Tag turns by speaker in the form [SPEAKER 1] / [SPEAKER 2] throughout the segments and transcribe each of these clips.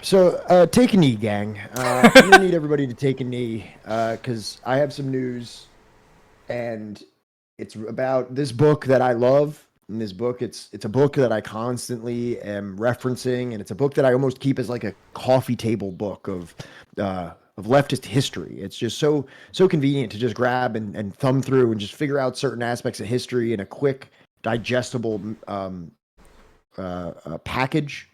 [SPEAKER 1] Take a knee, gang. I'm gonna need everybody to take a knee because I have some news, and it's about this book that I love. And this book, it's a book that I constantly am referencing, and it's a book that I almost keep as like a coffee table book of leftist history. It's just so convenient to just grab and thumb through and just figure out certain aspects of history in a quick, digestible package.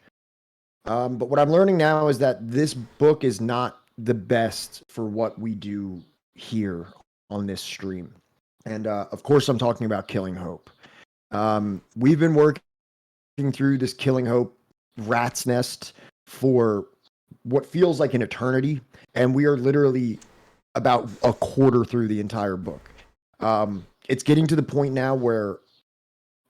[SPEAKER 1] But what I'm learning now is that this book is not the best for what we do here on this stream. And of course, I'm talking about Killing Hope. We've been working through this Killing Hope rat's nest for what feels like an eternity. And we are literally about a quarter through the entire book. It's getting to the point now where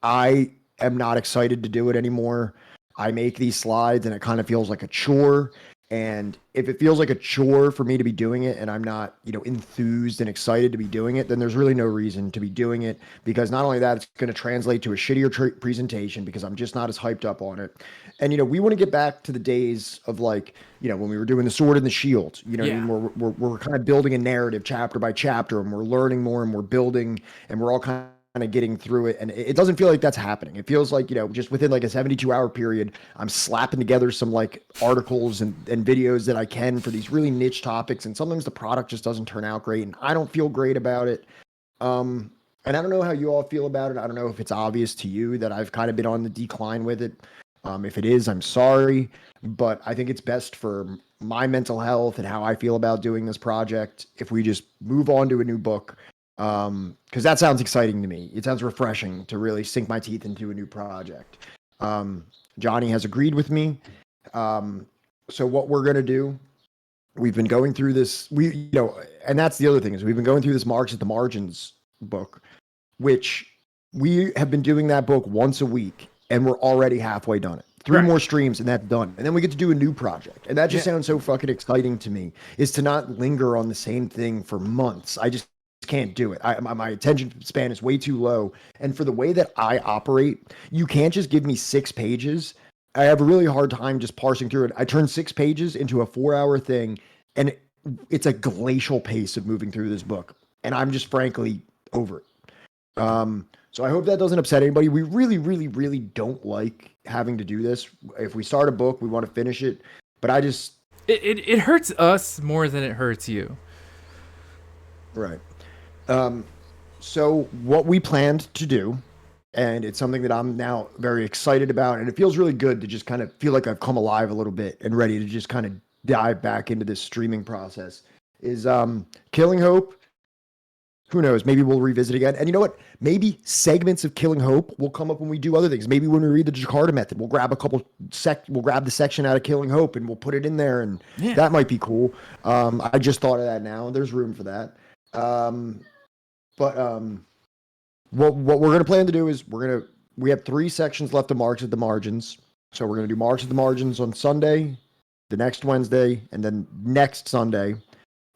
[SPEAKER 1] I am not excited to do it anymore. I make these slides and it kind of feels like a chore. And if it feels like a chore for me to be doing it and I'm not, enthused and excited to be doing it, then there's really no reason to be doing it because not only that, it's going to translate to a shittier presentation because I'm just not as hyped up on it. And, we want to get back to the days of like, when we were doing the sword and the shield, what I mean? We're kind of building a narrative chapter by chapter and we're learning more and we're building and we're all kind of getting through it, and it doesn't feel like that's happening. It feels like just within like a 72-hour period I'm slapping together some like articles and videos that I can for these really niche topics, and sometimes the product just doesn't turn out great and I don't feel great about it. And I don't know how you all feel about it. I don't know if it's obvious to you that I've kind of been on the decline with it. If it is, I'm sorry, but I think it's best for my mental health and how I feel about doing this project if we just move on to a new book. Because that sounds exciting to me. It sounds refreshing to really sink my teeth into a new project. Johnny has agreed with me. So what we're gonna do, we've been going through this. And that's the other thing is we've been going through this Marx at the Margins book, which we have been doing that book once a week, and we're already halfway done it. Three more streams and that's done. And then we get to do a new project. And that just sounds so fucking exciting to me, is to not linger on the same thing for months. I just can't do it. My attention span is way too low. And for the way that I operate, you can't just give me 6 pages. I have a really hard time just parsing through it. I turn 6 pages into a 4-hour thing, and it's a glacial pace of moving through this book. And I'm just frankly over it. So I hope that doesn't upset anybody. We really, really, really don't like having to do this. If we start a book, we want to finish it. But I just...
[SPEAKER 2] It hurts us more than it hurts you.
[SPEAKER 1] Right. So what we planned to do, and it's something that I'm now very excited about, and it feels really good to just kind of feel like I've come alive a little bit and ready to just kind of dive back into this streaming process, is Killing Hope. Who knows? Maybe we'll revisit again. And you know what? Maybe segments of Killing Hope will come up when we do other things. Maybe when we read the Jakarta Method, we'll grab we'll grab the section out of Killing Hope and we'll put it in there, and that might be cool. I just thought of that now. There's room for that. But what we're gonna plan to do is we have 3 sections left of Marx at the Margins. So we're gonna do Marx at the Margins on Sunday, the next Wednesday, and then next Sunday.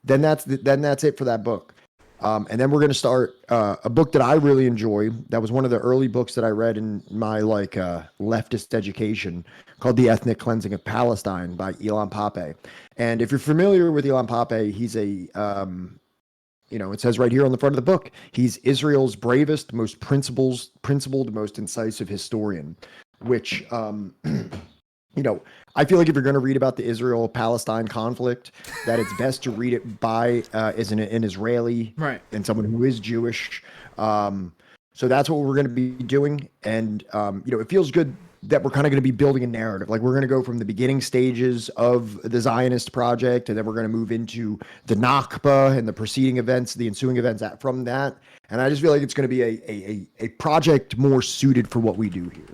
[SPEAKER 1] Then that's it for that book. And then we're going to start a book that I really enjoy. That was one of the early books that I read in my leftist education, called The Ethnic Cleansing of Palestine by Ilan Pappé. And if you're familiar with Ilan Pappé, he's it says right here on the front of the book, he's Israel's bravest, most principled, most incisive historian, which, I feel like if you're going to read about the Israel-Palestine conflict, that it's best to read it by as an Israeli,
[SPEAKER 2] right,
[SPEAKER 1] and someone who is Jewish. So that's what we're going to be doing, and it feels good that we're kind of going to be building a narrative. Like, we're going to go from the beginning stages of the Zionist project, and then we're going to move into the Nakba and the preceding events, the ensuing events from that. And I just feel like it's going to be a project more suited for what we do here.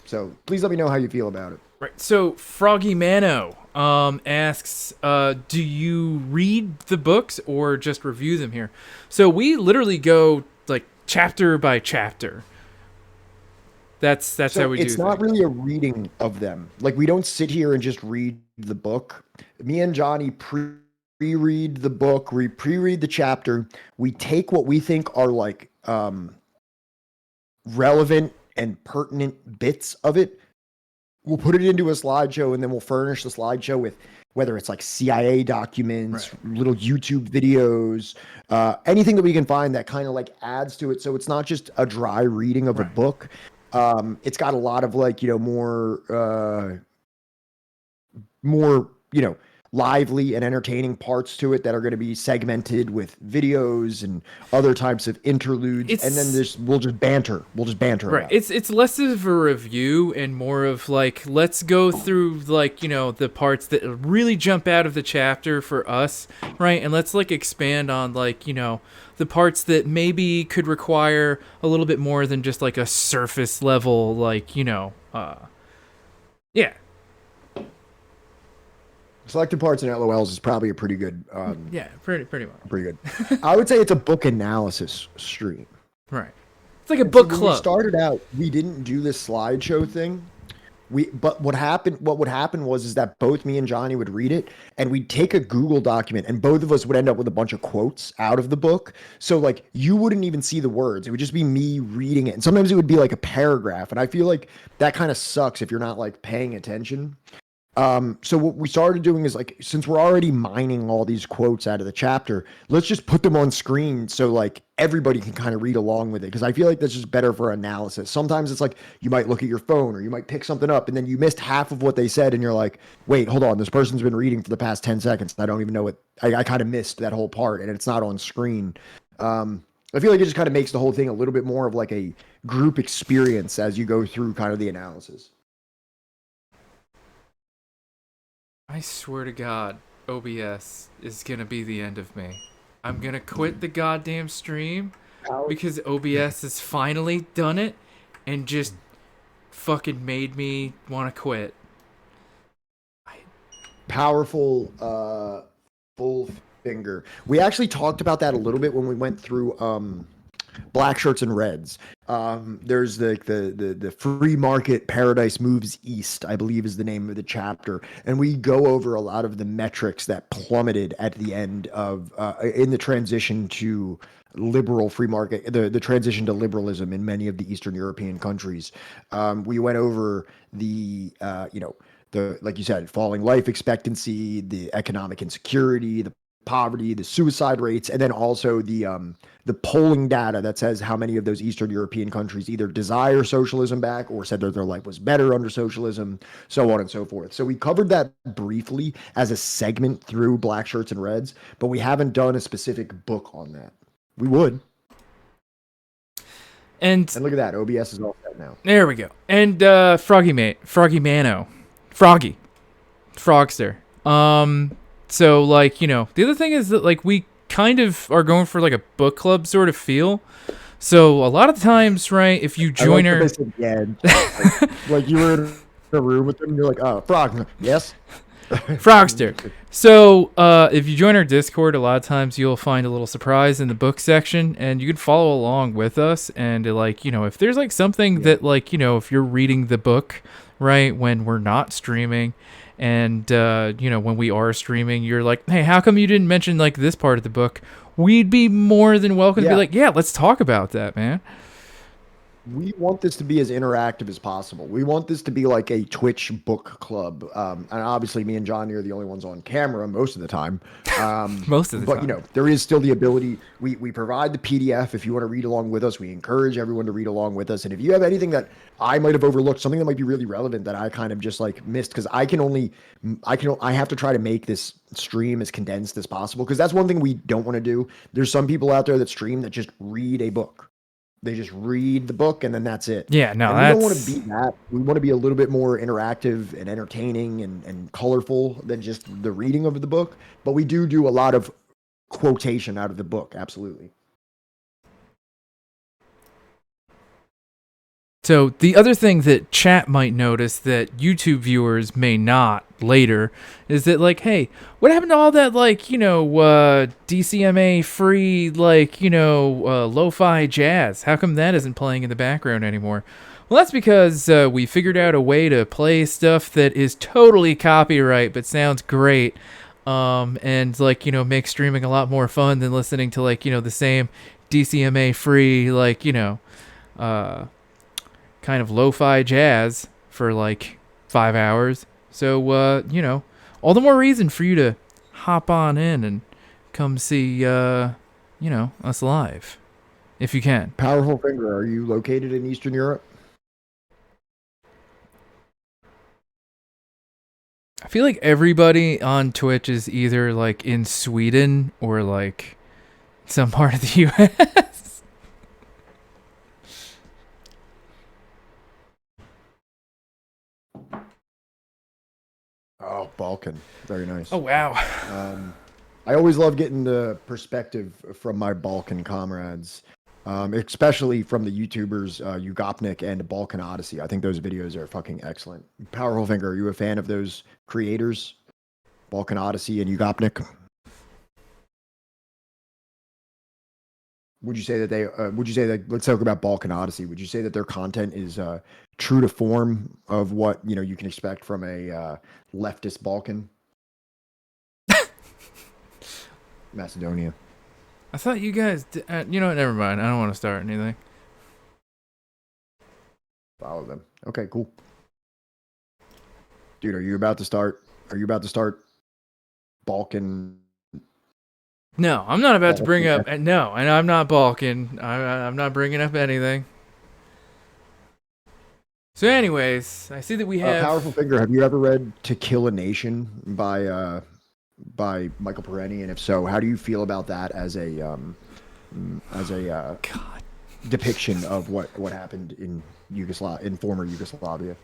[SPEAKER 1] So please let me know how you feel about it.
[SPEAKER 2] Right. So Froggy Mano asks, do you read the books or just review them here? So we literally go like chapter by chapter. That's how we do it.
[SPEAKER 1] It's not really a reading of them. Like, we don't sit here and just read the book. Me and Johnny pre-read the book. We pre-read the chapter. We take what we think are like relevant and pertinent bits of it, we'll put it into a slideshow, and then we'll furnish the slideshow with whether it's like CIA documents, little YouTube videos, anything that we can find that kind of like adds to it. So it's not just a dry reading of a book. It's got a lot of like, more, lively and entertaining parts to it that are going to be segmented with videos and other types of interludes. And then we'll just banter. We'll just banter.
[SPEAKER 2] Right. It's less of a review and more of like, let's go through like, the parts that really jump out of the chapter for us. Right. And let's like expand on like, the parts that maybe could require a little bit more than just like a surface level, like, yeah.
[SPEAKER 1] Selected parts and LOLs is probably a pretty good.
[SPEAKER 2] Pretty much.
[SPEAKER 1] Pretty good. I would say it's a book analysis stream.
[SPEAKER 2] Right. It's like a book club.
[SPEAKER 1] When we started out, we didn't do this slideshow thing. But what would happen was that both me and Johnny would read it, and we'd take a Google document, and both of us would end up with a bunch of quotes out of the book. So like you wouldn't even see the words; it would just be me reading it, and sometimes it would be like a paragraph. And I feel like that kind of sucks if you're not like paying attention. So what we started doing is like, since we're already mining all these quotes out of the chapter, let's just put them on screen so like everybody can kind of read along with it. Cause I feel like that's just better for analysis. Sometimes it's like, you might look at your phone or you might pick something up and then you missed half of what they said. And you're like, wait, hold on. This person's been reading for the past 10 seconds. I don't even know what I kind of missed that whole part and it's not on screen. I feel like it just kind of makes the whole thing a little bit more of like a group experience as you go through kind of the analysis.
[SPEAKER 2] I swear to God, OBS is gonna be the end of me. I'm gonna quit the goddamn stream because OBS has finally done it and just fucking made me want to quit.
[SPEAKER 1] Powerful, full finger. We actually talked about that a little bit when we went through Black Shirts and Reds. There's the free market paradise moves east, I believe is the name of the chapter, and we go over a lot of the metrics that plummeted at the end of in the transition to liberal free market, the transition to liberalism in many of the Eastern European countries. We went over the like you said, falling life expectancy, the economic insecurity, the poverty, the suicide rates, and then also the polling data that says how many of those Eastern European countries either desire socialism back or said that their life was better under socialism, so on and so forth. So we covered that briefly as a segment through Black Shirts and Reds, but we haven't done a specific book on that. We would. And look at that, OBS is all set now.
[SPEAKER 2] There we go. And Frogster. So, like, the other thing is that, like, we kind of are going for, like, a book club sort of feel. So, a lot of times, right, if you join our...
[SPEAKER 1] like, you were in a room with them, and you're like, oh, Frog, yes?
[SPEAKER 2] Frogster. So, if you join our Discord, a lot of times you'll find a little surprise in the book section, and you can follow along with us. And, like, if there's, like, something that, like, if you're reading the book, right, when we're not streaming... And, when we are streaming, you're like, hey, how come you didn't mention, like, this part of the book? We'd be more than welcome to be like, yeah, let's talk about that, man.
[SPEAKER 1] We want this to be as interactive as possible. We want this to be like a Twitch book club. And obviously me and Johnny are the only ones on camera most of the time.
[SPEAKER 2] Most of the time.
[SPEAKER 1] But, there is still the ability. We provide the PDF if you want to read along with us. We encourage everyone to read along with us. And if you have anything that I might have overlooked, something that might be really relevant that I kind of just like missed, because I have to try to make this stream as condensed as possible. Because that's one thing we don't want to do. There's some people out there that stream that just read a book. They just read the book and then that's it.
[SPEAKER 2] Yeah, no,
[SPEAKER 1] and we don't want to be that. We want to be a little bit more interactive and entertaining and colorful than just the reading of the book. But we do a lot of quotation out of the book. Absolutely.
[SPEAKER 2] So the other thing that chat might notice that YouTube viewers may not later is that, like, hey, what happened to all that, like, DCMA free, like, lo-fi jazz? How come that isn't playing in the background anymore? Well, that's because we figured out a way to play stuff that is totally copyright but sounds great, and, like, make streaming a lot more fun than listening to, like, the same DCMA free, like, kind of lo-fi jazz for like 5 hours. So, all the more reason for you to hop on in and come see, us live, if you can.
[SPEAKER 1] Powerful Finger, are you located in Eastern Europe?
[SPEAKER 2] I feel like everybody on Twitch is either like in Sweden or like some part of the U.S.
[SPEAKER 1] Oh, Balkan. Very nice.
[SPEAKER 2] Oh, wow.
[SPEAKER 1] I always love getting the perspective from my Balkan comrades, especially from the YouTubers Ugopnik and Balkan Odyssey. I think those videos are fucking excellent. Powerful Finger, are you a fan of those creators? Balkan Odyssey and Ugopnik? Would you say that let's talk about Balkan Odyssey. Would you say that their content is true to form of what, you can expect from a leftist Balkan? Macedonia.
[SPEAKER 2] I thought you guys, never mind. I don't want to start anything.
[SPEAKER 1] Follow them. Okay, cool. Dude, are you about to start Balkan?
[SPEAKER 2] No, I'm not about to bring up. No, and I'm not Balkan. I'm not bringing up anything. So, anyways, I see that we have
[SPEAKER 1] Powerful Finger. Have you ever read "To Kill a Nation" by Michael Peretti? And if so, how do you feel about that as a
[SPEAKER 2] God.
[SPEAKER 1] depiction of what happened in former Yugoslavia?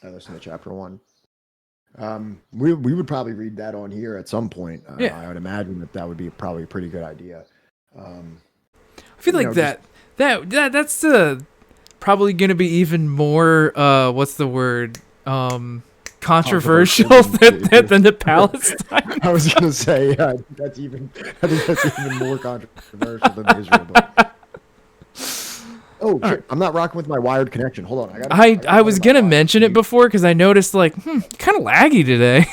[SPEAKER 1] I listened to chapter 1. We would probably read that on here at some point.
[SPEAKER 2] Yeah.
[SPEAKER 1] I would imagine that would be probably a pretty good idea.
[SPEAKER 2] I feel like that's probably going to be even more what's the word, controversial than the Palestine.
[SPEAKER 1] I was going to say I think that's even more controversial than the Israel book. Oh, shit. Right. I'm not rocking with my wired connection. Hold on.
[SPEAKER 2] I was going to mention it before because I noticed kind of laggy today.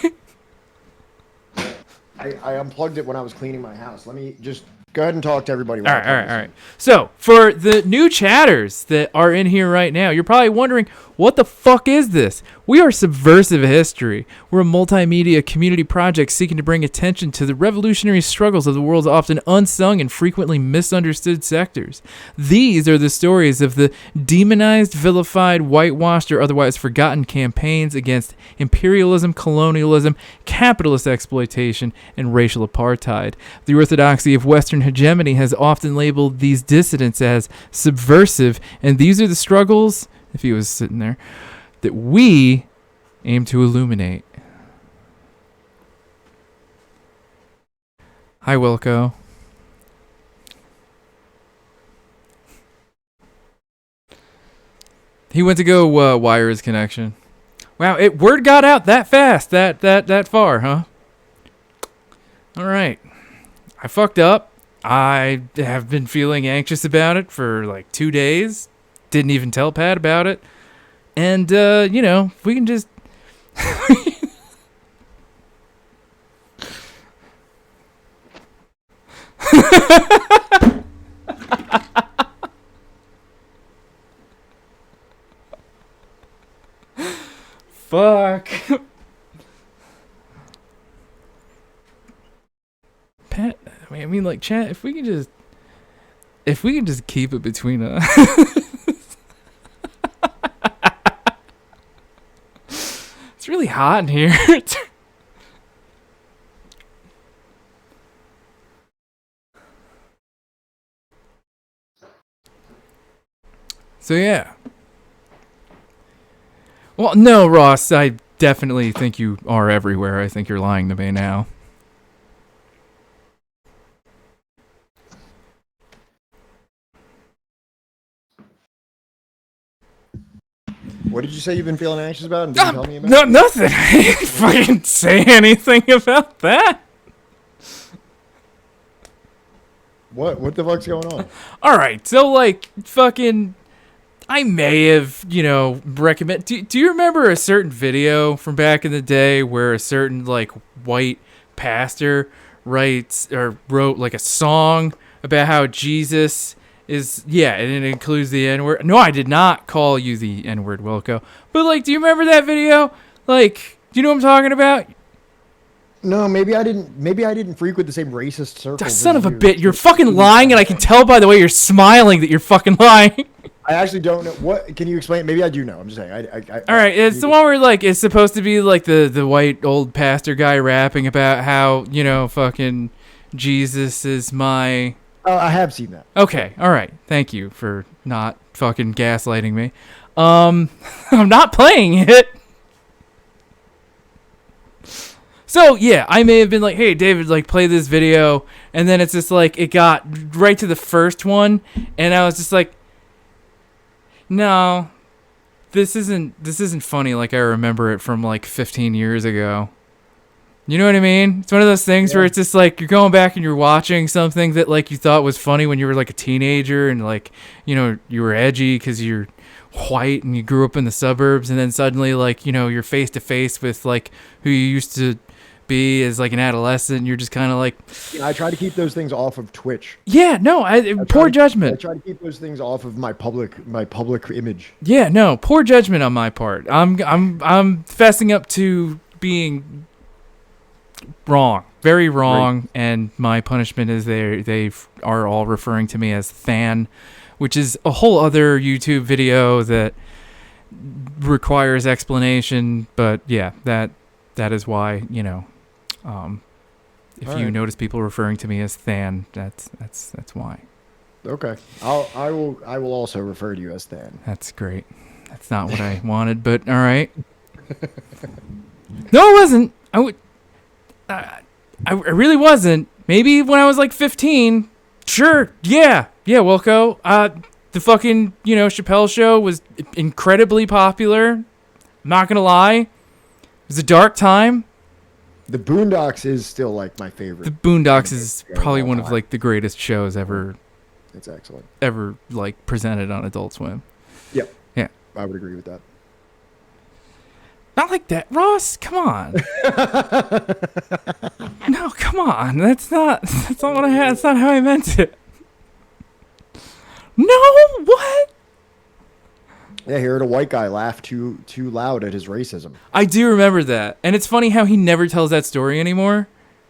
[SPEAKER 1] I unplugged it when I was cleaning my house. Let me just go ahead and talk to everybody.
[SPEAKER 2] All right. So, for the new chatters that are in here right now, you're probably wondering, what the fuck is this? We are Subversive History. We're a multimedia community project seeking to bring attention to the revolutionary struggles of the world's often unsung and frequently misunderstood sectors. These are the stories of the demonized, vilified, whitewashed, or otherwise forgotten campaigns against imperialism, colonialism, capitalist exploitation, and racial apartheid. The orthodoxy of Western hegemony has often labeled these dissidents as subversive, and these are the struggles, if he was sitting there, that we aim to illuminate. Hi, Wilco. He went to go wire his connection. Wow, word got out that fast, that far, huh? All right. I fucked up. I have been feeling anxious about it for like 2 days. Didn't even tell Pat about it. And, if we can just... Fuck. Pat, I mean, like, chat, if we can just keep it between us. It's really hot in here. So, yeah. Well, no, Ross, I definitely think you are everywhere. I think you're lying to me now.
[SPEAKER 1] What did you say you've been feeling anxious about and didn't tell me about?
[SPEAKER 2] No, nothing. I didn't fucking say anything about that.
[SPEAKER 1] What the fuck's going on?
[SPEAKER 2] All right, so like fucking, I may have recommend. Do you remember a certain video from back in the day where a certain like white pastor wrote like a song about how Jesus and it includes the N-word. No, I did not call you the N-word, Wilco. But like, do you remember that video? Like, do you know what I'm talking about?
[SPEAKER 1] No, maybe I didn't. Maybe I didn't frequent the same racist circles.
[SPEAKER 2] Son of a bitch! You're fucking lying, and I can tell by the way you're smiling that you're fucking lying.
[SPEAKER 1] I actually don't know. What can you explain? Maybe I do know. I'm just saying.
[SPEAKER 2] All right, it's the one where like it's supposed to be like the white old pastor guy rapping about how fucking Jesus is my.
[SPEAKER 1] Oh, I have seen that.
[SPEAKER 2] Okay, all right. Thank you for not fucking gaslighting me. I'm not playing it. So yeah, I may have been like, "Hey, David, like play this video," and then it's just like it got right to the first one, and I was just like, "No, this isn't funny like I remember it from like 15 years ago." You know what I mean? It's one of those things where it's just like you're going back and you're watching something that like you thought was funny when you were like a teenager and like you were edgy because you're white and you grew up in the suburbs, and then suddenly like you're face to face with like who you used to be as like an adolescent, and you're just kind of like,
[SPEAKER 1] I try to keep those things ooff of Twitch.
[SPEAKER 2] Yeah, no, poor judgment.
[SPEAKER 1] I try to keep those things off of my public image.
[SPEAKER 2] Yeah, no, poor judgment on my part. I'm fessing up to being wrong, very wrong, right. And my punishment is they are all referring to me as Than, which is a whole other YouTube video that requires explanation. But yeah, that is why if you notice people referring to me as Than, that's why.
[SPEAKER 1] Okay, I will also refer to you as Than.
[SPEAKER 2] That's great. That's not what I wanted, but all right. No, it wasn't. I really wasn't. Maybe when I was like 15. Sure. Yeah, Wilco. The fucking Chappelle show was incredibly popular. I'm not gonna lie. It was a dark time.
[SPEAKER 1] The Boondocks is still like my favorite.
[SPEAKER 2] The Boondocks is probably one of like the greatest shows ever.
[SPEAKER 1] It's excellent. Ever
[SPEAKER 2] like presented on Adult Swim.
[SPEAKER 1] Yep.
[SPEAKER 2] Yeah.
[SPEAKER 1] I would agree with that.
[SPEAKER 2] Not like that, Ross. Come on. No, come on. That's not what I had. That's not how I meant it. No, what?
[SPEAKER 1] Yeah, he heard a white guy laugh too loud at his racism.
[SPEAKER 2] I do remember that. And it's funny how he never tells that story anymore.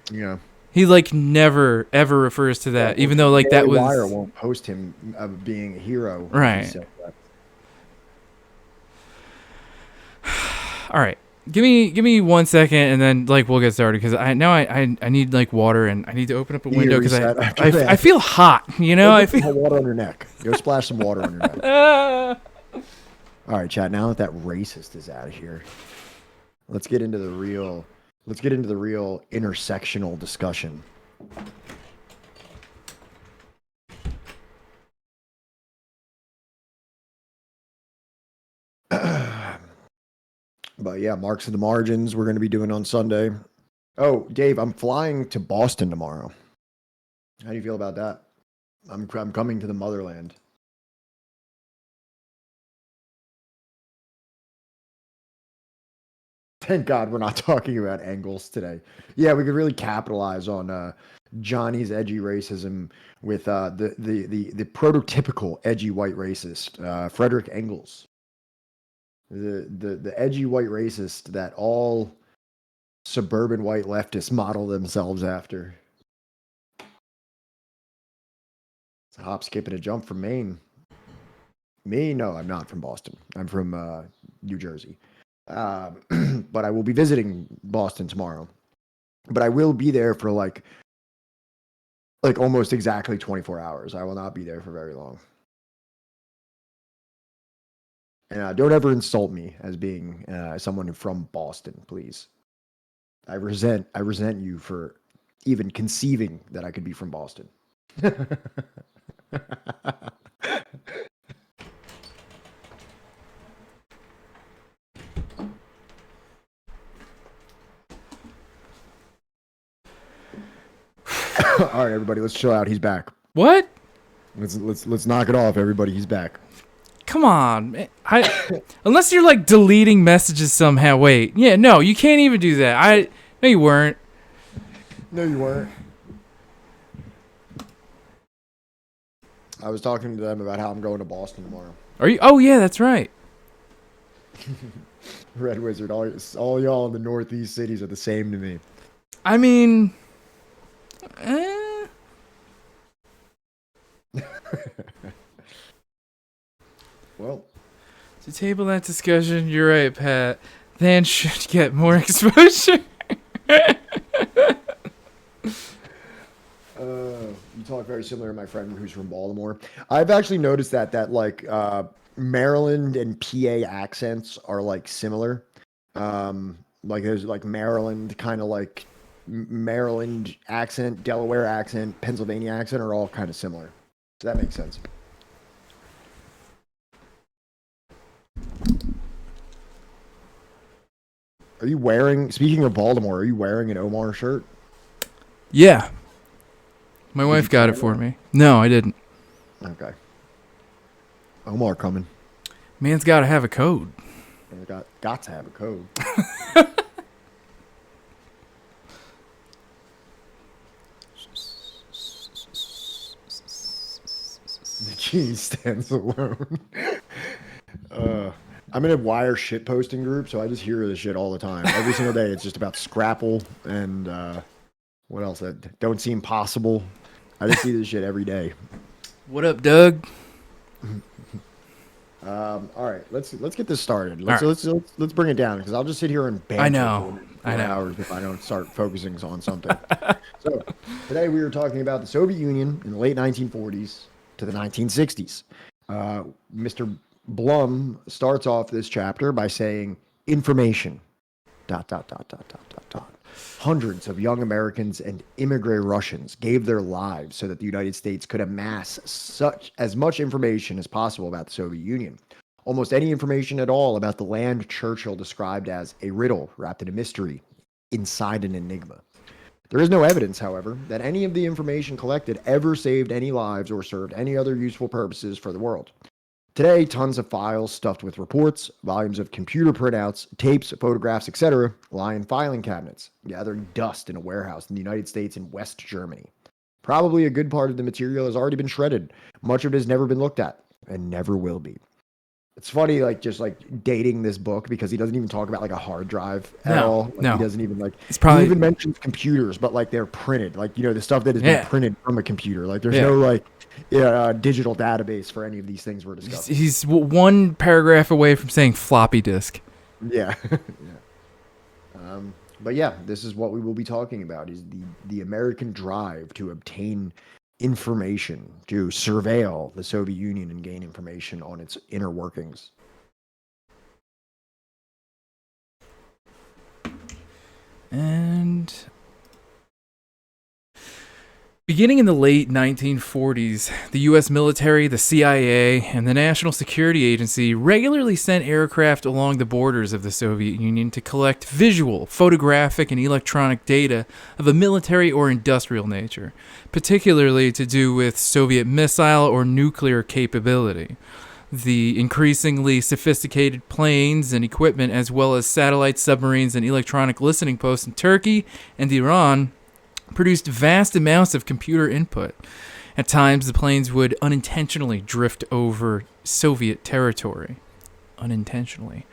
[SPEAKER 1] Yeah.
[SPEAKER 2] He like never ever refers to that, even though like that was.
[SPEAKER 1] Wire won't post him being a hero.
[SPEAKER 2] Right. All right. Give me 1 second, and then like we'll get started because I need like water, and I need to open up a window because I feel hot. I feel
[SPEAKER 1] water on your neck. Go splash some water on your neck. All right, chat. Now that racist is out of here, let's get into the real intersectional discussion. But yeah, Marks of the Margins we're going to be doing on Sunday. Oh, Dave, I'm flying to Boston tomorrow. How do you feel about that? I'm coming to the motherland. Thank God we're not talking about angles today. Yeah, we could really capitalize on Johnny's edgy racism with the prototypical edgy white racist, Frederick Engels. The edgy white racist that all suburban white leftists model themselves after. It's a hop, skip, and a jump from Maine. Me? No, I'm not from Boston. I'm from New Jersey. But I will be visiting Boston tomorrow. But I will be there for like almost exactly 24 hours. I will not be there for very long. And don't ever insult me as being someone from Boston, please. I resent you for even conceiving that I could be from Boston. All right, everybody, let's chill out. He's back.
[SPEAKER 2] What?
[SPEAKER 1] Let's knock it off, everybody. He's back.
[SPEAKER 2] Come on, unless you're like deleting messages somehow. Wait, yeah, no, you can't even do that. No, you weren't.
[SPEAKER 1] No, you weren't. I was talking to them about how I'm going to Boston tomorrow.
[SPEAKER 2] Are you? Oh yeah, that's right.
[SPEAKER 1] Red Wizard, all y'all in the Northeast cities are the same to me.
[SPEAKER 2] I mean,
[SPEAKER 1] Well,
[SPEAKER 2] to table that discussion, you're right, Pat. Then should get more exposure.
[SPEAKER 1] You talk very similar to my friend who's from Baltimore. I've actually noticed that like Maryland and PA accents are like similar. Like there's like Maryland, kind of like Maryland accent, Delaware accent, Pennsylvania accent are all kind of similar. So that makes sense. Are you wearing, speaking of Baltimore, are you wearing an Omar shirt?
[SPEAKER 2] Yeah. My wife got it for me. No, I didn't.
[SPEAKER 1] Okay. Omar coming.
[SPEAKER 2] Man's got to have a code.
[SPEAKER 1] Got to have a code. The cheese stands alone. I'm in a Wire shit posting group, so I just hear this shit all the time. Every single day, it's just about Scrapple and what else? That don't seem possible. I just see this shit every day.
[SPEAKER 2] What up, Doug?
[SPEAKER 1] All right, let's get this started. Let's bring it down because I'll just sit here and banter for hours if I don't start focusing on something. So today we were talking about the Soviet Union in the late 1940s to the 1960s. Mr. Blum starts off this chapter by saying information. ... Hundreds of young Americans and immigrant Russians gave their lives so that the United States could amass as much information as possible about the Soviet Union. Almost any information at all about the land Churchill described as a riddle wrapped in a mystery, inside an enigma. There is no evidence, however, that any of the information collected ever saved any lives or served any other useful purposes for the world. Today, tons of files stuffed with reports, volumes of computer printouts, tapes, photographs, etc. lie in filing cabinets, gathering dust in a warehouse in the United States and West Germany. Probably a good part of the material has already been shredded. Much of it has never been looked at, and never will be. It's funny, like, just like dating this book because he doesn't even talk about like a hard drive at all. Like,
[SPEAKER 2] no.
[SPEAKER 1] He doesn't even like,
[SPEAKER 2] it's probably,
[SPEAKER 1] he even mentions computers, but like they're printed, like, you know, the stuff that has been printed from a computer. Like there's no like digital database for any of these things we're discussing.
[SPEAKER 2] He's one paragraph away from saying floppy disk.
[SPEAKER 1] Yeah. But yeah, this is what we will be talking about is the American drive to obtain information, to surveil the Soviet Union and gain information on its inner workings.
[SPEAKER 2] And beginning in the late 1940s, the U.S. military, the CIA, and the National Security Agency regularly sent aircraft along the borders of the Soviet Union to collect visual, photographic, and electronic data of a military or industrial nature, particularly to do with Soviet missile or nuclear capability. The increasingly sophisticated planes and equipment, as well as satellite submarines and electronic listening posts in Turkey and Iran, produced vast amounts of computer input. At times, the planes would unintentionally drift over Soviet territory. Unintentionally.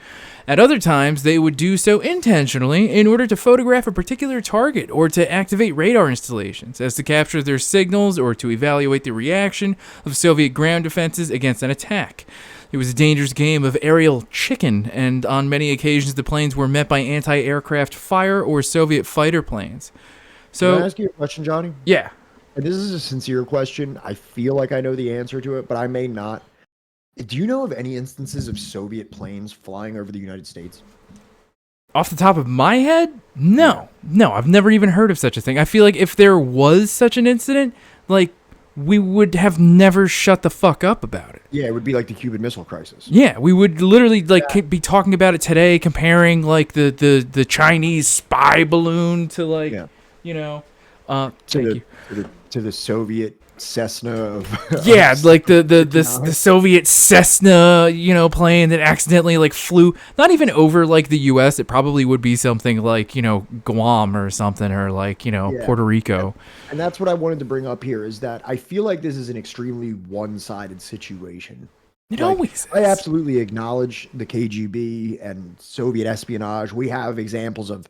[SPEAKER 2] At other times, they would do so intentionally in order to photograph a particular target or to activate radar installations, as to capture their signals or to evaluate the reaction of Soviet ground defenses against an attack. It was a dangerous game of aerial chicken, and on many occasions the planes were met by anti-aircraft fire or Soviet fighter planes. So,
[SPEAKER 1] can I ask you a question, Johnny?
[SPEAKER 2] Yeah.
[SPEAKER 1] And this is a sincere question. I feel like I know the answer to it, but I may not. Do you know of any instances of Soviet planes flying over the United States?
[SPEAKER 2] Off the top of my head? No. No, I've never even heard of such a thing. I feel like if there was such an incident, like, we would have never shut the fuck up about it.
[SPEAKER 1] Yeah, it would be like the Cuban Missile Crisis.
[SPEAKER 2] Yeah, we would literally be talking about it today, comparing like the Chinese spy balloon to like, you know,
[SPEAKER 1] to to the Soviet Cessna of
[SPEAKER 2] Yeah, like the
[SPEAKER 1] economics.
[SPEAKER 2] Soviet Cessna, plane that accidentally like flew not even over like the U.S. It probably would be something like Guam or something, or like
[SPEAKER 1] Yeah.
[SPEAKER 2] Puerto Rico.
[SPEAKER 1] And that's what I wanted to bring up here is that I feel like this is an extremely one-sided situation.
[SPEAKER 2] It
[SPEAKER 1] Like,
[SPEAKER 2] always
[SPEAKER 1] I
[SPEAKER 2] is.
[SPEAKER 1] absolutely acknowledge the KGB and Soviet espionage. We have examples of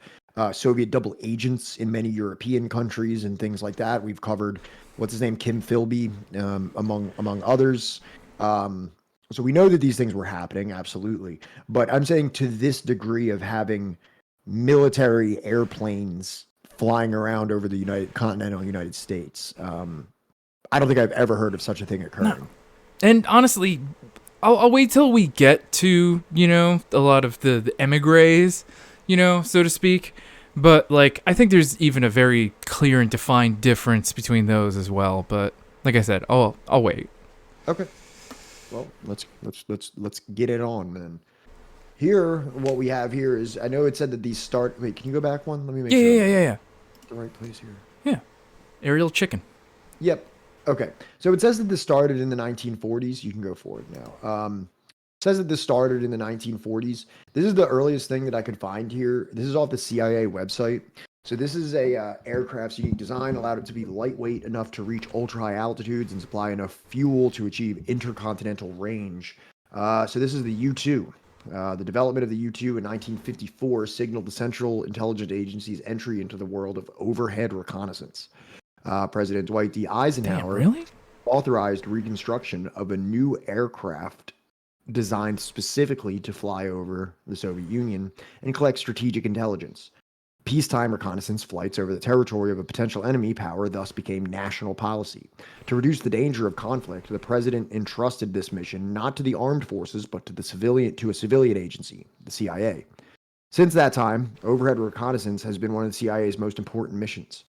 [SPEAKER 1] Soviet double agents in many European countries and things like that. We've covered what's his name, Kim Philby, among others. So we know that these things were happening, absolutely. But I'm saying to this degree of having military airplanes flying around over the continental United States, I don't think I've ever heard of such a thing occurring.
[SPEAKER 2] And honestly, I'll wait till we get to a lot of the emigres, so to speak. But like, I think there's even a very clear and defined difference between those as well. But like I said, I'll wait.
[SPEAKER 1] Okay. Well, let's get it on, man. Here, what we have here is I know it said that these start. Wait, can you go back one? Let me make
[SPEAKER 2] Yeah,
[SPEAKER 1] sure
[SPEAKER 2] yeah,
[SPEAKER 1] I'm
[SPEAKER 2] yeah, yeah,
[SPEAKER 1] at the right place here.
[SPEAKER 2] yeah. Aerial chicken.
[SPEAKER 1] Yep. Okay. So it says that this started in the 1940s. You can go forward now. It says that this started in the 1940s. This is the earliest thing that I could find here. This is off the CIA website. So this is a aircraft's unique design allowed it to be lightweight enough to reach ultra high altitudes and supply enough fuel to achieve intercontinental range. So this is the U-2. The development of the U-2 in 1954 signaled the Central Intelligence Agency's entry into the world of overhead reconnaissance. President Dwight D.
[SPEAKER 2] Damn,
[SPEAKER 1] Eisenhower
[SPEAKER 2] really?
[SPEAKER 1] authorized reconstruction of a new aircraft designed specifically to fly over the Soviet Union and collect strategic intelligence. Peacetime reconnaissance flights over the territory of a potential enemy power thus became national policy. To reduce the danger of conflict, the president entrusted this mission not to the armed forces but to a civilian agency, the CIA. Since that time, overhead reconnaissance has been one of the CIA's most important missions.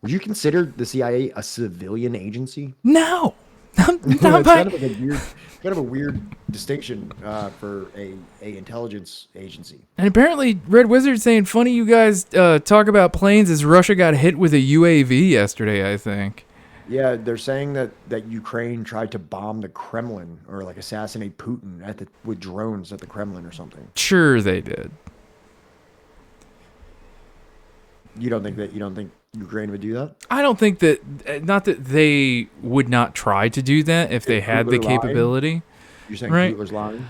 [SPEAKER 1] Would you consider the CIA a civilian agency?
[SPEAKER 2] No,
[SPEAKER 1] It's
[SPEAKER 2] not
[SPEAKER 1] kind
[SPEAKER 2] by.
[SPEAKER 1] of a weird distinction for a intelligence agency.
[SPEAKER 2] And apparently, Red Wizard saying, "Funny you guys talk about planes as Russia got hit with a UAV yesterday." I think.
[SPEAKER 1] Yeah, they're saying that Ukraine tried to bomb the Kremlin or like assassinate Putin with drones at the Kremlin or something.
[SPEAKER 2] Sure, they did.
[SPEAKER 1] You don't think Ukraine would do that?
[SPEAKER 2] I don't think that. Not that they would not try to do that if they had the
[SPEAKER 1] Putler lying?
[SPEAKER 2] capability.
[SPEAKER 1] You're saying
[SPEAKER 2] Right.
[SPEAKER 1] Putler's lying?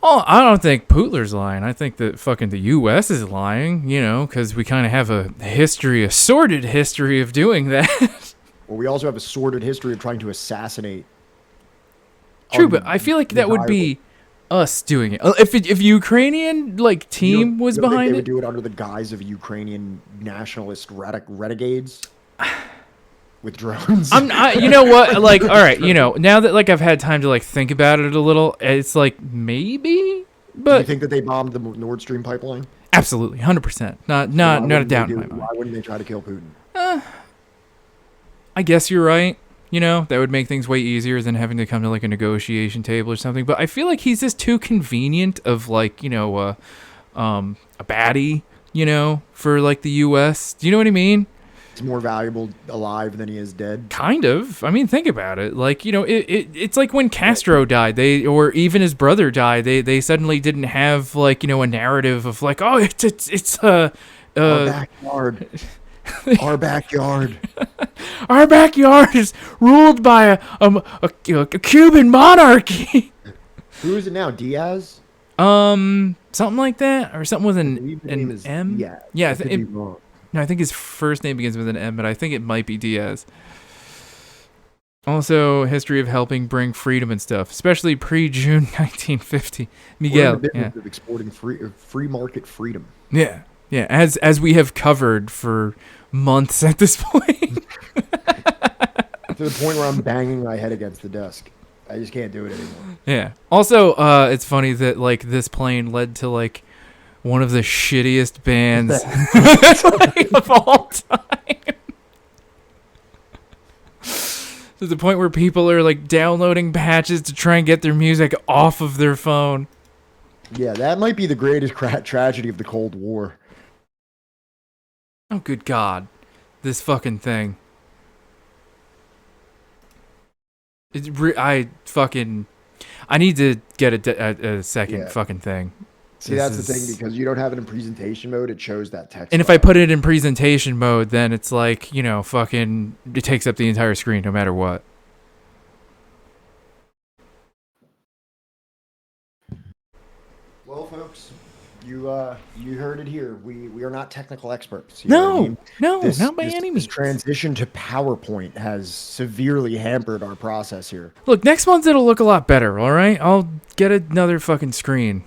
[SPEAKER 2] Oh, I don't think Putler's lying. I think that fucking the U.S. is lying, because we kind of have a sordid history of doing that.
[SPEAKER 1] Well, we also have a sordid history of trying to assassinate.
[SPEAKER 2] True, but I feel like that would be us doing it. If Ukrainian like team was
[SPEAKER 1] you don't think
[SPEAKER 2] behind
[SPEAKER 1] they
[SPEAKER 2] it,
[SPEAKER 1] would do it under the guise of Ukrainian nationalist renegades with drones.
[SPEAKER 2] you know what? Like, all right, now that like I've had time to like think about it a little, it's like maybe,
[SPEAKER 1] Do you
[SPEAKER 2] but
[SPEAKER 1] think that they bombed the Nord Stream pipeline?
[SPEAKER 2] absolutely, 100%, not
[SPEAKER 1] Why
[SPEAKER 2] a
[SPEAKER 1] wouldn't
[SPEAKER 2] doubt
[SPEAKER 1] they
[SPEAKER 2] in my
[SPEAKER 1] do-
[SPEAKER 2] mind.
[SPEAKER 1] Why wouldn't they try to kill Putin?
[SPEAKER 2] I guess you're right. That would make things way easier than having to come to like a negotiation table or something. But I feel like he's just too convenient of like, a baddie, for like the U.S. Do you know what I mean?
[SPEAKER 1] He's more valuable alive than he is dead.
[SPEAKER 2] Kind of. I mean, think about it. Like, it's like when Castro died, or even his brother died, they suddenly didn't have like, a narrative of like, oh, it's
[SPEAKER 1] Our backyard. Our backyard.
[SPEAKER 2] our backyard is ruled by a Cuban monarchy.
[SPEAKER 1] Who is it now? Diaz?
[SPEAKER 2] Something like that, or something with
[SPEAKER 1] I believe his name
[SPEAKER 2] an
[SPEAKER 1] is
[SPEAKER 2] M.
[SPEAKER 1] Diaz.
[SPEAKER 2] Yeah,
[SPEAKER 1] I could be wrong.
[SPEAKER 2] no, I think his first name begins with an M, but I think it might be Diaz. Also, history of helping bring freedom and stuff, especially pre-June 1950.
[SPEAKER 1] We're in
[SPEAKER 2] Miguel,
[SPEAKER 1] the business
[SPEAKER 2] yeah,
[SPEAKER 1] of exporting free market freedom.
[SPEAKER 2] yeah, yeah. As we have covered for months at this point.
[SPEAKER 1] To the point where I'm banging my head against the desk. I just can't do it anymore.
[SPEAKER 2] Yeah. Also, it's funny that like this plane led to like one of the shittiest bands like, of all time. To the point where people are like downloading patches to try and get their music off of their phone.
[SPEAKER 1] Yeah, that might be the greatest tragedy of the Cold War.
[SPEAKER 2] Oh, good God. This fucking thing. I need to get a second fucking thing.
[SPEAKER 1] See, that's the thing, because you don't have it in presentation mode. It shows that text.
[SPEAKER 2] And if I put it in presentation mode, then it's like, fucking, it takes up the entire screen no matter what.
[SPEAKER 1] Well, folks, you heard it here. We are not technical experts.
[SPEAKER 2] No, not by any means.
[SPEAKER 1] This transition to PowerPoint has severely hampered our process here.
[SPEAKER 2] Look, next month it'll look a lot better, all right? I'll get another fucking screen.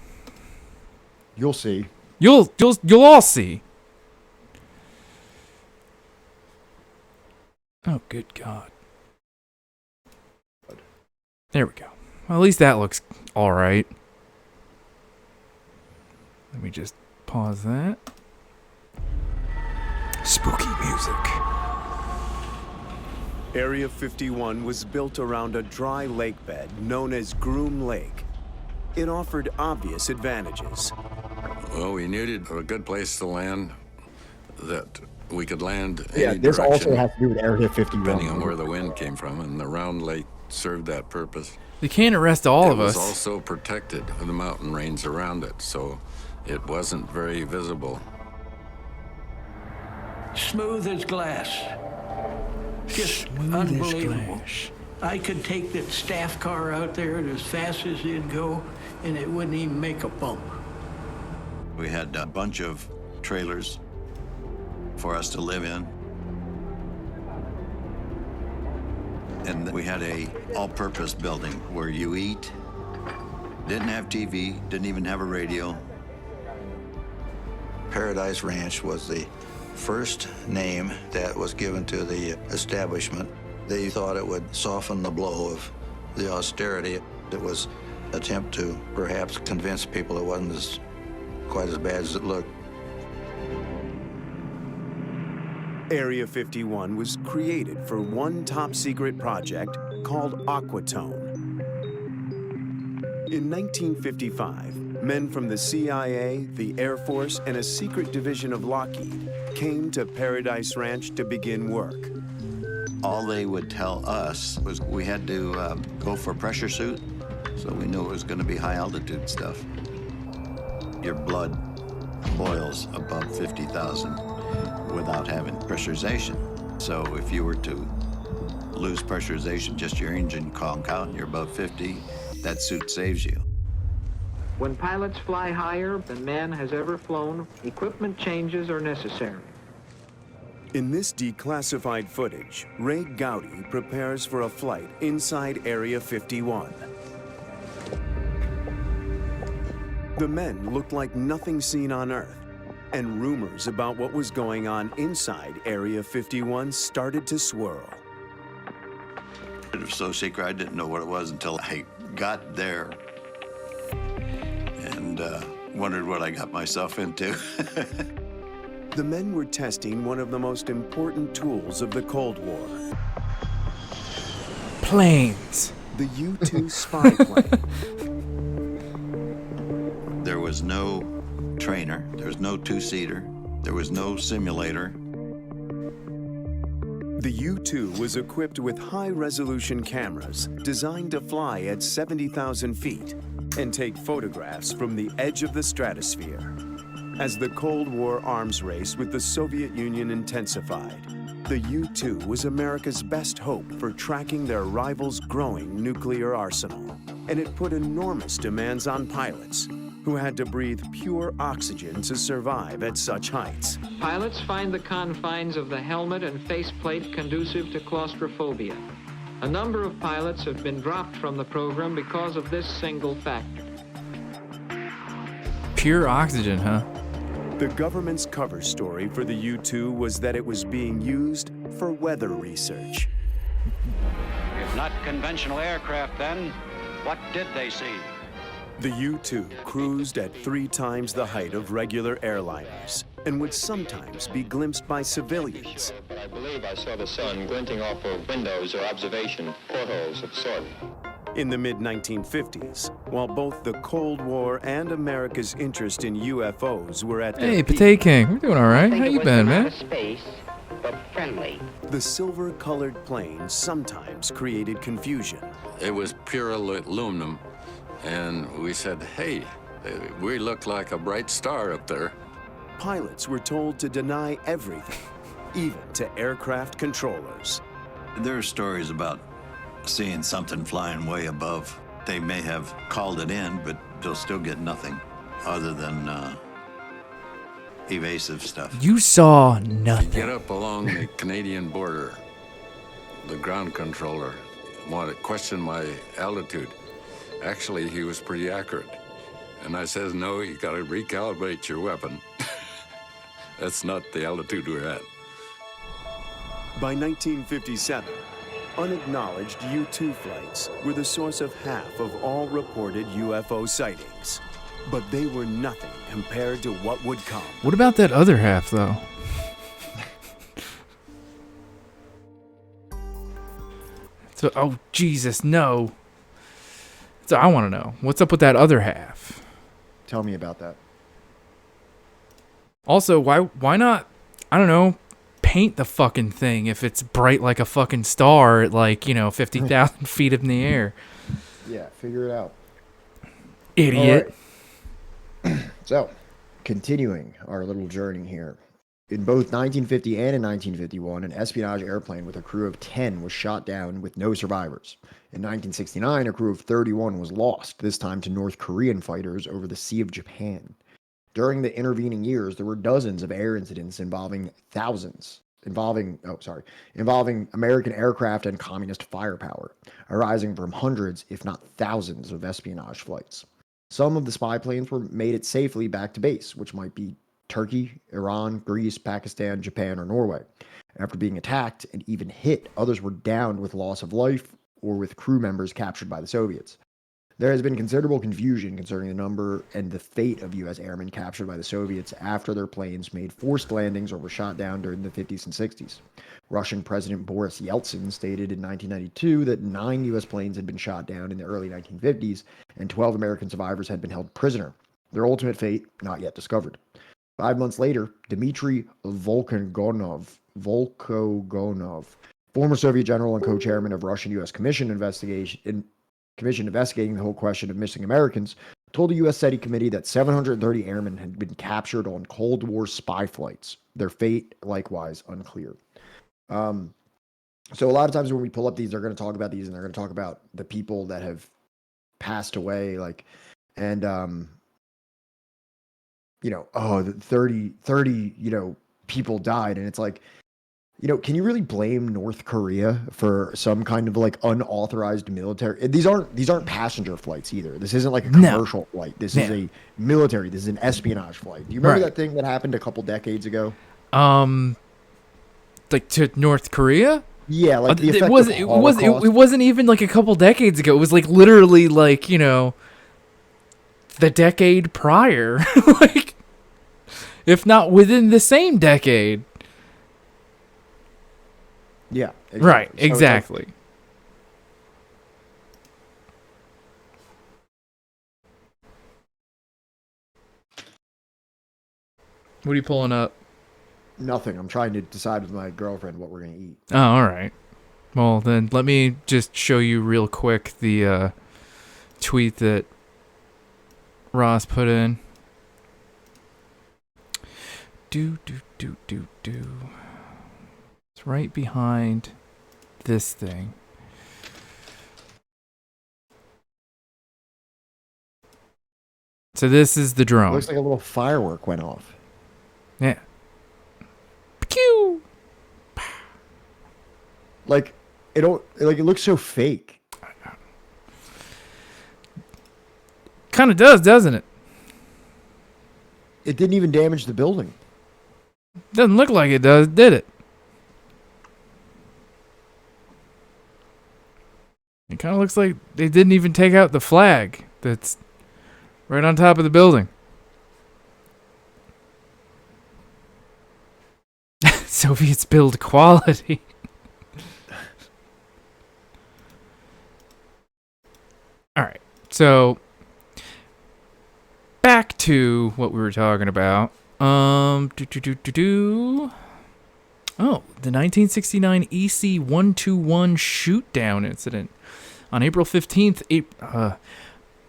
[SPEAKER 1] You'll see.
[SPEAKER 2] You'll all see. Oh, good God. There we go. Well, at least that looks all right. Let me just pause that. Spooky music.
[SPEAKER 3] Area 51 was built around a dry lake bed known as Groom Lake. It offered obvious advantages.
[SPEAKER 4] Well, we needed a good place to land, that we could land
[SPEAKER 1] Yeah,
[SPEAKER 4] any
[SPEAKER 1] this
[SPEAKER 4] direction,
[SPEAKER 1] also has to do with Area 51.
[SPEAKER 4] depending on where the wind came from, and the round lake served that purpose.
[SPEAKER 2] They can't arrest all of us.
[SPEAKER 4] It was also protected of the mountain range around it, so it wasn't very visible.
[SPEAKER 5] Smooth as glass. Just unbelievable. I could take that staff car out there as fast as it'd go, and it wouldn't even make a bump.
[SPEAKER 6] We had a bunch of trailers for us to live in. And we had a all-purpose building where you eat, didn't have TV, didn't even have a radio. Paradise Ranch was the first name that was given to the establishment. They thought it would soften the blow of the austerity. It was an attempt to perhaps convince people it wasn't quite as bad as it looked.
[SPEAKER 3] Area 51 was created for one top-secret project called Aquatone. In 1955, men from the CIA, the Air Force, and a secret division of Lockheed came to Paradise Ranch to begin work.
[SPEAKER 6] All they would tell us was we had to go for a pressure suit, so we knew it was going to be high altitude stuff. Your blood boils above 50,000 without having pressurization. So if you were to lose pressurization, just your engine conk out and you're above 50, that suit saves you.
[SPEAKER 7] When pilots fly higher than man has ever flown, equipment changes are necessary.
[SPEAKER 3] In this declassified footage, Ray Gowdy prepares for a flight inside Area 51. The men looked like nothing seen on Earth, and rumors about what was going on inside Area 51 started to swirl.
[SPEAKER 6] It was so secret, I didn't know what it was until I got there and wondered what I got myself into.
[SPEAKER 3] The men were testing one of the most important tools of the Cold War.
[SPEAKER 2] Planes.
[SPEAKER 3] The U-2 spy plane.
[SPEAKER 6] There was no trainer, there was no two-seater, there was no simulator.
[SPEAKER 3] The U-2 was equipped with high-resolution cameras designed to fly at 70,000 feet and take photographs from the edge of the stratosphere. As the Cold War arms race with the Soviet Union intensified, the U-2 was America's best hope for tracking their rivals' growing nuclear arsenal. And it put enormous demands on pilots, who had to breathe pure oxygen to survive at such heights.
[SPEAKER 7] Pilots find the confines of the helmet and faceplate conducive to claustrophobia. A number of pilots have been dropped from the program because of this single factor.
[SPEAKER 2] Pure oxygen, huh?
[SPEAKER 3] The government's cover story for the U-2 was that it was being used for weather research.
[SPEAKER 8] If not conventional aircraft, then what did they see?
[SPEAKER 3] The U-2 cruised at 3 times the height of regular airliners and would sometimes be glimpsed by civilians.
[SPEAKER 9] I believe I saw the sun glinting off of windows or observation portholes of sort.
[SPEAKER 3] In the mid-1950s, while both the Cold War and America's interest in UFOs were at their
[SPEAKER 2] Hey,
[SPEAKER 3] peak,
[SPEAKER 2] Pate King. We're doing all right. How you been, man?
[SPEAKER 10] Space
[SPEAKER 8] but friendly.
[SPEAKER 3] The silver-colored plane sometimes created confusion.
[SPEAKER 4] It was pure aluminum, and we said, hey, we look like a bright star up there.
[SPEAKER 3] Pilots were told to deny everything, even to aircraft controllers.
[SPEAKER 6] There are stories about seeing something flying way above. They may have called it in, but they'll still get nothing other than evasive stuff.
[SPEAKER 2] You saw
[SPEAKER 4] To
[SPEAKER 2] nothing.
[SPEAKER 4] get up along the Canadian border, the ground controller wanted to question my altitude. Actually, he was pretty accurate. And I says, no, you got to recalibrate your weapon. That's not the altitude we're at.
[SPEAKER 3] By 1957, unacknowledged U-2 flights were the source of half of all reported UFO sightings. But they were nothing compared to what would come.
[SPEAKER 2] What about that other half, though? So, oh, Jesus, no. So I want to know. What's up with that other half?
[SPEAKER 1] Tell me about that.
[SPEAKER 2] Also, why not, I don't know, paint the fucking thing if it's bright like a fucking star at, like, 50,000 feet in the air?
[SPEAKER 1] Yeah, figure it out.
[SPEAKER 2] Idiot.
[SPEAKER 1] All right. So, continuing our little journey here. In both 1950 and in 1951, an espionage airplane with a crew of 10 was shot down with no survivors. In 1969, a crew of 31 was lost, this time to North Korean fighters over the Sea of Japan. During the intervening years, there were dozens of air incidents involving American aircraft and communist firepower, arising from hundreds, if not thousands, of espionage flights. Some of the spy planes were made it safely back to base, which might be Turkey, Iran, Greece, Pakistan, Japan, or Norway. After being attacked and even hit, others were downed with loss of life or with crew members captured by the Soviets. There has been considerable confusion concerning the number and the fate of U.S. airmen captured by the Soviets after their planes made forced landings or were shot down during the 50s and 60s. Russian President Boris Yeltsin stated in 1992 that 9 U.S. planes had been shot down in the early 1950s and 12 American survivors had been held prisoner. Their ultimate fate not yet discovered. 5 months later, Dmitry Volkogonov, former Soviet general and co-chairman of Russian-U.S. Commission investigating the whole question of missing Americans, told a U.S. SETI committee that 730 airmen had been captured on Cold War spy flights. Their fate, likewise, unclear. So a lot of times when we pull up these, they're going to talk about these, and they're going to talk about the people that have passed away, the 30, people died, and it's like, can you really blame North Korea for some kind of unauthorized military? These aren't passenger flights either. This isn't like a commercial flight. This is a military. This is an espionage flight. Do you remember that thing that happened a couple decades ago?
[SPEAKER 2] To North Korea?
[SPEAKER 1] Yeah, the effect
[SPEAKER 2] it wasn't even like a couple decades ago. It was literally the decade prior, if not within the same decade.
[SPEAKER 1] Yeah. Exactly.
[SPEAKER 2] Right. Exactly. What are you pulling up?
[SPEAKER 1] Nothing. I'm trying to decide with my girlfriend what we're going to eat.
[SPEAKER 2] Oh, all right. Well, then let me just show you real quick the tweet that Ross put in. It's right behind this thing. So this is the drone.
[SPEAKER 1] It looks like a little firework went off.
[SPEAKER 2] Yeah. Pew!
[SPEAKER 1] It looks so fake.
[SPEAKER 2] Kind of does, doesn't it?
[SPEAKER 1] It didn't even damage the building.
[SPEAKER 2] Doesn't look like it does, did it? It kind of looks like they didn't even take out the flag that's right on top of the building. Soviets build quality. All right. So back to what we were talking about. Oh, the 1969 EC-121 shoot-down incident. On April 15th,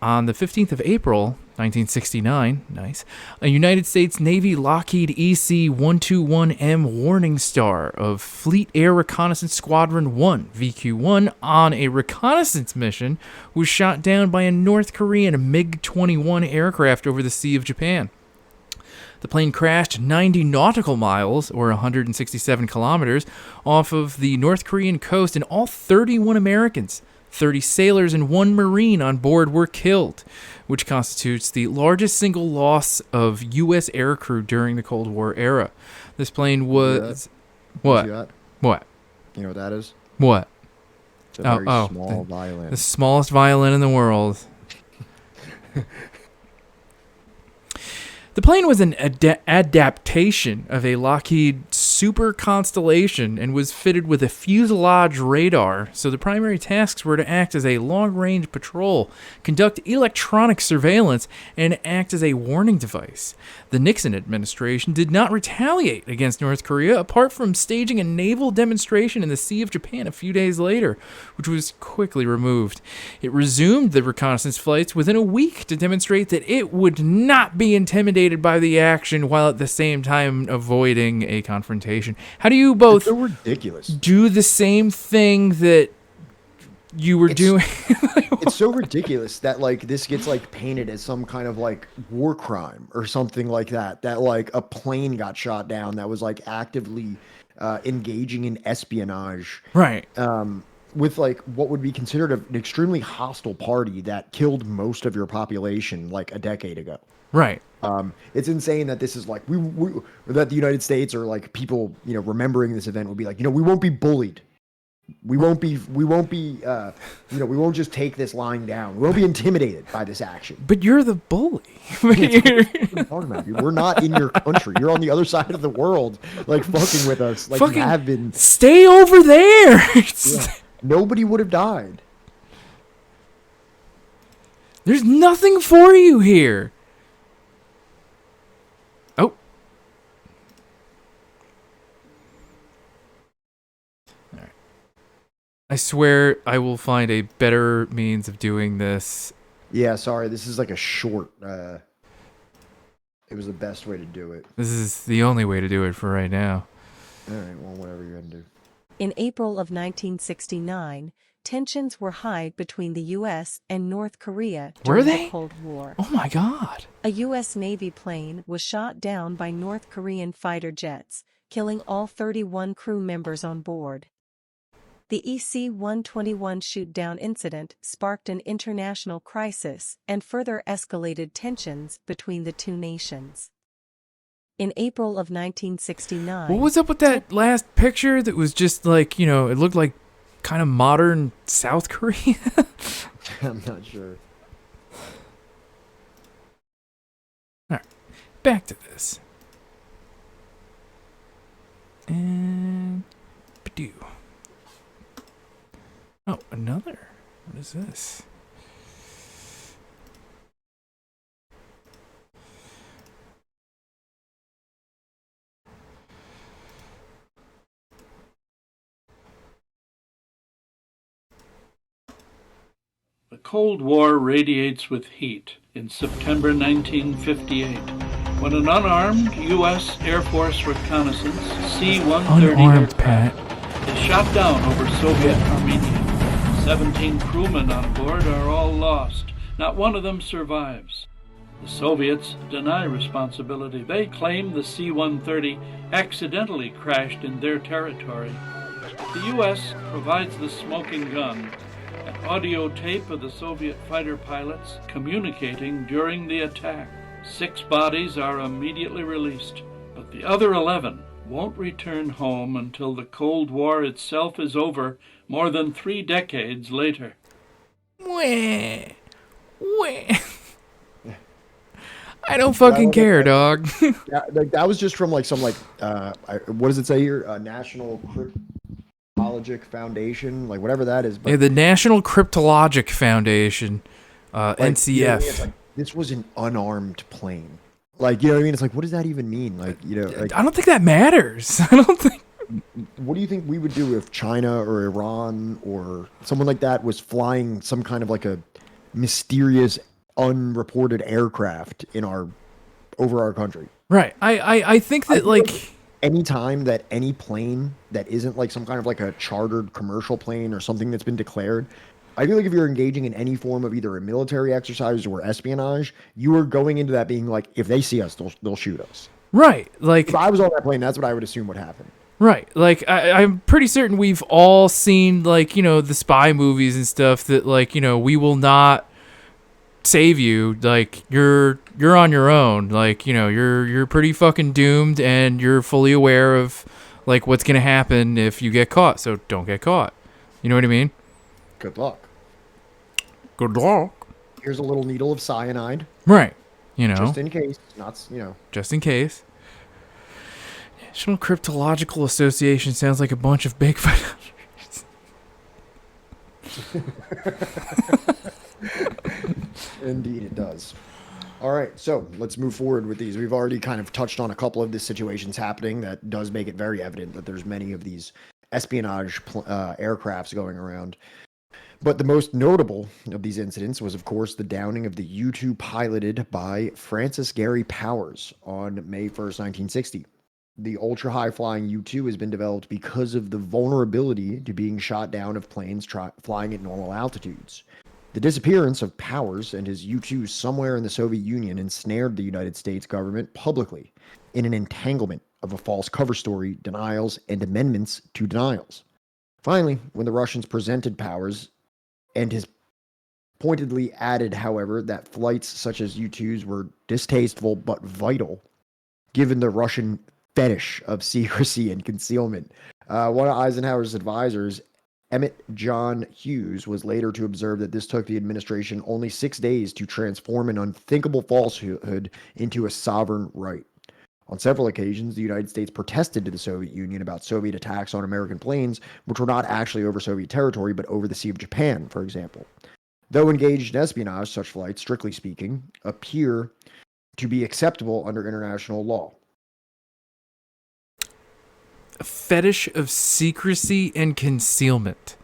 [SPEAKER 2] on the 15th of April, 1969, nice, a United States Navy Lockheed EC-121M Warning Star of Fleet Air Reconnaissance Squadron 1, VQ-1, on a reconnaissance mission was shot down by a North Korean MiG-21 aircraft over the Sea of Japan. The plane crashed 90 nautical miles, or 167 kilometers, off of the North Korean coast, and all 31 Americans, 30 sailors, and 1 Marine on board were killed, which constitutes the largest single loss of U.S. aircrew during the Cold War era. This plane was... What? What?
[SPEAKER 1] You know what that is?
[SPEAKER 2] What?
[SPEAKER 1] It's a very small violin.
[SPEAKER 2] The smallest violin in the world. The plane was an adaptation of a Lockheed Super Constellation and was fitted with a fuselage radar, so the primary tasks were to act as a long-range patrol, conduct electronic surveillance, and act as a warning device. The Nixon administration did not retaliate against North Korea apart from staging a naval demonstration in the Sea of Japan a few days later, which was quickly removed. It resumed the reconnaissance flights within a week to demonstrate that it would not be intimidated by the action while at the same time avoiding a confrontation. How do you both
[SPEAKER 1] so ridiculous.
[SPEAKER 2] Do the same thing that you were doing?
[SPEAKER 1] It's so ridiculous that like this gets like painted as some kind of like war crime or something like that. That like a plane got shot down that was like actively engaging in espionage.
[SPEAKER 2] Right.
[SPEAKER 1] With like what would be considered an extremely hostile party that killed most of your population like a decade ago.
[SPEAKER 2] Right.
[SPEAKER 1] It's insane that this is like that the United States or like people, you know, remembering this event would be like, you know, we won't be bullied. We won't be, we won't just take this lying down. We won't be intimidated by this action.
[SPEAKER 2] But you're the bully.
[SPEAKER 1] What are you talking about, dude? We're not in your country. You're on the other side of the world, like fucking with us, like you have been.
[SPEAKER 2] Stay over there.
[SPEAKER 1] Yeah. Nobody would have died.
[SPEAKER 2] There's nothing for you here. Oh. All right. I swear I will find a better means of doing this.
[SPEAKER 1] Yeah, sorry. This is like a short. It was the best way to do it.
[SPEAKER 2] This is the only way to do it for right now.
[SPEAKER 1] All right, well, whatever you're going to do.
[SPEAKER 10] In April of 1969, tensions were high between the U.S. and North Korea during the Cold War.
[SPEAKER 2] Oh my God.
[SPEAKER 10] A U.S. Navy plane was shot down by North Korean fighter jets, killing all 31 crew members on board. The EC-121 shoot-down incident sparked an international crisis and further escalated tensions between the two nations. In April of 1969...
[SPEAKER 2] What was up with that last picture that was just like, you know, it looked like kind of modern South Korea?
[SPEAKER 1] I'm not sure.
[SPEAKER 2] All right, back to this. And... Badoo. Oh, another. What is this?
[SPEAKER 11] The Cold War radiates with heat in September 1958, when an unarmed U.S. Air Force reconnaissance C-130 aircraft is shot down over Soviet Armenia. 17 crewmen on board are all lost. Not one of them survives. The Soviets deny responsibility. They claim the C-130 accidentally crashed in their territory. The U.S. provides the smoking gun, an audio tape of the Soviet fighter pilots communicating during the attack. 6 bodies are immediately released, but the other 11 won't return home until the Cold War itself is over more than 3 decades later.
[SPEAKER 2] Wah. I don't fucking care, dog.
[SPEAKER 1] That was just from like some like what does it say here? National Cryptologic Foundation, like whatever that is. But
[SPEAKER 2] yeah, the National Cryptologic Foundation, NCF.
[SPEAKER 1] You know, it's like, this was an unarmed plane. Like, you know what I mean? It's like, what does that even mean? Like, you know, like,
[SPEAKER 2] I don't think that matters. I don't think.
[SPEAKER 1] what do you think we would do if China or Iran or someone like that was flying some kind of like a mysterious, unreported aircraft over our country?
[SPEAKER 2] Right. I think that like
[SPEAKER 1] any time that any plane that isn't like some kind of like a chartered commercial plane or something that's been declared, I feel like if you're engaging in any form of either a military exercise or espionage, you are going into that being like, if they see us, they'll shoot us.
[SPEAKER 2] Right. Like
[SPEAKER 1] if I was on that plane, that's what I would assume would happen.
[SPEAKER 2] Right. Like I'm pretty certain we've all seen like, the spy movies and stuff that like, we will not save you. Like you're on your own. Like, you're pretty fucking doomed and you're fully aware of like what's going to happen if you get caught. So don't get caught. You know what I mean?
[SPEAKER 1] Good luck.
[SPEAKER 2] Good luck.
[SPEAKER 1] Here's a little needle of cyanide.
[SPEAKER 2] Right.
[SPEAKER 1] Just in case.
[SPEAKER 2] Just in case. National Cryptological Association sounds like a bunch of Bigfoot.
[SPEAKER 1] Indeed, it does. All right, so let's move forward with these. We've already kind of touched on a couple of the situations happening that does make it very evident that there's many of these espionage aircrafts going around. But the most notable of these incidents was, of course, the downing of the U-2 piloted by Francis Gary Powers on May 1st, 1960. The ultra-high flying U-2 has been developed because of the vulnerability to being shot down of planes flying at normal altitudes. The disappearance of Powers and his U-2 somewhere in the Soviet Union ensnared the United States government publicly in an entanglement of a false cover story, denials, and amendments to denials. Finally, when the Russians presented Powers and his pointedly added, however, that flights such as U-2s were distasteful but vital, given the Russian fetish of secrecy and concealment. One of Eisenhower's advisors, Emmett John Hughes, was later to observe that this took the administration only 6 days to transform an unthinkable falsehood into a sovereign right. On several occasions, the United States protested to the Soviet Union about Soviet attacks on American planes, which were not actually over Soviet territory, but over the Sea of Japan, for example. Though engaged in espionage, such flights, strictly speaking, appear to be acceptable under international law.
[SPEAKER 2] A fetish of secrecy and concealment.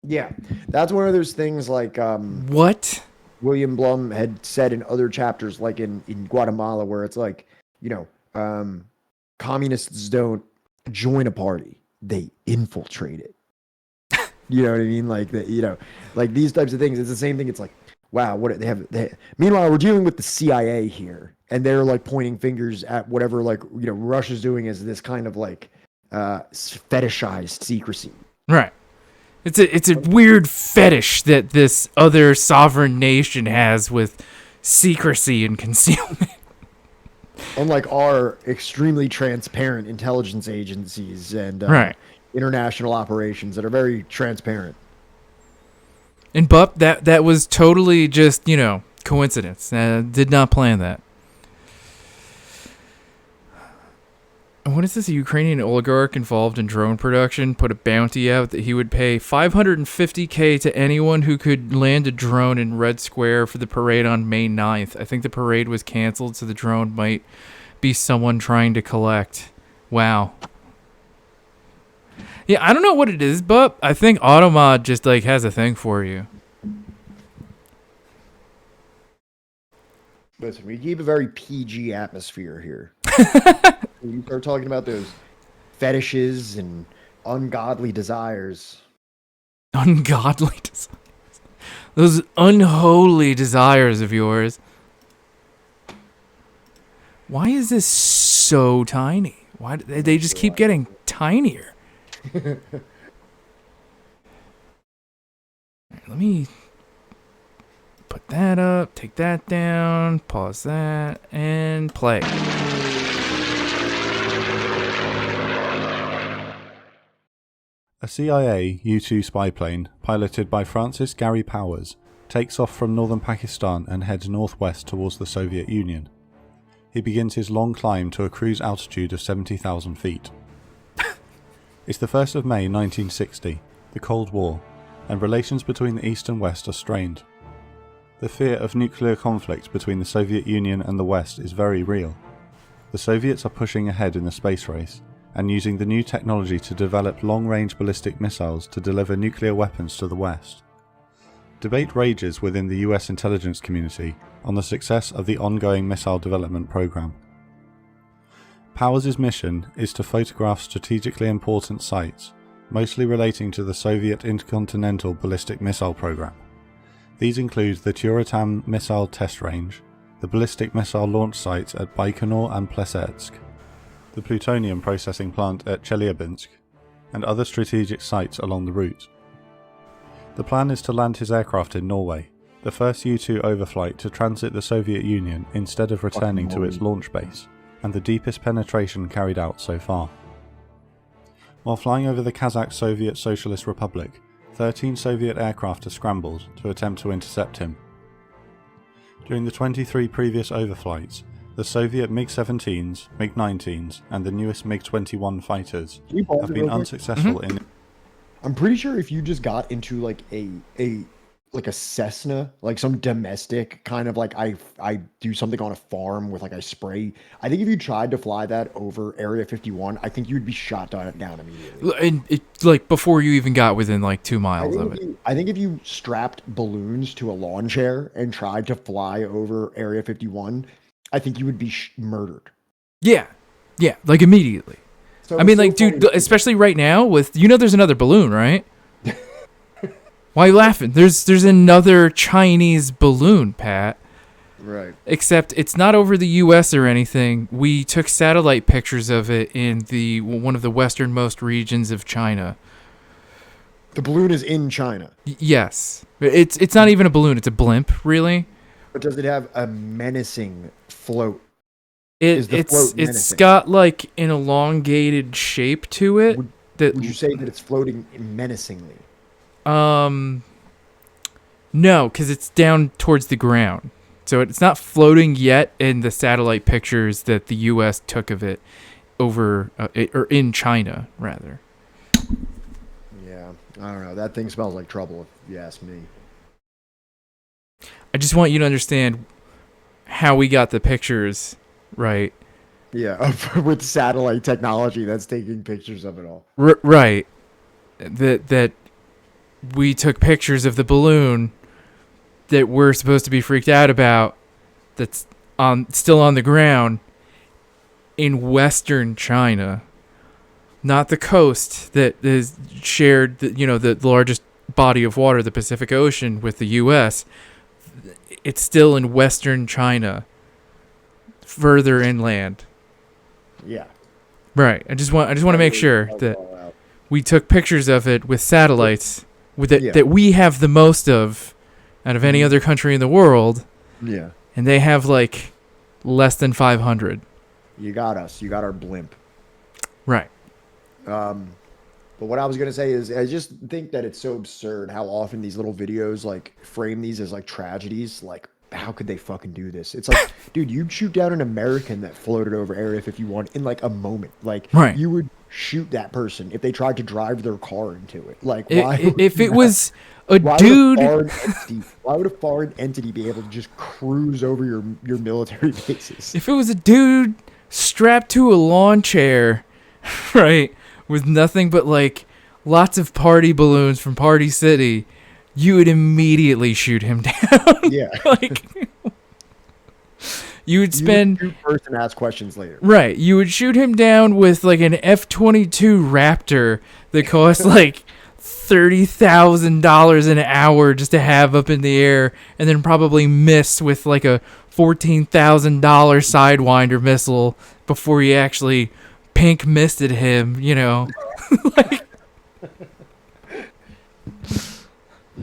[SPEAKER 1] Yeah, that's one of those things like...
[SPEAKER 2] what?
[SPEAKER 1] William Blum had said in other chapters, like in Guatemala, where it's like, communists don't join a party, they infiltrate it. You know what I mean? Like that, like these types of things. It's the same thing. It's like, wow, what they have. Meanwhile, we're dealing with the CIA here, and they're like pointing fingers at whatever, like, Russia's doing as this kind of like fetishized secrecy.
[SPEAKER 2] Right. It's a weird fetish that this other sovereign nation has with secrecy and concealment.
[SPEAKER 1] Unlike our extremely transparent intelligence agencies and international operations that are very transparent.
[SPEAKER 2] And Bup, that was totally just, coincidence. Did not plan that. What is this? A Ukrainian oligarch involved in drone production put a bounty out that he would pay $550K to anyone who could land a drone in Red Square for the parade on May 9th. I think the parade was canceled, so the drone might be someone trying to collect. Wow. Yeah, I don't know what it is, but I think Automod just has a thing for you.
[SPEAKER 1] Listen, we keep a very PG atmosphere here. When you start talking about those fetishes and ungodly desires.
[SPEAKER 2] Ungodly desires. Those unholy desires of yours. Why is this so tiny? Why do they just keep getting tinier? Let me put that up, take that down, pause that, and play.
[SPEAKER 12] A CIA U-2 spy plane, piloted by Francis Gary Powers, takes off from northern Pakistan and heads northwest towards the Soviet Union. He begins his long climb to a cruise altitude of 70,000 feet. It's the 1st of May 1960, the Cold War, and relations between the East and West are strained. The fear of nuclear conflict between the Soviet Union and the West is very real. the Soviets are pushing ahead in the space race and using the new technology to develop long-range ballistic missiles to deliver nuclear weapons to the West. Debate rages within the US intelligence community on the success of the ongoing missile development program. Powers' mission is to photograph strategically important sites, mostly relating to the Soviet intercontinental ballistic missile program. These include the Tyuratam missile test range, the ballistic missile launch sites at Baikonur and Plesetsk, the plutonium processing plant at Chelyabinsk, and other strategic sites along the route. The plan is to land his aircraft in Norway, the first U-2 overflight to transit the Soviet Union instead of returning to its launch base, and the deepest penetration carried out so far. While flying over the Kazakh Soviet Socialist Republic, 13 Soviet aircraft are scrambled to attempt to intercept him. During the 23 previous overflights, the Soviet MiG-17s, MiG-19s, and the newest MiG-21 fighters have been unsuccessful in...
[SPEAKER 1] I'm pretty sure if you just got into like a Cessna, like some domestic kind of like I do something on a farm with like I spray. I think if you tried to fly that over Area 51, I think you'd be shot down immediately.
[SPEAKER 2] And it, like before you even got within like 2 miles of it.
[SPEAKER 1] I think if you strapped balloons to a lawn chair and tried to fly over Area 51, I think you would be murdered.
[SPEAKER 2] Yeah, like immediately.
[SPEAKER 1] So
[SPEAKER 2] I mean, like, dude, especially right now with, there's another balloon, right? Why are you laughing? There's another Chinese balloon, Pat.
[SPEAKER 1] Right.
[SPEAKER 2] Except it's not over the U.S. or anything. We took satellite pictures of it in one of the westernmost regions of China.
[SPEAKER 1] The balloon is in China.
[SPEAKER 2] Yes. It's not even a balloon. It's a blimp, really.
[SPEAKER 1] But does it have a menacing float?
[SPEAKER 2] It's got like an elongated shape to it.
[SPEAKER 1] Would you say that it's floating menacingly?
[SPEAKER 2] No, because it's down towards the ground. So it's not floating yet in the satellite pictures that the U.S. took of it over, or in China, rather.
[SPEAKER 1] Yeah, I don't know. That thing smells like trouble, if you ask me.
[SPEAKER 2] I just want you to understand how we got the pictures right.
[SPEAKER 1] Yeah, with satellite technology that's taking pictures of it all.
[SPEAKER 2] Right. That we took pictures of the balloon that we're supposed to be freaked out about that's still on the ground in western China, not the coast that is shared, the largest body of water, the Pacific Ocean, with the U.S. It's still in western China, further inland.
[SPEAKER 1] Yeah.
[SPEAKER 2] Right. I just want to make sure that we took pictures of it with satellites that we have the most of out of any other country in the world.
[SPEAKER 1] Yeah.
[SPEAKER 2] And they have like less than 500.
[SPEAKER 1] You got us. You got our blimp.
[SPEAKER 2] Right.
[SPEAKER 1] But what I was going to say is I just think that it's so absurd how often these little videos like frame these as like tragedies. Like, how could they fucking do this? It's like, dude, you'd shoot down an American that floated over Area 51 in like a moment. Like,
[SPEAKER 2] right.
[SPEAKER 1] You would shoot that person if they tried to drive their car into it. Like, why?
[SPEAKER 2] If it was a dude,
[SPEAKER 1] why would a foreign entity be able to just cruise over your military bases?
[SPEAKER 2] If it was a dude strapped to a lawn chair, right, with nothing but like lots of party balloons from Party City, you would immediately shoot him down.
[SPEAKER 1] Yeah.
[SPEAKER 2] Like, you would spend...
[SPEAKER 1] You would shoot first and ask questions later.
[SPEAKER 2] Right. You would shoot him down with like an F-22 Raptor that costs like $30,000 an hour just to have up in the air, and then probably miss with like a $14,000 Sidewinder missile before you actually pink misted him, like...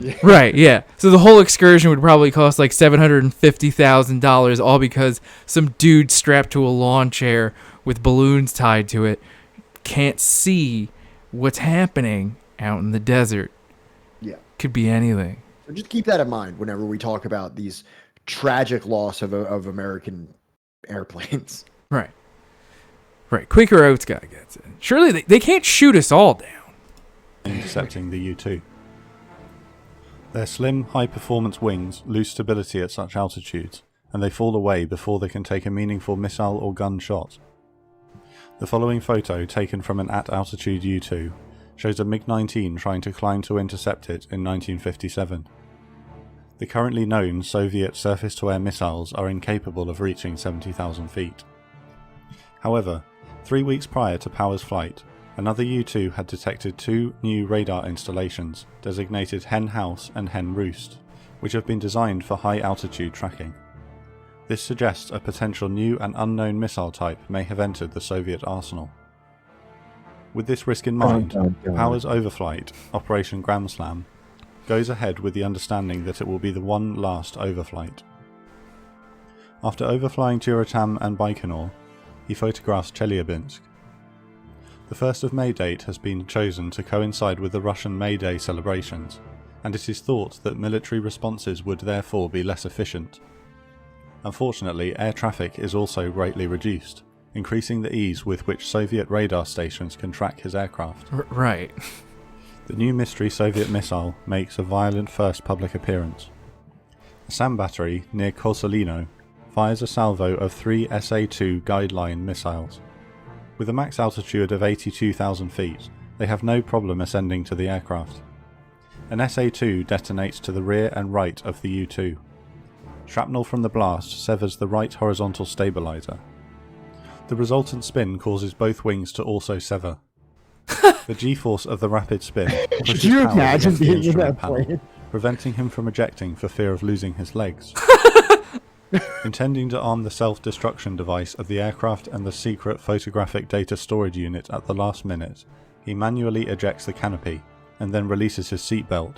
[SPEAKER 1] Yeah.
[SPEAKER 2] Right, yeah. So the whole excursion would probably cost like $750,000, all because some dude strapped to a lawn chair with balloons tied to it can't see what's happening out in the desert.
[SPEAKER 1] Yeah.
[SPEAKER 2] Could be anything.
[SPEAKER 1] So just keep that in mind whenever we talk about these tragic loss of American airplanes.
[SPEAKER 2] Right. Right. Quaker Oats guy gets it. Surely they can't shoot us all down.
[SPEAKER 12] Intercepting the U-2. Their slim, high-performance wings lose stability at such altitudes, and they fall away before they can take a meaningful missile or gun shot. The following photo, taken from an at-altitude U-2, shows a MiG-19 trying to climb to intercept it in 1957. The currently known Soviet surface-to-air missiles are incapable of reaching 70,000 feet. However, 3 weeks prior to Power's flight, another U-2 had detected 2 new radar installations, designated Hen House and Hen Roost, which have been designed for high-altitude tracking. This suggests a potential new and unknown missile type may have entered the Soviet arsenal. With this risk in mind, Power's overflight, Operation Gram Slam, goes ahead with the understanding that it will be the one last overflight. After overflying Tyuratam and Baikonur, he photographs Chelyabinsk. The 1st of May date has been chosen to coincide with the Russian May Day celebrations, and it is thought that military responses would therefore be less efficient. Unfortunately, air traffic is also greatly reduced, increasing the ease with which Soviet radar stations can track his aircraft.
[SPEAKER 2] Right.
[SPEAKER 12] The new mystery Soviet missile makes a violent first public appearance. A SAM battery near Kosalino fires a salvo of 3 SA-2 guideline missiles. With a max altitude of 82,000 feet, they have no problem ascending to the aircraft. An SA-2 detonates to the rear and right of the U-2. Shrapnel from the blast severs the right horizontal stabilizer. The resultant spin causes both wings to also sever. The G-force of the rapid spin pushes
[SPEAKER 1] Could you
[SPEAKER 12] Power
[SPEAKER 1] imagine
[SPEAKER 12] against the
[SPEAKER 1] being in
[SPEAKER 12] instrument
[SPEAKER 1] that
[SPEAKER 12] panel,
[SPEAKER 1] plane?
[SPEAKER 12] preventing him from ejecting for fear of losing his legs. Intending to arm the self-destruction device of the aircraft and the secret photographic data storage unit at the last minute, he manually ejects the canopy and then releases his seatbelt.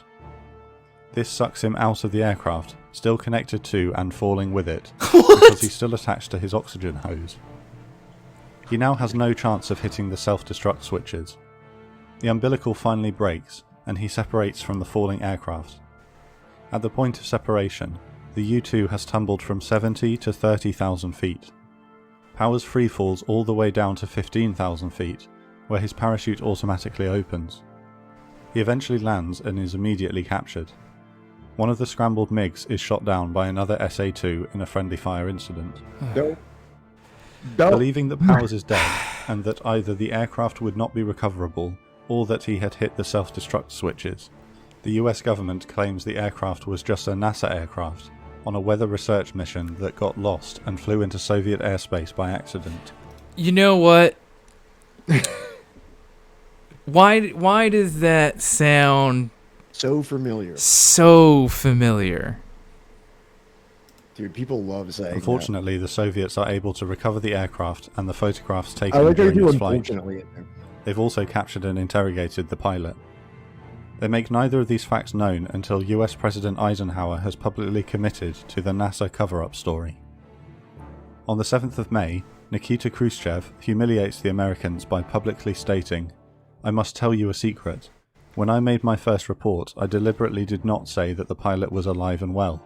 [SPEAKER 12] This sucks him out of the aircraft, still connected to and falling with it, because he's still attached to his oxygen hose. He now has no chance of hitting the self-destruct switches. The umbilical finally breaks, and he separates from the falling aircraft. At the point of separation, the U-2 has tumbled from 70 to 30,000 feet. Power's free falls all the way down to 15,000 feet, where his parachute automatically opens. He eventually lands and is immediately captured. One of the scrambled MiGs is shot down by another SA-2 in a friendly fire incident. Believing that Powers is dead, and that either the aircraft would not be recoverable, or that he had hit the self-destruct switches, the US government claims the aircraft was just a NASA aircraft on a weather research mission that got lost and flew into Soviet airspace by accident.
[SPEAKER 2] You know what? Why does that sound
[SPEAKER 1] so familiar?
[SPEAKER 2] So familiar.
[SPEAKER 1] Dude, people love saying
[SPEAKER 12] Unfortunately, the Soviets are able to recover the aircraft and the photographs
[SPEAKER 1] that.
[SPEAKER 12] taken during its flight.
[SPEAKER 1] Unfortunately.
[SPEAKER 12] They've also captured and interrogated the pilot. They make neither of these facts known until US President Eisenhower has publicly committed to the NASA cover-up story. On the 7th of May, Nikita Khrushchev humiliates the Americans by publicly stating, "I must tell you a secret. When I made my first report, I deliberately did not say that the pilot was alive and well.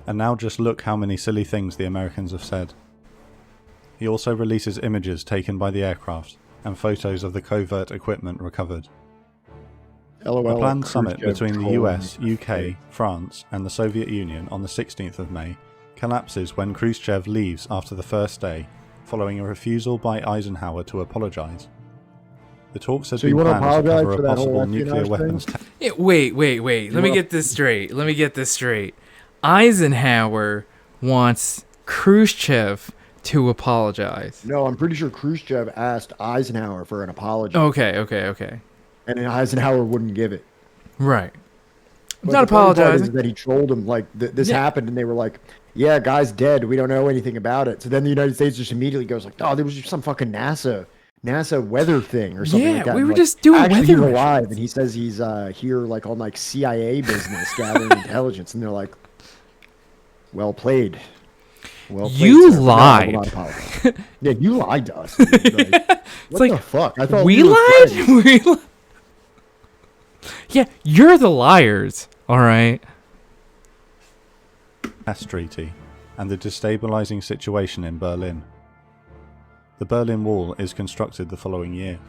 [SPEAKER 12] And now just look how many silly things the Americans have said." He also releases images taken by the aircraft and photos of the covert equipment recovered.
[SPEAKER 1] LOL,
[SPEAKER 12] A planned summit
[SPEAKER 1] Khrushchev
[SPEAKER 12] between the
[SPEAKER 1] trolling.
[SPEAKER 12] US, UK, France and the Soviet Union on the 16th of May collapses when Khrushchev leaves after the first day, following a refusal by Eisenhower to apologise. The talks had
[SPEAKER 1] So
[SPEAKER 12] been
[SPEAKER 1] you wanna
[SPEAKER 12] planned to
[SPEAKER 1] apologize
[SPEAKER 12] cover
[SPEAKER 1] for
[SPEAKER 12] a
[SPEAKER 1] that whole
[SPEAKER 12] possible nuclear
[SPEAKER 1] espionage
[SPEAKER 12] weapons
[SPEAKER 1] thing?
[SPEAKER 2] Yeah, wait. Let me get this straight. Eisenhower wants Khrushchev to apologize.
[SPEAKER 1] No, I'm pretty sure Khrushchev asked Eisenhower for an apology.
[SPEAKER 2] Okay.
[SPEAKER 1] And then Eisenhower wouldn't give it.
[SPEAKER 2] Right.
[SPEAKER 1] But
[SPEAKER 2] Not
[SPEAKER 1] the funny part
[SPEAKER 2] apologizing.
[SPEAKER 1] is that he trolled him like this happened, and they were like, "Yeah, guy's dead. We don't know anything about it." So then the United States just immediately goes like, "Oh, there was just some fucking NASA weather thing or something like that."
[SPEAKER 2] we
[SPEAKER 1] And
[SPEAKER 2] were
[SPEAKER 1] like,
[SPEAKER 2] just doing
[SPEAKER 1] actually,
[SPEAKER 2] weather
[SPEAKER 1] he's alive,
[SPEAKER 2] references.
[SPEAKER 1] and he says he's here like on like CIA business gathering intelligence, and they're like, "Well played." Well played,
[SPEAKER 2] You
[SPEAKER 1] sir. No,
[SPEAKER 2] lied.
[SPEAKER 1] I will not apologize. Yeah, you lied to us. Dude. Like, what
[SPEAKER 2] like,
[SPEAKER 1] the fuck? I thought
[SPEAKER 2] we
[SPEAKER 1] were
[SPEAKER 2] lied.
[SPEAKER 1] friends.
[SPEAKER 2] We lied. Yeah, you're the liars. All right.
[SPEAKER 12] Peace Treaty and the destabilizing situation in Berlin. The Berlin Wall is constructed the following year.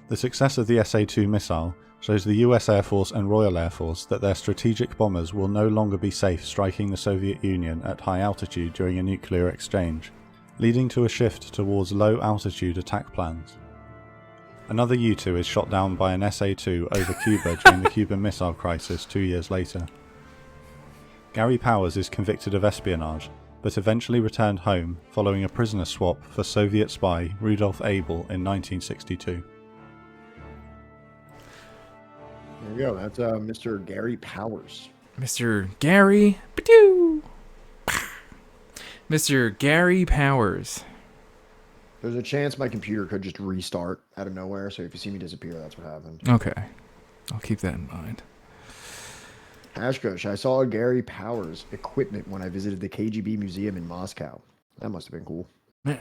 [SPEAKER 12] The success of the SA-2 missile shows the US Air Force and Royal Air Force that their strategic bombers will no longer be safe striking the Soviet Union at high altitude during a nuclear exchange, leading to a shift towards low altitude attack plans. Another U-2 is shot down by an SA-2 over Cuba during the Cuban Missile Crisis 2 years later. Gary Powers is convicted of espionage, but eventually returned home following a prisoner swap for Soviet spy Rudolf Abel in 1962.
[SPEAKER 1] There you go. That's Mr. Gary Powers.
[SPEAKER 2] Mr. Gary... Ba-doo! Mr. Gary Powers.
[SPEAKER 1] There's a chance my computer could just restart out of nowhere, so if you see me disappear, that's what happened.
[SPEAKER 2] Okay. I'll keep that in mind.
[SPEAKER 1] Hashkosh, I saw Gary Powers equipment when I visited the KGB museum in Moscow. That must have been cool.
[SPEAKER 2] Yeah.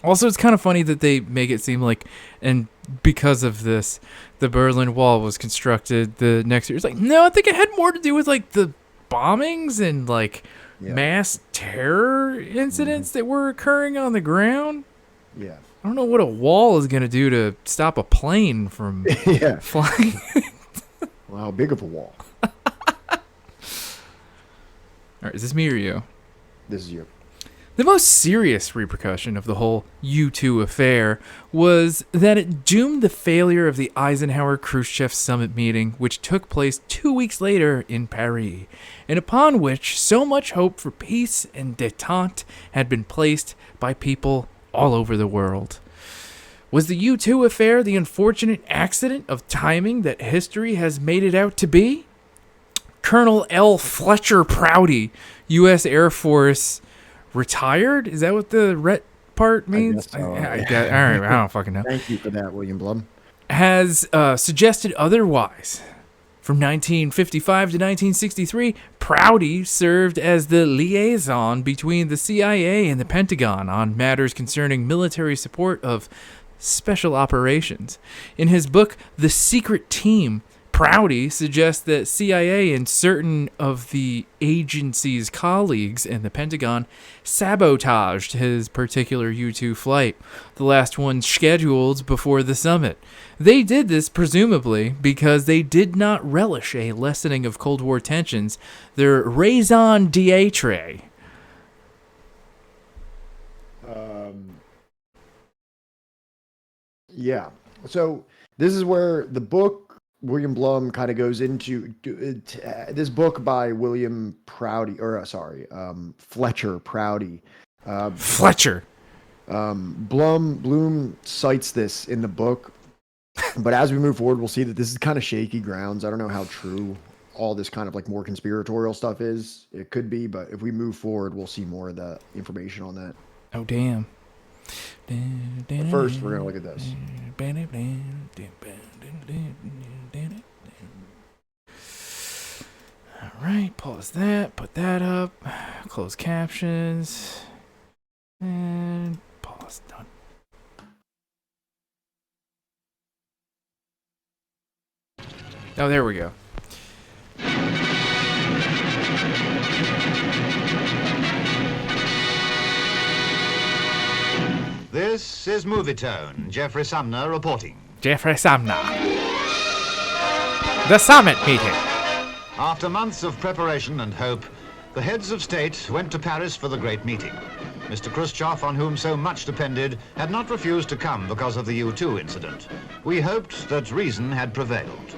[SPEAKER 2] Also, it's kind of funny that they make it seem like, and because of this, the Berlin Wall was constructed the next year. It's like, no, I think it had more to do with, like, the bombings and, like, mass terror incidents that were occurring on the ground.
[SPEAKER 1] Yeah.
[SPEAKER 2] I don't know what a wall is going to do to stop a plane from flying.
[SPEAKER 1] Well, how big of a wall?
[SPEAKER 2] All right, is this me or you?
[SPEAKER 1] This is you.
[SPEAKER 2] The most serious repercussion of the whole U-2 affair was that it doomed the failure of the Eisenhower-Khrushchev summit meeting, which took place 2 weeks later in Paris, and upon which so much hope for peace and détente had been placed by people all over the world. Was the U-2 affair the unfortunate accident of timing that history has made it out to be? Colonel L. Fletcher Prouty, U.S. Air Force... retired? Is that what the ret part means?
[SPEAKER 1] I guess
[SPEAKER 2] so. All right, I don't fucking know.
[SPEAKER 1] Thank you for that, William Blum.
[SPEAKER 2] Has suggested otherwise. From 1955 to 1963, Prouty served as the liaison between the CIA and the Pentagon on matters concerning military support of special operations. In his book, The Secret Team, Prouty suggests that CIA and certain of the agency's colleagues in the Pentagon sabotaged his particular U-2 flight, the last one scheduled before the summit. They did this presumably because they did not relish a lessening of Cold War tensions, their raison d'etre.
[SPEAKER 1] Yeah. So this is where the book William Blum kind of goes into this book by William Prouty, Fletcher Prouty.
[SPEAKER 2] Fletcher.
[SPEAKER 1] Blum cites this in the book, but as we move forward, we'll see that this is kind of shaky grounds. I don't know how true all this kind of like more conspiratorial stuff is. It could be, but if we move forward, we'll see more of the information on that.
[SPEAKER 2] Oh, damn.
[SPEAKER 1] But first, we're going to look at this.
[SPEAKER 2] All right, pause that, put that up, close captions, and pause. Done. Oh, there we go.
[SPEAKER 13] This is Movie Tone. Jeffrey Sumner reporting.
[SPEAKER 2] Jeffrey Sumner. The summit meeting.
[SPEAKER 13] After months of preparation and hope, the heads of state went to Paris for the great meeting. Mr. Khrushchev, on whom so much depended, had not refused to come because of the U-2 incident. We hoped that reason had prevailed.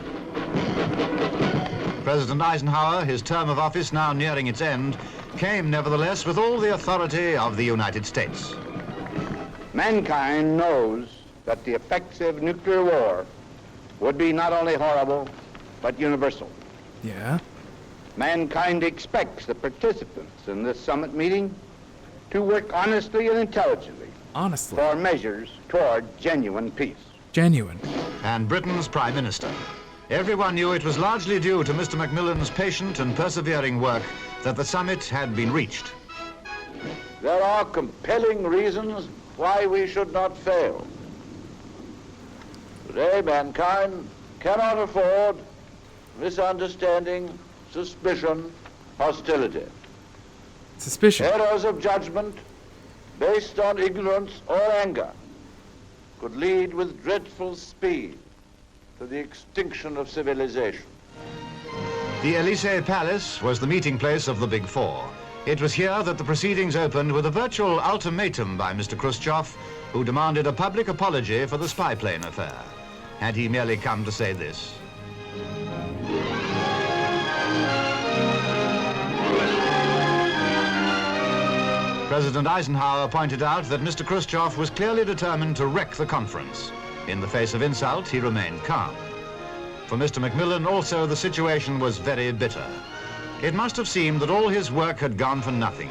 [SPEAKER 13] President Eisenhower, his term of office now nearing its end, came nevertheless with all the authority of the United States.
[SPEAKER 14] Mankind knows that the effects of nuclear war would be not only horrible, but universal.
[SPEAKER 2] Yeah.
[SPEAKER 14] Mankind expects the participants in this summit meeting to work honestly and intelligently for measures toward genuine peace.
[SPEAKER 2] Genuine.
[SPEAKER 13] And Britain's Prime Minister. Everyone knew it was largely due to Mr. Macmillan's patient and persevering work that the summit had been reached.
[SPEAKER 14] There are compelling reasons why we should not fail. Today, mankind cannot afford misunderstanding, suspicion, hostility.
[SPEAKER 2] Suspicion.
[SPEAKER 14] Errors of judgment based on ignorance or anger could lead with dreadful speed to the extinction of civilization.
[SPEAKER 13] The Élysée Palace was the meeting place of the Big Four. It was here that the proceedings opened with a virtual ultimatum by Mr. Khrushchev, who demanded a public apology for the spy plane affair. Had he merely come to say this? President Eisenhower pointed out that Mr. Khrushchev was clearly determined to wreck the conference. In the face of insult, he remained calm. For Mr. Macmillan also, the situation was very bitter. It must have seemed that all his work had gone for nothing.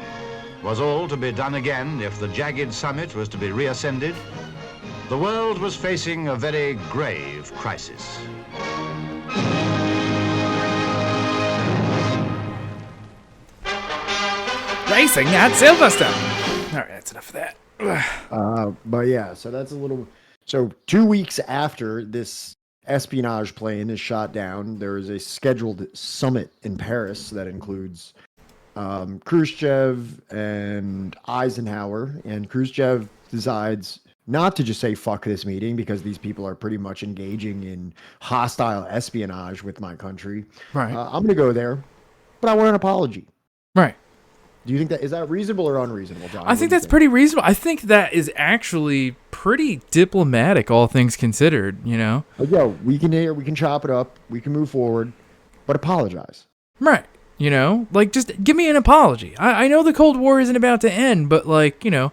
[SPEAKER 13] Was all to be done again if the jagged summit was to be reascended? The world was facing a very grave crisis.
[SPEAKER 2] Racing at Silverstone. All right, that's enough of that.
[SPEAKER 1] But yeah, so that's a little. So 2 weeks after this espionage plane is shot down, there is a scheduled summit in Paris that includes Khrushchev and Eisenhower. And Khrushchev decides not to just say fuck this meeting because these people are pretty much engaging in hostile espionage with my country.
[SPEAKER 2] Right.
[SPEAKER 1] I'm going to go there, but I want an apology.
[SPEAKER 2] Right.
[SPEAKER 1] Do you think is that reasonable or unreasonable, John?
[SPEAKER 2] I think that's pretty reasonable. I think that is actually pretty diplomatic, all things considered, you know?
[SPEAKER 1] But yo, we can chop it up, we can move forward, but apologize.
[SPEAKER 2] Right. You know, like, just give me an apology. I know the Cold War isn't about to end, but, like, you know,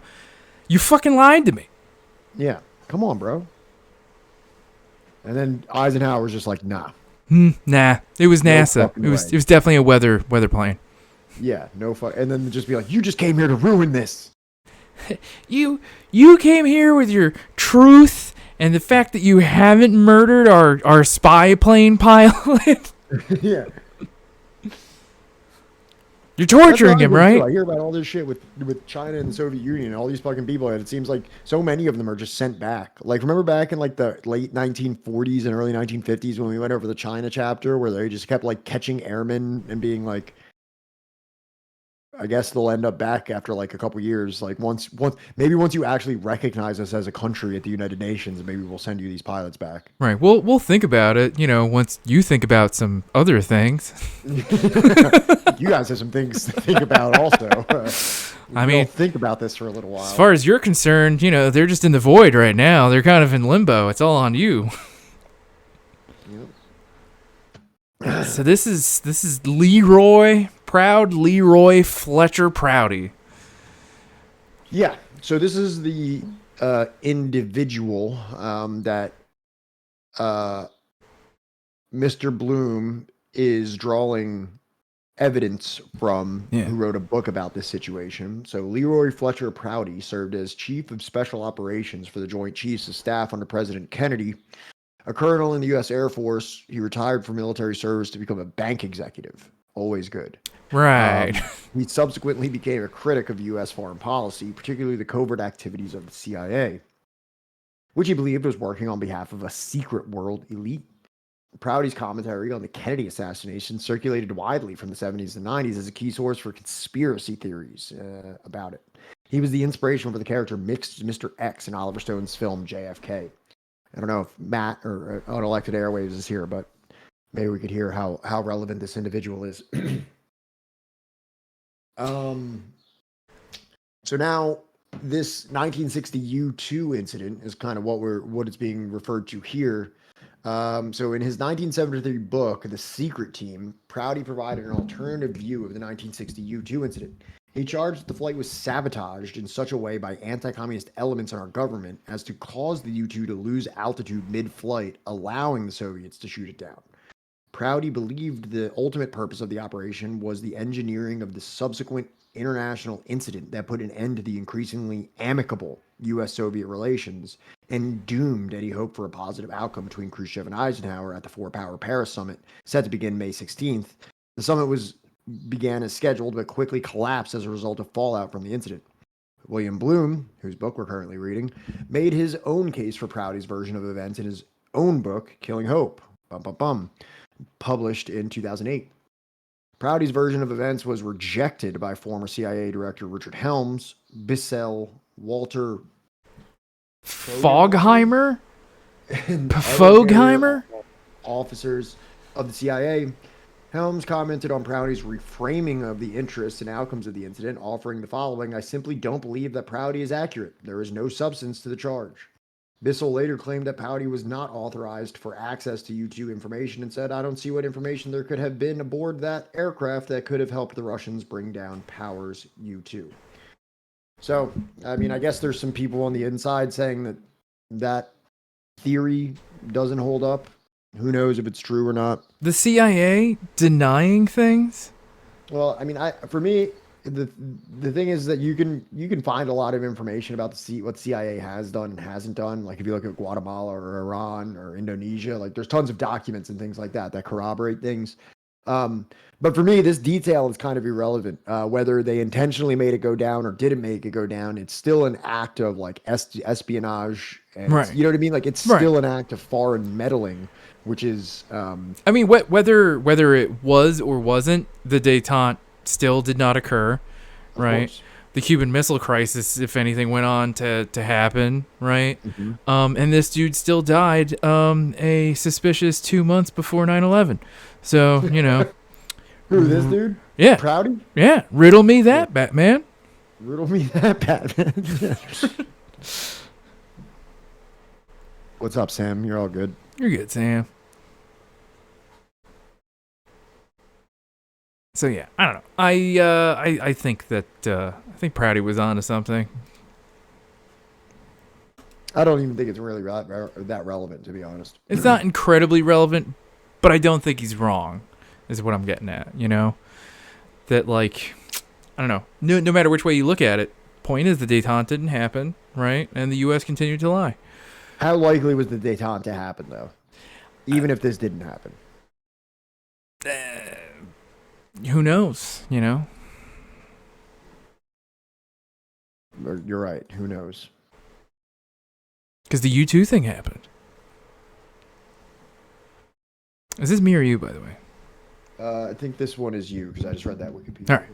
[SPEAKER 2] you fucking lied to me.
[SPEAKER 1] Yeah. Come on, bro. And then Eisenhower's just like, nah.
[SPEAKER 2] Nah. It was NASA.
[SPEAKER 1] No
[SPEAKER 2] It was definitely a weather plane.
[SPEAKER 1] Yeah, no fuck. And then just be like, you just came here to ruin this.
[SPEAKER 2] You came here with your truth and the fact that you haven't murdered our spy plane pilot.
[SPEAKER 1] Yeah.
[SPEAKER 2] You're torturing him, right?
[SPEAKER 1] I hear about all this shit with China and the Soviet Union and all these fucking people, and it seems like so many of them are just sent back. Like, remember back in like the late 1940s and early 1950s when we went over the China chapter where they just kept like catching airmen and being like, I guess they'll end up back after like a couple years. Like once you actually recognize us as a country at the United Nations, maybe we'll send you these pilots back.
[SPEAKER 2] Right. We'll think about it, you know, once you think about some other things.
[SPEAKER 1] You guys have some things to think about also.
[SPEAKER 2] I mean,
[SPEAKER 1] think about this for a little while.
[SPEAKER 2] As far as you're concerned, you know, they're just in the void right now. They're kind of in limbo. It's all on you. Yep. So this is Proud Leroy Fletcher Prouty.
[SPEAKER 1] Yeah. So this is the individual that Mr. Blum is drawing evidence from, who wrote a book about this situation. So Leroy Fletcher Prouty served as Chief of Special Operations for the Joint Chiefs of Staff under President Kennedy. A colonel in the U.S. Air Force, he retired from military service to become a bank executive. Always good.
[SPEAKER 2] Right.
[SPEAKER 1] He subsequently became a critic of U.S. foreign policy, particularly the covert activities of the CIA, which he believed was working on behalf of a secret world elite. Prouty's commentary on the Kennedy assassination circulated widely from the 70s and 90s as a key source for conspiracy theories about it. He was the inspiration for the character Mr. X in Oliver Stone's film JFK. I don't know if Matt or Unelected Airwaves is here, but maybe we could hear how relevant this individual is. So now this 1960 U-2 incident is kind of what it's being referred to here. So in his 1973 book, The Secret Team, Prouty provided an alternative view of the 1960 U-2 incident. He charged that the flight was sabotaged in such a way by anti-communist elements in our government as to cause the U-2 to lose altitude mid-flight, allowing the Soviets to shoot it down. Prouty believed the ultimate purpose of the operation was the engineering of the subsequent international incident that put an end to the increasingly amicable U.S.-Soviet relations and doomed any hope for a positive outcome between Khrushchev and Eisenhower at the Four-Power Paris Summit, set to begin May 16th. The summit began as scheduled, but quickly collapsed as a result of fallout from the incident. William Blum, whose book we're currently reading, made his own case for Prouty's version of events in his own book, Killing Hope, published in 2008. Prouty's version of events was rejected by former CIA Director Richard Helms, Bissell, Walter
[SPEAKER 2] Fogheimer? Fogheimer?
[SPEAKER 1] officers of the CIA. Helms commented on Prouty's reframing of the interests and outcomes of the incident, offering the following: "I simply don't believe that Prouty is accurate. There is no substance to the charge." Bissell later claimed that Prouty was not authorized for access to U-2 information and said, "I don't see what information there could have been aboard that aircraft that could have helped the Russians bring down Power's U-2. So, I mean, I guess there's some people on the inside saying that that theory doesn't hold up. Who knows if it's true or not?
[SPEAKER 2] The CIA denying things?
[SPEAKER 1] Well, I mean, for me, the thing is that you can find a lot of information about what CIA has done and hasn't done. Like if you look at Guatemala or Iran or Indonesia, like there's tons of documents and things like that corroborate things. But for me, this detail is kind of irrelevant. Whether they intentionally made it go down or didn't make it go down, it's still an act of like espionage. And
[SPEAKER 2] right.
[SPEAKER 1] You know what I mean? Like it's still an act of foreign meddling, which is.
[SPEAKER 2] I mean, whether it was or wasn't, the détente still did not occur, right? The Cuban Missile Crisis, if anything, went on to happen, right? Mm-hmm. And this dude still died a suspicious 2 months before 9/11. So, you know.
[SPEAKER 1] Who, this dude?
[SPEAKER 2] Yeah.
[SPEAKER 1] Prouty?
[SPEAKER 2] Yeah. Riddle me that, Batman.
[SPEAKER 1] Riddle me that, Batman. What's up, Sam? You're all good.
[SPEAKER 2] You're good, Sam. So yeah, I don't know. I think that I think Prouty was onto something.
[SPEAKER 1] I don't even think it's really that relevant, to be honest.
[SPEAKER 2] It's not incredibly relevant, but I don't think he's wrong, is what I'm getting at. You know, that like, I don't know. No matter which way you look at it, point is the détente didn't happen, right? And the U.S. continued to lie.
[SPEAKER 1] How likely was the détente to happen, though? Even if this didn't happen.
[SPEAKER 2] Who knows, you know?
[SPEAKER 1] You're right. Who knows?
[SPEAKER 2] Because the U2 thing happened. Is this me or you, by the way?
[SPEAKER 1] I think this one is you, because I just read that Wikipedia.
[SPEAKER 2] All right.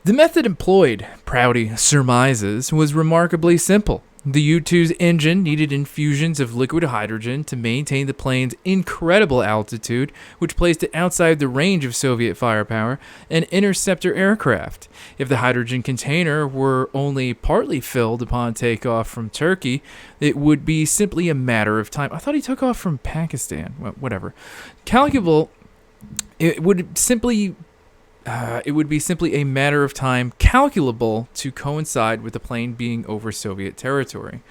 [SPEAKER 2] The method employed, Prouty surmises, was remarkably simple. The U-2's engine needed infusions of liquid hydrogen to maintain the plane's incredible altitude, which placed it outside the range of Soviet firepower and interceptor aircraft. If the hydrogen container were only partly filled upon takeoff from Turkey, it would be simply a matter of time. I thought he took off from Pakistan. Well, whatever. Calculable, it would be simply a matter of time calculable to coincide with the plane being over Soviet territory,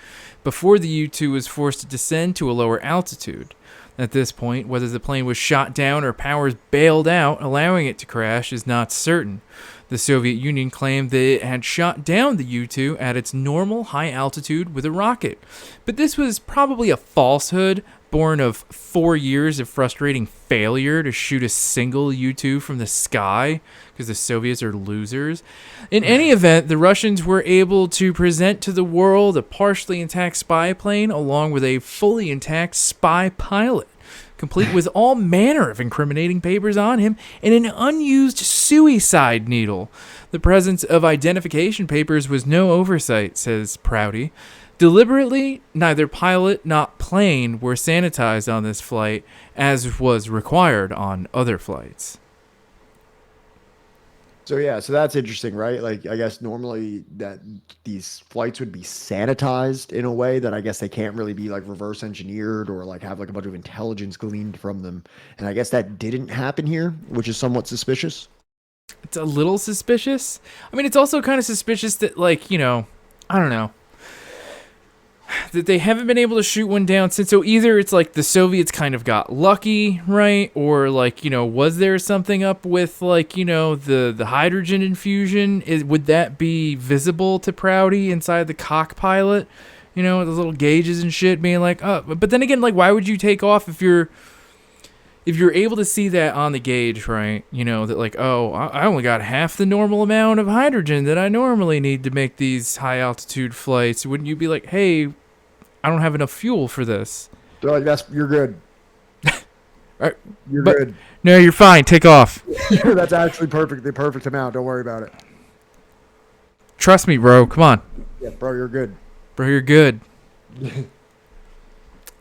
[SPEAKER 2] before the U-2 was forced to descend to a lower altitude. At this point, whether the plane was shot down or powers bailed out, allowing it to crash, is not certain. The Soviet Union claimed that it had shot down the U-2 at its normal high altitude with a rocket, but this was probably a falsehood born of 4 years of frustrating failure to shoot a single U-2 from the sky, because the Soviets are losers. In any event, the Russians were able to present to the world a partially intact spy plane along with a fully intact spy pilot, complete with all manner of incriminating papers on him and an unused suicide needle. The presence of identification papers was no oversight, says Prouty. Deliberately, neither pilot nor plane were sanitized on this flight, as was required on other flights.
[SPEAKER 1] So yeah, so that's interesting, right? Like, I guess normally that these flights would be sanitized in a way that I guess they can't really be like reverse engineered or like have like a bunch of intelligence gleaned from them. And I guess that didn't happen here, which is somewhat suspicious.
[SPEAKER 2] It's a little suspicious. I mean, it's also kind of suspicious that, like, you know, I don't know, that they haven't been able to shoot one down since. So either it's like the Soviets kind of got lucky, right? Or like, you know, was there something up with like, you know, the hydrogen infusion? Would that be visible to Prouty inside the cockpilot? You know, those little gauges and shit being like, oh, but then again, like, why would you take off if you're able to see that on the gauge, right? You know, that like, oh, I only got half the normal amount of hydrogen that I normally need to make these high altitude flights. Wouldn't you be like, hey, I don't have enough fuel for this?
[SPEAKER 1] They're like, you're good.
[SPEAKER 2] Right.
[SPEAKER 1] You're good.
[SPEAKER 2] No, you're fine. Take off.
[SPEAKER 1] That's actually the perfect amount. Don't worry about it.
[SPEAKER 2] Trust me, bro. Come on.
[SPEAKER 1] Yeah, bro, you're good.
[SPEAKER 2] Bro, you're good.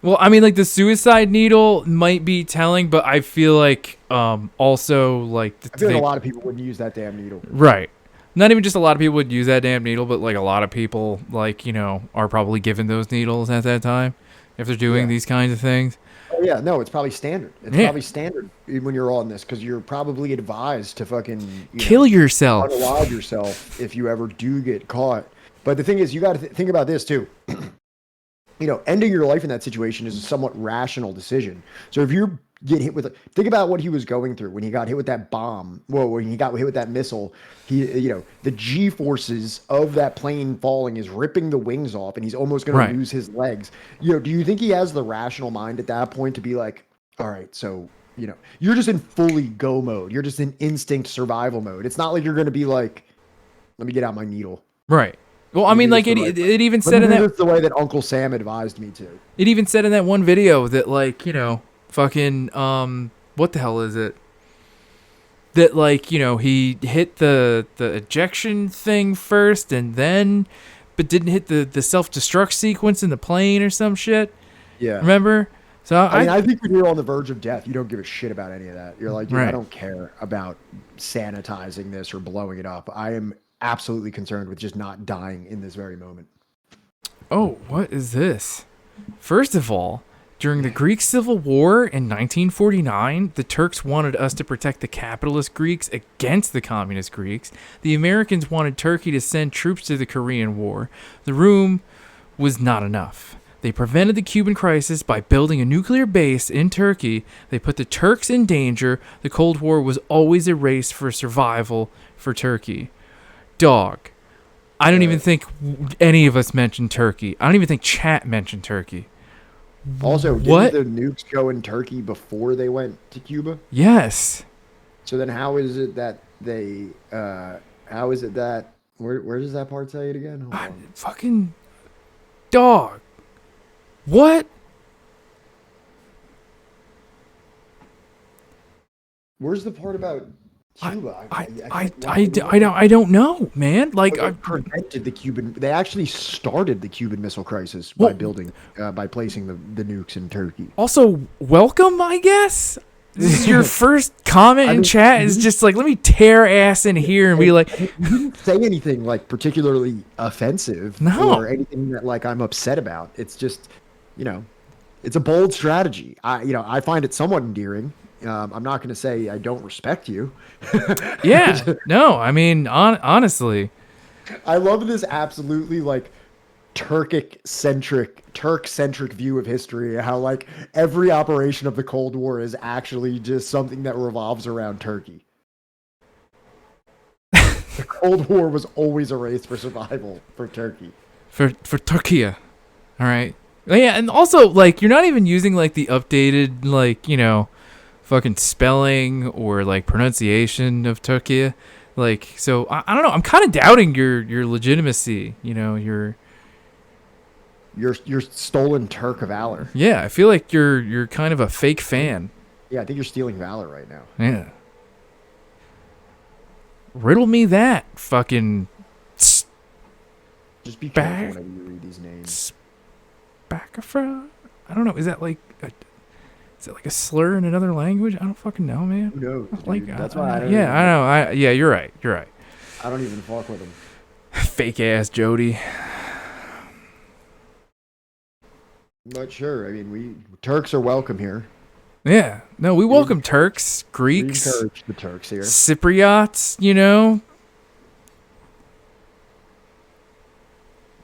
[SPEAKER 2] Well, I mean, like the suicide needle might be telling, but I feel like also like
[SPEAKER 1] I feel like a lot of people wouldn't use that damn needle.
[SPEAKER 2] Right. Not even just a lot of people would use that damn needle, but like a lot of people, like, you know, are probably given those needles at that time if they're doing these kinds of things.
[SPEAKER 1] Oh, yeah, no, it's probably standard. It's probably standard when you're on this because you're probably advised to fucking
[SPEAKER 2] kill yourself,
[SPEAKER 1] unalive yourself if you ever do get caught. But the thing is, you got to think about this too. You know, ending your life in that situation is a somewhat rational decision. So if you get hit with, think about what he was going through when he got hit with that bomb. Well, when he got hit with that missile, the G forces of that plane falling is ripping the wings off, and he's almost going to lose his legs. You know, do you think he has the rational mind at that point to be like, all right, so you know, you're just in fully go mode. You're just in instinct survival mode. It's not like you're going to be like, let me get out my needle.
[SPEAKER 2] Right. Well, I mean, like it even said in that.
[SPEAKER 1] That's the way that Uncle Sam advised me to.
[SPEAKER 2] It even said in that one video that, like, you know, fucking what the hell is it? That, like, you know, he hit the ejection thing first and then, but didn't hit the self-destruct sequence in the plane or some shit.
[SPEAKER 1] Yeah.
[SPEAKER 2] Remember? So
[SPEAKER 1] I think when you're on the verge of death, you don't give a shit about any of that. You're like, dude, I don't care about sanitizing this or blowing it up. I am absolutely concerned with just not dying in this very moment.
[SPEAKER 2] Oh, what is this? First of all, during the Greek Civil War in 1949, the Turks wanted us to protect the capitalist Greeks against the communist Greeks. The Americans wanted Turkey to send troops to the Korean War. The room was not enough. They prevented the Cuban crisis by building a nuclear base in Turkey. They put the Turks in danger. The Cold War was always a race for survival for Turkey. Dog. I don't even think any of us mentioned Turkey. I don't even think chat mentioned Turkey.
[SPEAKER 1] Also, didn't the nukes go in Turkey before they went to Cuba?
[SPEAKER 2] Yes.
[SPEAKER 1] So then how is it that they, how is it that, where does that part say it again? Hold on.
[SPEAKER 2] Fucking dog. What?
[SPEAKER 1] Where's the part about Cuba?
[SPEAKER 2] I don't know, man. Like,
[SPEAKER 1] I prevented the Cuban. They actually started the Cuban Missile Crisis by by placing the nukes in Turkey.
[SPEAKER 2] Also, welcome, I guess. This is your first comment in chat. Is just like, let me tear ass in here and be like,
[SPEAKER 1] you didn't say anything like particularly offensive or anything that like I'm upset about. It's just, you know, it's a bold strategy. I find it somewhat endearing. I'm not going to say I don't respect you.
[SPEAKER 2] Yeah, no, I mean, honestly,
[SPEAKER 1] I love this absolutely like Turk-centric view of history. How like every operation of the Cold War is actually just something that revolves around Turkey. The Cold War was always a race for survival for Turkey.
[SPEAKER 2] For Turkey, all right. Yeah, and also like you're not even using like the updated like, you know, fucking spelling or like pronunciation of Turkey, like, so I don't know. I'm kind of doubting your legitimacy. You know, your
[SPEAKER 1] stolen Turk of valor.
[SPEAKER 2] Yeah, I feel like you're kind of a fake fan.
[SPEAKER 1] Yeah, I think you're stealing valor right now.
[SPEAKER 2] Yeah. Riddle me that, fucking.
[SPEAKER 1] Just be careful whenever you read these names.
[SPEAKER 2] Spacafra? I don't know. Is that like a slur in another language? I don't fucking know, man.
[SPEAKER 1] Who knows?
[SPEAKER 2] Like,
[SPEAKER 1] that's why I don't.
[SPEAKER 2] Yeah, I know. Yeah, you're right. You're right.
[SPEAKER 1] I don't even fuck with him.
[SPEAKER 2] Fake ass Jody.
[SPEAKER 1] But sure, I mean, Turks are welcome here.
[SPEAKER 2] Yeah, no, we welcome Turks, Greeks,
[SPEAKER 1] we encourage the Turks here.
[SPEAKER 2] Cypriots, you know.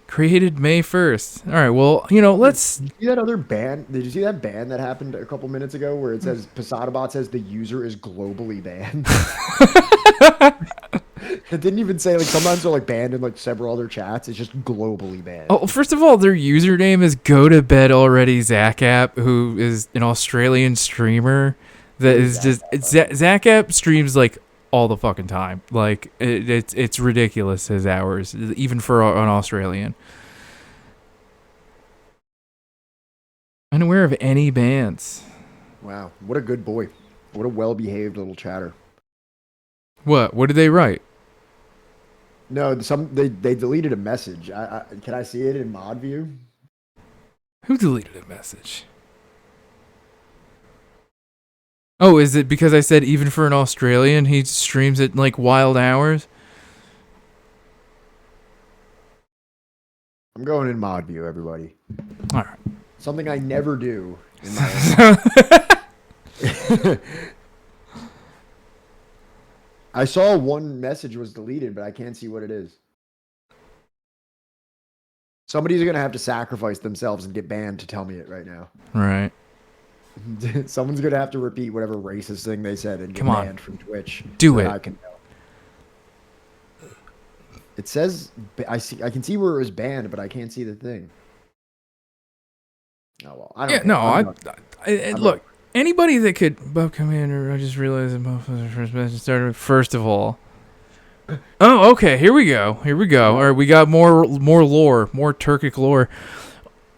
[SPEAKER 2] Created May 1st. All right, well, you know, let's...
[SPEAKER 1] Did you see that other ban? Did you see that ban that happened a couple minutes ago where it says, Posadabot says the user is globally banned? It didn't even say, like, sometimes they're, like, banned in, like, several other chats. It's just globally banned.
[SPEAKER 2] Oh, first of all, their username is Go To Bed Already Zacap, who is an Australian streamer that is just... Zacap streams, like, all the fucking time. Like, it's ridiculous, his hours, even for an Australian. Unaware of any bans.
[SPEAKER 1] Wow, what a good boy. What a well-behaved little chatter.
[SPEAKER 2] What did they write?
[SPEAKER 1] No, they deleted a message. Can I see it in mod view?
[SPEAKER 2] Who deleted a message? Oh, is it because I said even for an Australian, he streams at like wild hours?
[SPEAKER 1] I'm going in mod view, everybody.
[SPEAKER 2] All right.
[SPEAKER 1] Something I never do in my life. I saw one message was deleted, but I can't see what it is. Somebody's going to have to sacrifice themselves and get banned to tell me it right now.
[SPEAKER 2] Right.
[SPEAKER 1] Someone's going to have to repeat whatever racist thing they said and get banned from Twitch.
[SPEAKER 2] Do it.
[SPEAKER 1] I can know. It says I can see where it was banned, but I can't see the thing. Oh well, I don't.
[SPEAKER 2] Yeah, no, look. Anybody that could, Bob Commander, I just realized that both of the first message started first of all. Oh, okay, here we go. All right, we got more lore, more Turkic lore.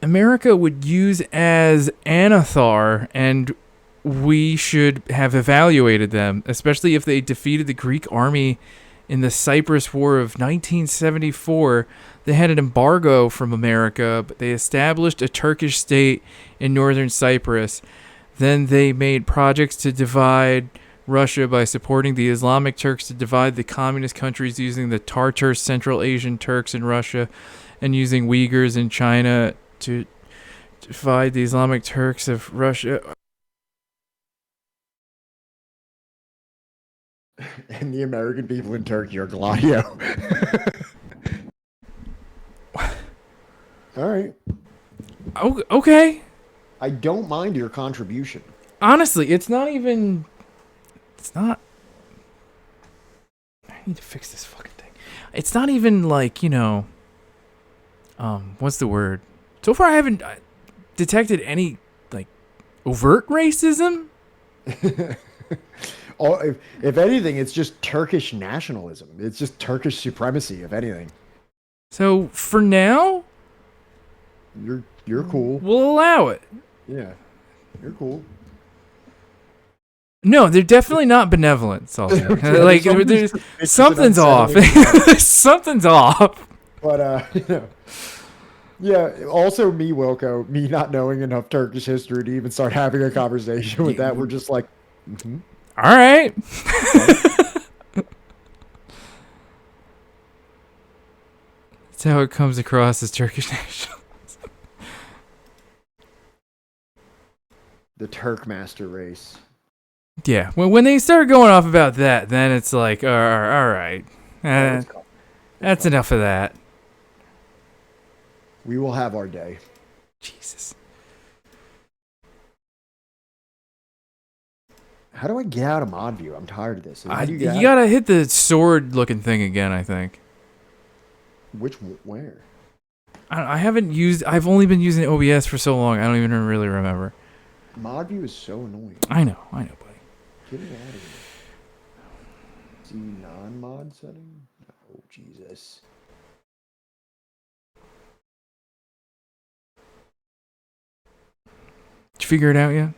[SPEAKER 2] America would use as Anathar, and we should have evaluated them, especially if they defeated the Greek army in the Cyprus War of 1974. They had an embargo from America, but they established a Turkish state in northern Cyprus. Then they made projects to divide Russia by supporting the Islamic Turks to divide the communist countries using the Tartar Central Asian Turks in Russia and using Uyghurs in China to divide the Islamic Turks of Russia.
[SPEAKER 1] And the American people in Turkey are Gladio. All right.
[SPEAKER 2] Okay.
[SPEAKER 1] I don't mind your contribution.
[SPEAKER 2] Honestly, it's not. I need to fix this fucking thing. It's not even like, what's the word? So far I haven't detected any, like, overt racism.
[SPEAKER 1] If anything, it's just Turkish nationalism. It's just Turkish supremacy, if anything.
[SPEAKER 2] So, for now,
[SPEAKER 1] you're cool.
[SPEAKER 2] We'll allow it.
[SPEAKER 1] Yeah. You're cool.
[SPEAKER 2] No, they're definitely not benevolent, Salty. Like, something's off. Something's off.
[SPEAKER 1] But, yeah, also me, Wilco, me not knowing enough Turkish history to even start having a conversation with that, we're just like,
[SPEAKER 2] all right. That's how it comes across as Turkish nationalism.
[SPEAKER 1] The Turk master race.
[SPEAKER 2] Yeah, when they start going off about that, then it's like, all right. That's enough of that.
[SPEAKER 1] We will have our day.
[SPEAKER 2] Jesus.
[SPEAKER 1] How do I get out of mod view? I'm tired of this.
[SPEAKER 2] You gotta hit the sword-looking thing again, I think.
[SPEAKER 1] Where?
[SPEAKER 2] I've only been using OBS for so long, I don't even really remember.
[SPEAKER 1] Mod view is so annoying.
[SPEAKER 2] I know, buddy.
[SPEAKER 1] Get it out of here. See non-mod setting? Oh, Jesus.
[SPEAKER 2] Did you figure it out yet?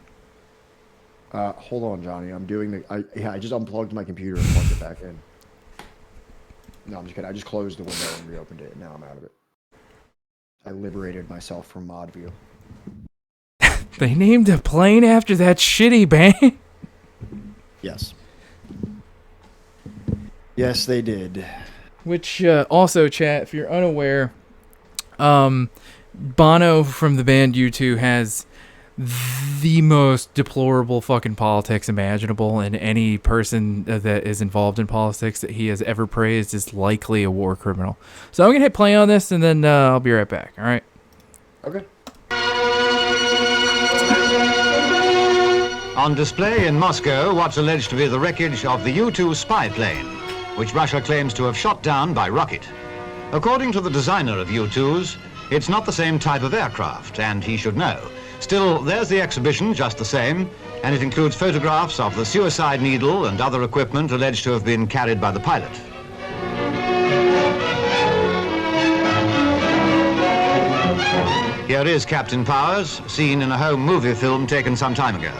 [SPEAKER 1] Hold on, Johnny. I'm doing I just unplugged my computer and plugged it back in. No, I'm just kidding. I just closed the window and reopened it. Now I'm out of it. I liberated myself from mod view.
[SPEAKER 2] They named a plane after that shitty band?
[SPEAKER 1] Yes. Yes, they did.
[SPEAKER 2] Which, also, chat, if you're unaware, Bono from the band U2 has the most deplorable fucking politics imaginable, and any person that is involved in politics that he has ever praised is likely a war criminal. So I'm going to hit play on this, and then I'll be right back, alright?
[SPEAKER 1] Okay.
[SPEAKER 13] On display in Moscow, what's alleged to be the wreckage of the U-2 spy plane, which Russia claims to have shot down by rocket. According to the designer of U-2s, it's not the same type of aircraft, and he should know. Still, there's the exhibition just the same, and it includes photographs of the suicide needle and other equipment alleged to have been carried by the pilot. Here is Captain Powers, seen in a home movie film taken some time ago.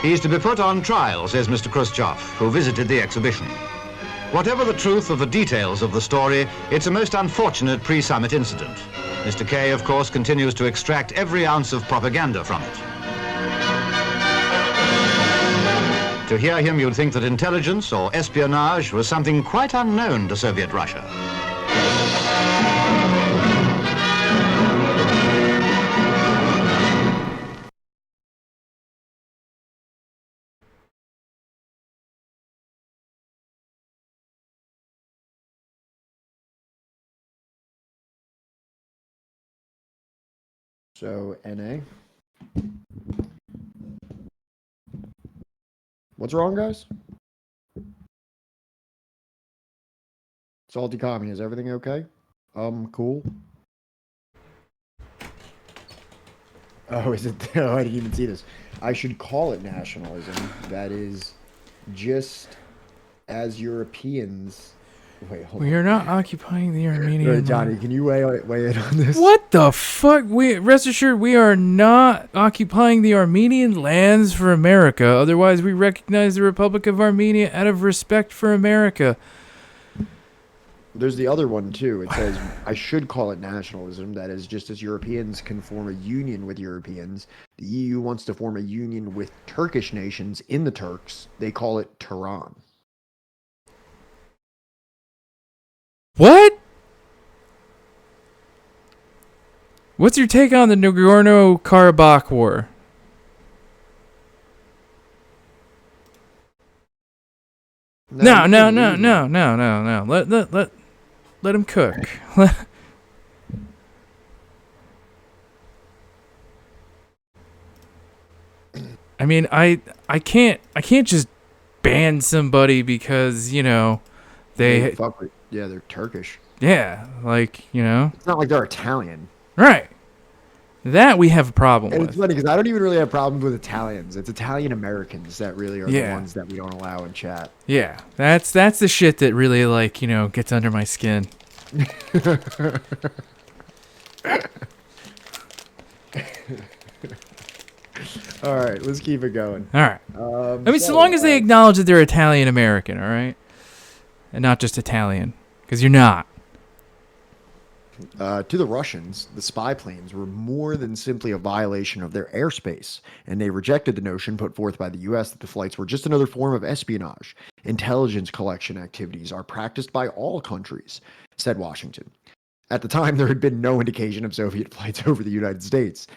[SPEAKER 13] He's to be put on trial, says Mr. Khrushchev, who visited the exhibition. Whatever the truth of the details of the story, it's a most unfortunate pre-summit incident. Mr. K, of course, continues to extract every ounce of propaganda from it. To hear him, you'd think that intelligence or espionage was something quite unknown to Soviet Russia.
[SPEAKER 1] So, NA. What's wrong, guys? Salty Commie, is everything okay? Cool. Oh, is it? Oh, I didn't even see this. I should call it nationalism. That is just as Europeans. Wait, hold on.
[SPEAKER 2] We are not occupying the Armenian.
[SPEAKER 1] Johnny, can you weigh in on this?
[SPEAKER 2] What the fuck? Rest assured, we are not occupying the Armenian lands for America. Otherwise, we recognize the Republic of Armenia out of respect for America.
[SPEAKER 1] There's the other one, too. It says, I should call it nationalism. That is, just as Europeans can form a union with Europeans, the EU wants to form a union with Turkish nations in the Turks. They call it Tehran.
[SPEAKER 2] What? What's your take on the Nagorno-Karabakh war? No. Let him cook. I mean, I can't just ban somebody because, you know, they
[SPEAKER 1] yeah, they're Turkish.
[SPEAKER 2] Yeah, like, you know.
[SPEAKER 1] It's not like they're Italian.
[SPEAKER 2] Right. That we have a problem with.
[SPEAKER 1] It's funny because I don't even really have problems with Italians. It's Italian Americans that really are the ones that we don't allow in chat.
[SPEAKER 2] Yeah, that's the shit that really, like, you know, gets under my skin.
[SPEAKER 1] All right, let's keep it going.
[SPEAKER 2] All right. I mean, so long as they acknowledge that they're Italian American, all right, and not just Italian, because you're not.
[SPEAKER 1] To the Russians, the spy planes were more than simply a violation of their airspace, and they rejected the notion put forth by the U.S. that the flights were just another form of espionage. Intelligence collection activities are practiced by all countries, said Washington. At the time, there had been no indication of Soviet flights over the United States.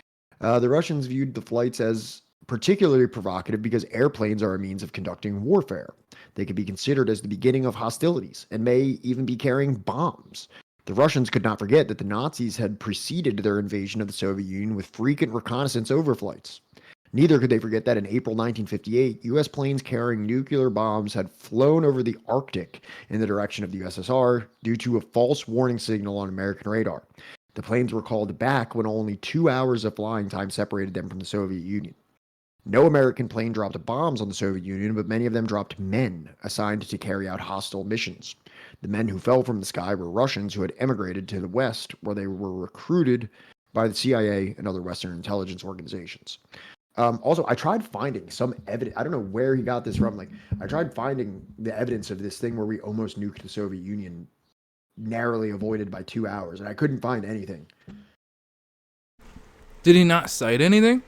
[SPEAKER 1] The Russians viewed the flights as particularly provocative because airplanes are a means of conducting warfare. They could be considered as the beginning of hostilities and may even be carrying bombs. The Russians could not forget that the Nazis had preceded their invasion of the Soviet Union with frequent reconnaissance overflights. Neither could they forget that in April 1958, U.S. planes carrying nuclear bombs had flown over the Arctic in the direction of the USSR due to a false warning signal on American radar. The planes were called back when only 2 hours of flying time separated them from the Soviet Union. No American plane dropped bombs on the Soviet Union, but many of them dropped men assigned to carry out hostile missions. The men who fell from the sky were Russians who had emigrated to the West, where they were recruited by the CIA and other Western intelligence organizations. Also, I tried finding some evidence. I don't know where he got this from. Like, I tried finding the evidence of this thing where we almost nuked the Soviet Union, narrowly avoided by 2 hours, and I couldn't find anything.
[SPEAKER 2] Did he not cite anything?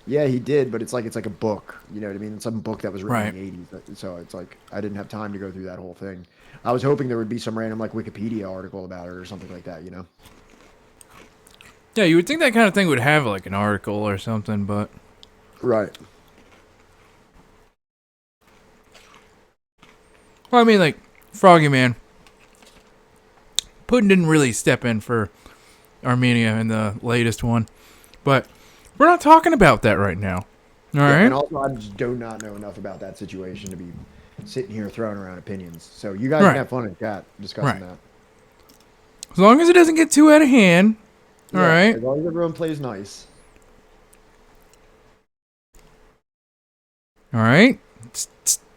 [SPEAKER 1] Yeah, he did, but it's like a book. You know what I mean? It's some book that was written in the 80s. So it's like I didn't have time to go through that whole thing. I was hoping there would be some random like Wikipedia article about it or something like that, you know?
[SPEAKER 2] Yeah, you would think that kind of thing would have like an article or something, but...
[SPEAKER 1] Right.
[SPEAKER 2] Well, I mean, like, Froggy Man. Putin didn't really step in for Armenia in the latest one, but we're not talking about that right now. All right.
[SPEAKER 1] And also, I just do not know enough about that situation to be sitting here throwing around opinions. So you guys can have fun in chat discussing that.
[SPEAKER 2] As long as it doesn't get too out of hand. All right.
[SPEAKER 1] As long as everyone plays nice.
[SPEAKER 2] All right.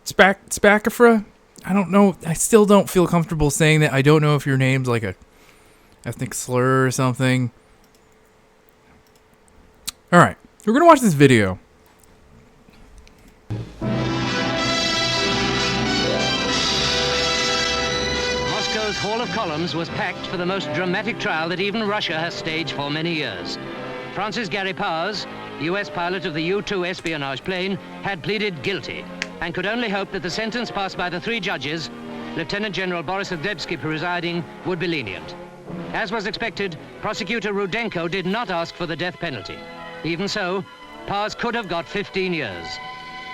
[SPEAKER 2] Spakafra. I don't know. I still don't feel comfortable saying that. I don't know if your name's like a ethnic slur or something. All right. We're going to watch this video.
[SPEAKER 15] Moscow's Hall of Columns was packed for the most dramatic trial that even Russia has staged for many years. Francis Gary Powers, U.S. pilot of the U-2 espionage plane, had pleaded guilty and could only hope that the sentence passed by the three judges, Lieutenant General Boris Adebsky presiding, would be lenient. As was expected, prosecutor Rudenko did not ask for the death penalty. Even so, Powers could have got 15 years.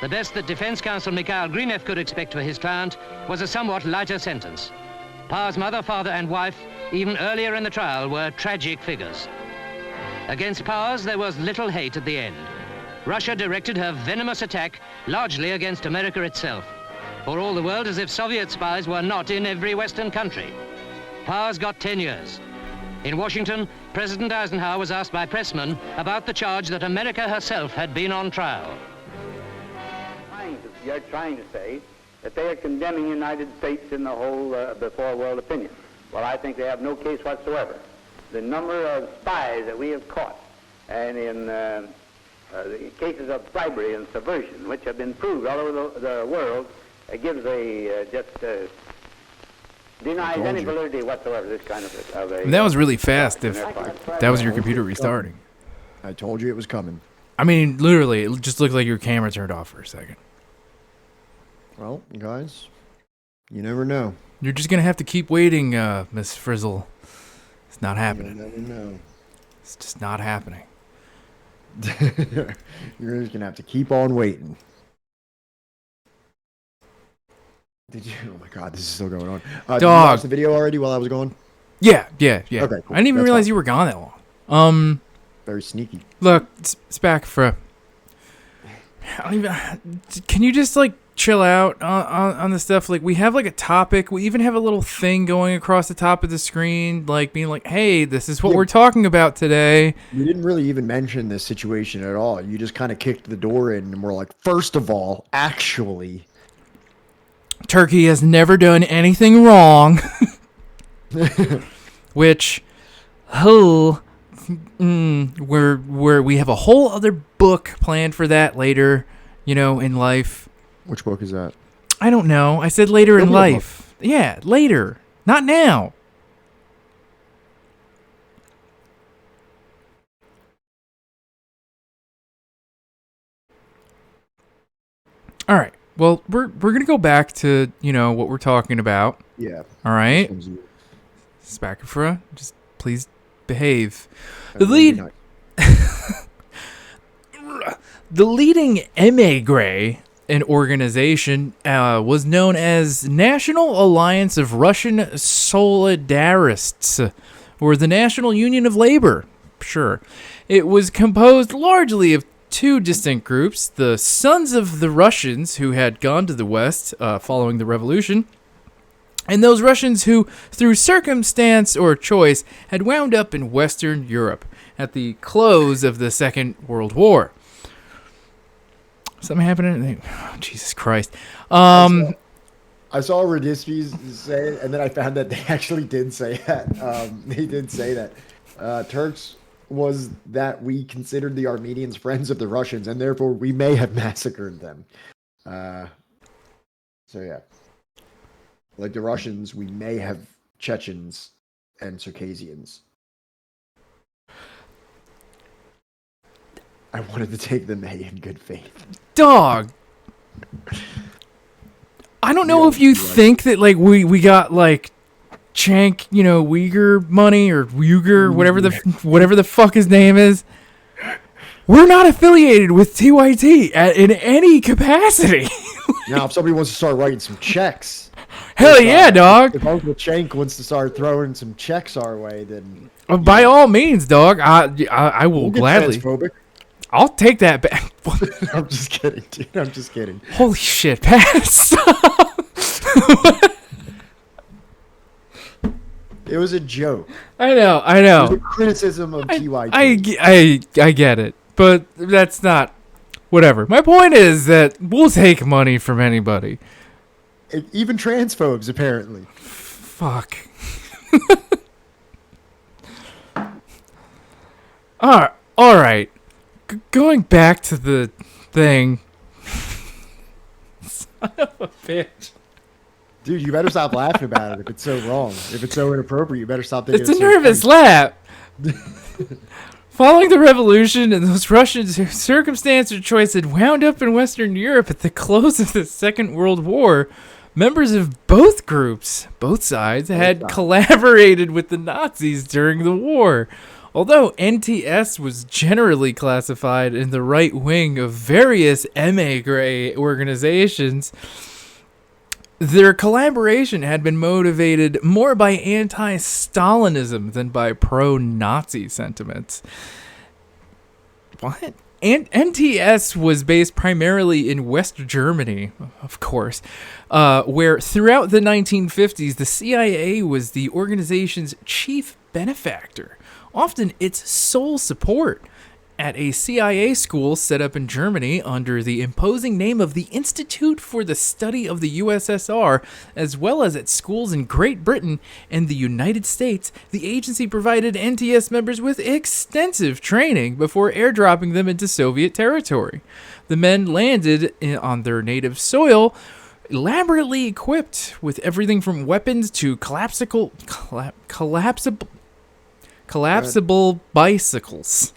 [SPEAKER 15] The best that defense counsel Mikhail Grinev could expect for his client was a somewhat lighter sentence. Powers' mother, father, and wife, even earlier in the trial, were tragic figures. Against Powers, there was little hate at the end. Russia directed her venomous attack largely against America itself, for all the world as if Soviet spies were not in every Western country. Powers got 10 years. In Washington, President Eisenhower was asked by pressmen about the charge that America herself had been on trial.
[SPEAKER 14] You're trying to say that they are condemning the United States in the whole before world opinion. Well, I think they have no case whatsoever. The number of spies that we have caught, and in the cases of bribery and subversion, which have been proved all over the world, gives denies any validity whatsoever. This kind of a
[SPEAKER 2] that was really fast. If that was your computer restarting,
[SPEAKER 1] I told you it was coming.
[SPEAKER 2] I mean, literally, it just looked like your camera turned off for a second.
[SPEAKER 1] Well, guys, you never know.
[SPEAKER 2] You're just gonna have to keep waiting, Miss Frizzle. It's not happening.
[SPEAKER 1] You never know.
[SPEAKER 2] It's just not happening.
[SPEAKER 1] You're just gonna have to keep on waiting. Did you? Oh my God, this is still going on. Did you watch the video already while I was gone?
[SPEAKER 2] Yeah.
[SPEAKER 1] Okay, cool.
[SPEAKER 2] I didn't even realize you were gone that long.
[SPEAKER 1] Very sneaky.
[SPEAKER 2] Look, it's back for. I don't even. Can you just like chill out on the stuff? Like, we have like a topic. We even have a little thing going across the top of the screen, like being like, "Hey, this is what we're talking about today."
[SPEAKER 1] You didn't really even mention this situation at all. You just kind of kicked the door in, and we're like, first of all, actually,
[SPEAKER 2] Turkey has never done anything wrong. Which, we have a whole other book planned for that later, in life.
[SPEAKER 1] Which book is that?
[SPEAKER 2] I don't know. I said later in life. Yeah, later. Not now. All right. Well, we're going to go back to, what we're talking about.
[SPEAKER 1] Yeah.
[SPEAKER 2] All right. Spacafra, just please behave. The leading émigré an organization was known as National Alliance of Russian Solidarists, or the National Union of Labor. Sure. It was composed largely of two distinct groups: the Sons of the Russians, who had gone to the West following the revolution, and those Russians who, through circumstance or choice, had wound up in Western Europe at the close of the Second World War. Something happening? Oh, Jesus Christ.
[SPEAKER 1] I saw Radisky's say it, and then I found that they actually did say that. They did say that Turks was that we considered the Armenians friends of the Russians, and therefore we may have massacred them. So yeah. Like the Russians, we may have Chechens and Circassians. I wanted to take the May in good faith.
[SPEAKER 2] Dog! I don't know if you think that, like, we got, like, Chank, Uyghur money, or Uyghur, whatever the fuck his name is. We're not affiliated with TYT in any capacity.
[SPEAKER 1] Now, if somebody wants to start writing some checks...
[SPEAKER 2] Hell yeah, dog!
[SPEAKER 1] If Uncle Chank wants to start throwing some checks our way, then...
[SPEAKER 2] By all means, dog. I will gladly...
[SPEAKER 1] Transphobic.
[SPEAKER 2] I'll take that back.
[SPEAKER 1] I'm just kidding, dude. I'm just kidding.
[SPEAKER 2] Holy shit, Pat.
[SPEAKER 1] It was a joke.
[SPEAKER 2] I know.
[SPEAKER 1] It was a criticism of TYT.
[SPEAKER 2] I get it, but that's not... Whatever. My point is that we'll take money from anybody.
[SPEAKER 1] Even transphobes, apparently.
[SPEAKER 2] Fuck. All right. Going back to the thing. Son of a bitch.
[SPEAKER 1] Dude, you better stop laughing about it if it's so wrong. If it's so inappropriate, you better stop thinking
[SPEAKER 2] It's a
[SPEAKER 1] so
[SPEAKER 2] nervous
[SPEAKER 1] funny.
[SPEAKER 2] laugh. Following the revolution and those Russians, circumstance or choice had wound up in Western Europe at the close of the Second World War. Members of both groups, both sides, had collaborated with the Nazis during the war. Although NTS was generally classified in the right wing of various émigré organizations, their collaboration had been motivated more by anti-Stalinism than by pro-Nazi sentiments. What? NTS was based primarily in West Germany, of course, where throughout the 1950s, the CIA was the organization's chief benefactor, often its sole support. At a CIA school set up in Germany under the imposing name of the Institute for the Study of the USSR, as well as at schools in Great Britain and the United States, the agency provided NTS members with extensive training before airdropping them into Soviet territory. The men landed on their native soil, elaborately equipped with everything from weapons to collapsible bicycles,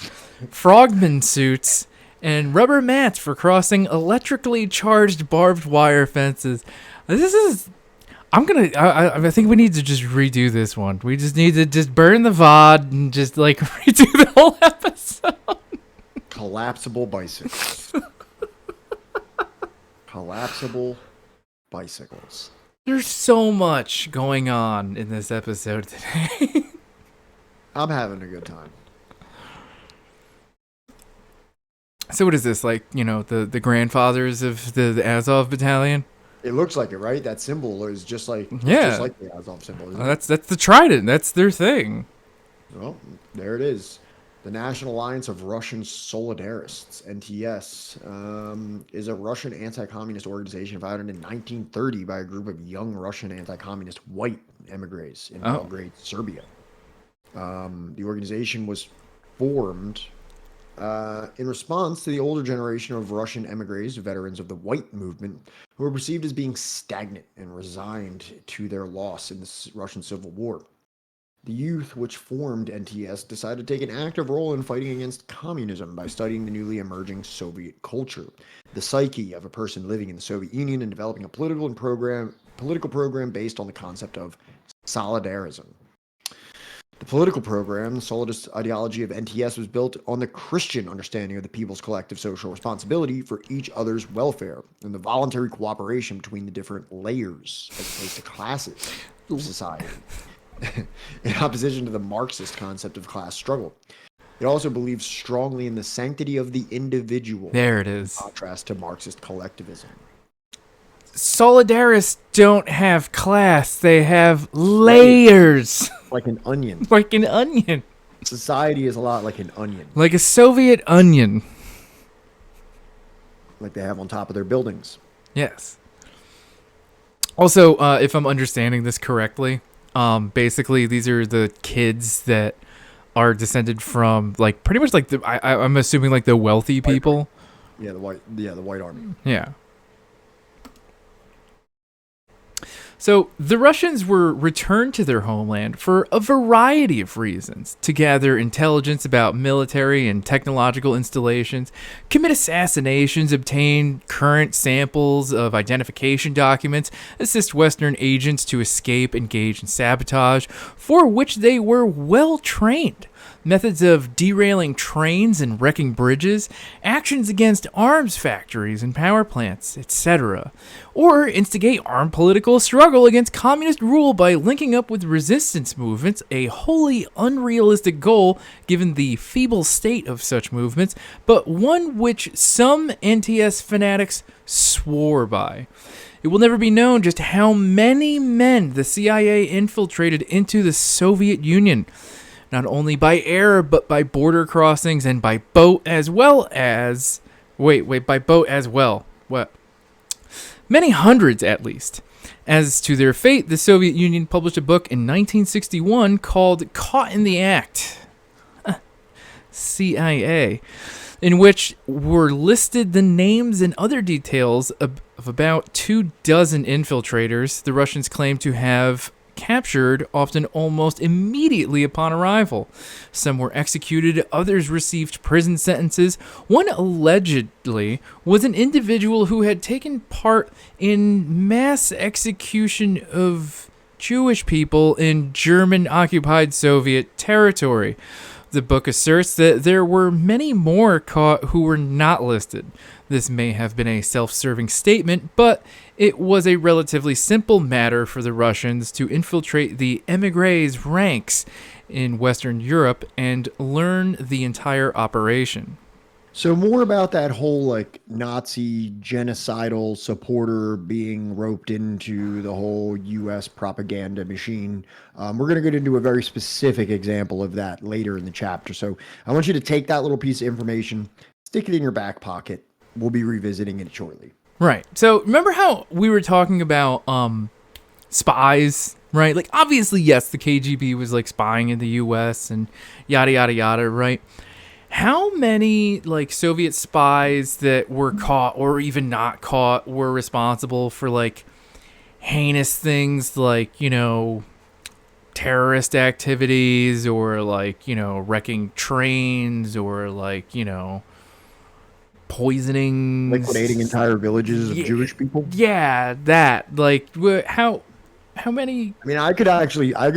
[SPEAKER 2] frogman suits, and rubber mats for crossing electrically charged barbed wire fences. This is... I think we need to just redo this one. We just need to just burn the VOD and just, like, redo the whole episode.
[SPEAKER 1] Collapsible bicycles. Collapsible bicycles.
[SPEAKER 2] There's so much going on in this episode today.
[SPEAKER 1] I'm having a good time.
[SPEAKER 2] So what is this, like, you know, the grandfathers of the Azov battalion?
[SPEAKER 1] It looks like it, right? That symbol is just like just like the Azov symbol. Isn't
[SPEAKER 2] That's the trident. That's their thing.
[SPEAKER 1] Well, there it is. The National Alliance of Russian Solidarists, NTS, is a Russian anti-communist organization founded in 1930 by a group of young Russian anti-communist white emigres in Belgrade, Serbia. The organization was formed in response to the older generation of Russian emigres, veterans of the white movement, who were perceived as being stagnant and resigned to their loss in the Russian Civil War. The youth, which formed NTS, decided to take an active role in fighting against communism by studying the newly emerging Soviet culture, the psyche of a person living in the Soviet Union, and developing a political program based on the concept of solidarism. The political program, the Solidist ideology of NTS, was built on the Christian understanding of the people's collective social responsibility for each other's welfare and the voluntary cooperation between the different layers, as opposed to classes of society, in opposition to the Marxist concept of class struggle. It also believes strongly in the sanctity of the individual.
[SPEAKER 2] There it is.
[SPEAKER 1] In contrast to Marxist collectivism.
[SPEAKER 2] Solidarists don't have class. They have layers.
[SPEAKER 1] Like an onion.
[SPEAKER 2] Like an onion.
[SPEAKER 1] Society is a lot like an onion.
[SPEAKER 2] Like a Soviet onion.
[SPEAKER 1] Like they have on top of their buildings.
[SPEAKER 2] Yes. Also, if I'm understanding this correctly, basically these are the kids that are descended from, like, pretty much like I'm assuming like the wealthy people.
[SPEAKER 1] Yeah, the white army.
[SPEAKER 2] Yeah. So the Russians were returned to their homeland for a variety of reasons: to gather intelligence about military and technological installations, commit assassinations, obtain current samples of identification documents, assist Western agents to escape, engage in sabotage, for which they were well trained. Methods of derailing trains and wrecking bridges, actions against arms factories and power plants, etc. Or instigate armed political struggle against communist rule by linking up with resistance movements, a wholly unrealistic goal given the feeble state of such movements, but one which some NTS fanatics swore by. It will never be known just how many men the CIA infiltrated into the Soviet Union, not only by air, but by border crossings and by boat as well as... by boat as well. What? Many hundreds, at least. As to their fate, the Soviet Union published a book in 1961 called Caught in the Act, CIA, in which were listed the names and other details Of about 24 infiltrators, the Russians claim to have captured, often almost immediately upon arrival. Some were executed, others received prison sentences. One allegedly was an individual who had taken part in mass execution of Jewish people in German-occupied Soviet territory. The book asserts that there were many more caught who were not listed. This may have been a self-serving statement, but it was a relatively simple matter for the Russians to infiltrate the émigrés' ranks in Western Europe and learn the entire operation.
[SPEAKER 1] So more about that whole like Nazi genocidal supporter being roped into the whole U.S. propaganda machine. We're going to get into a very specific example of that later in the chapter. So I want you to take that little piece of information, stick it in your back pocket. We'll be revisiting it shortly.
[SPEAKER 2] Right. So remember how we were talking about spies, right? Like obviously, yes, the KGB was like spying in the U.S. and yada, yada, yada, right? How many like Soviet spies that were caught or even not caught were responsible for like heinous things like, you know, terrorist activities or like, you know, wrecking trains or like, you know, poisoning,
[SPEAKER 1] liquidating entire villages of Jewish people?
[SPEAKER 2] Yeah, that. Like how many?
[SPEAKER 1] I mean, I could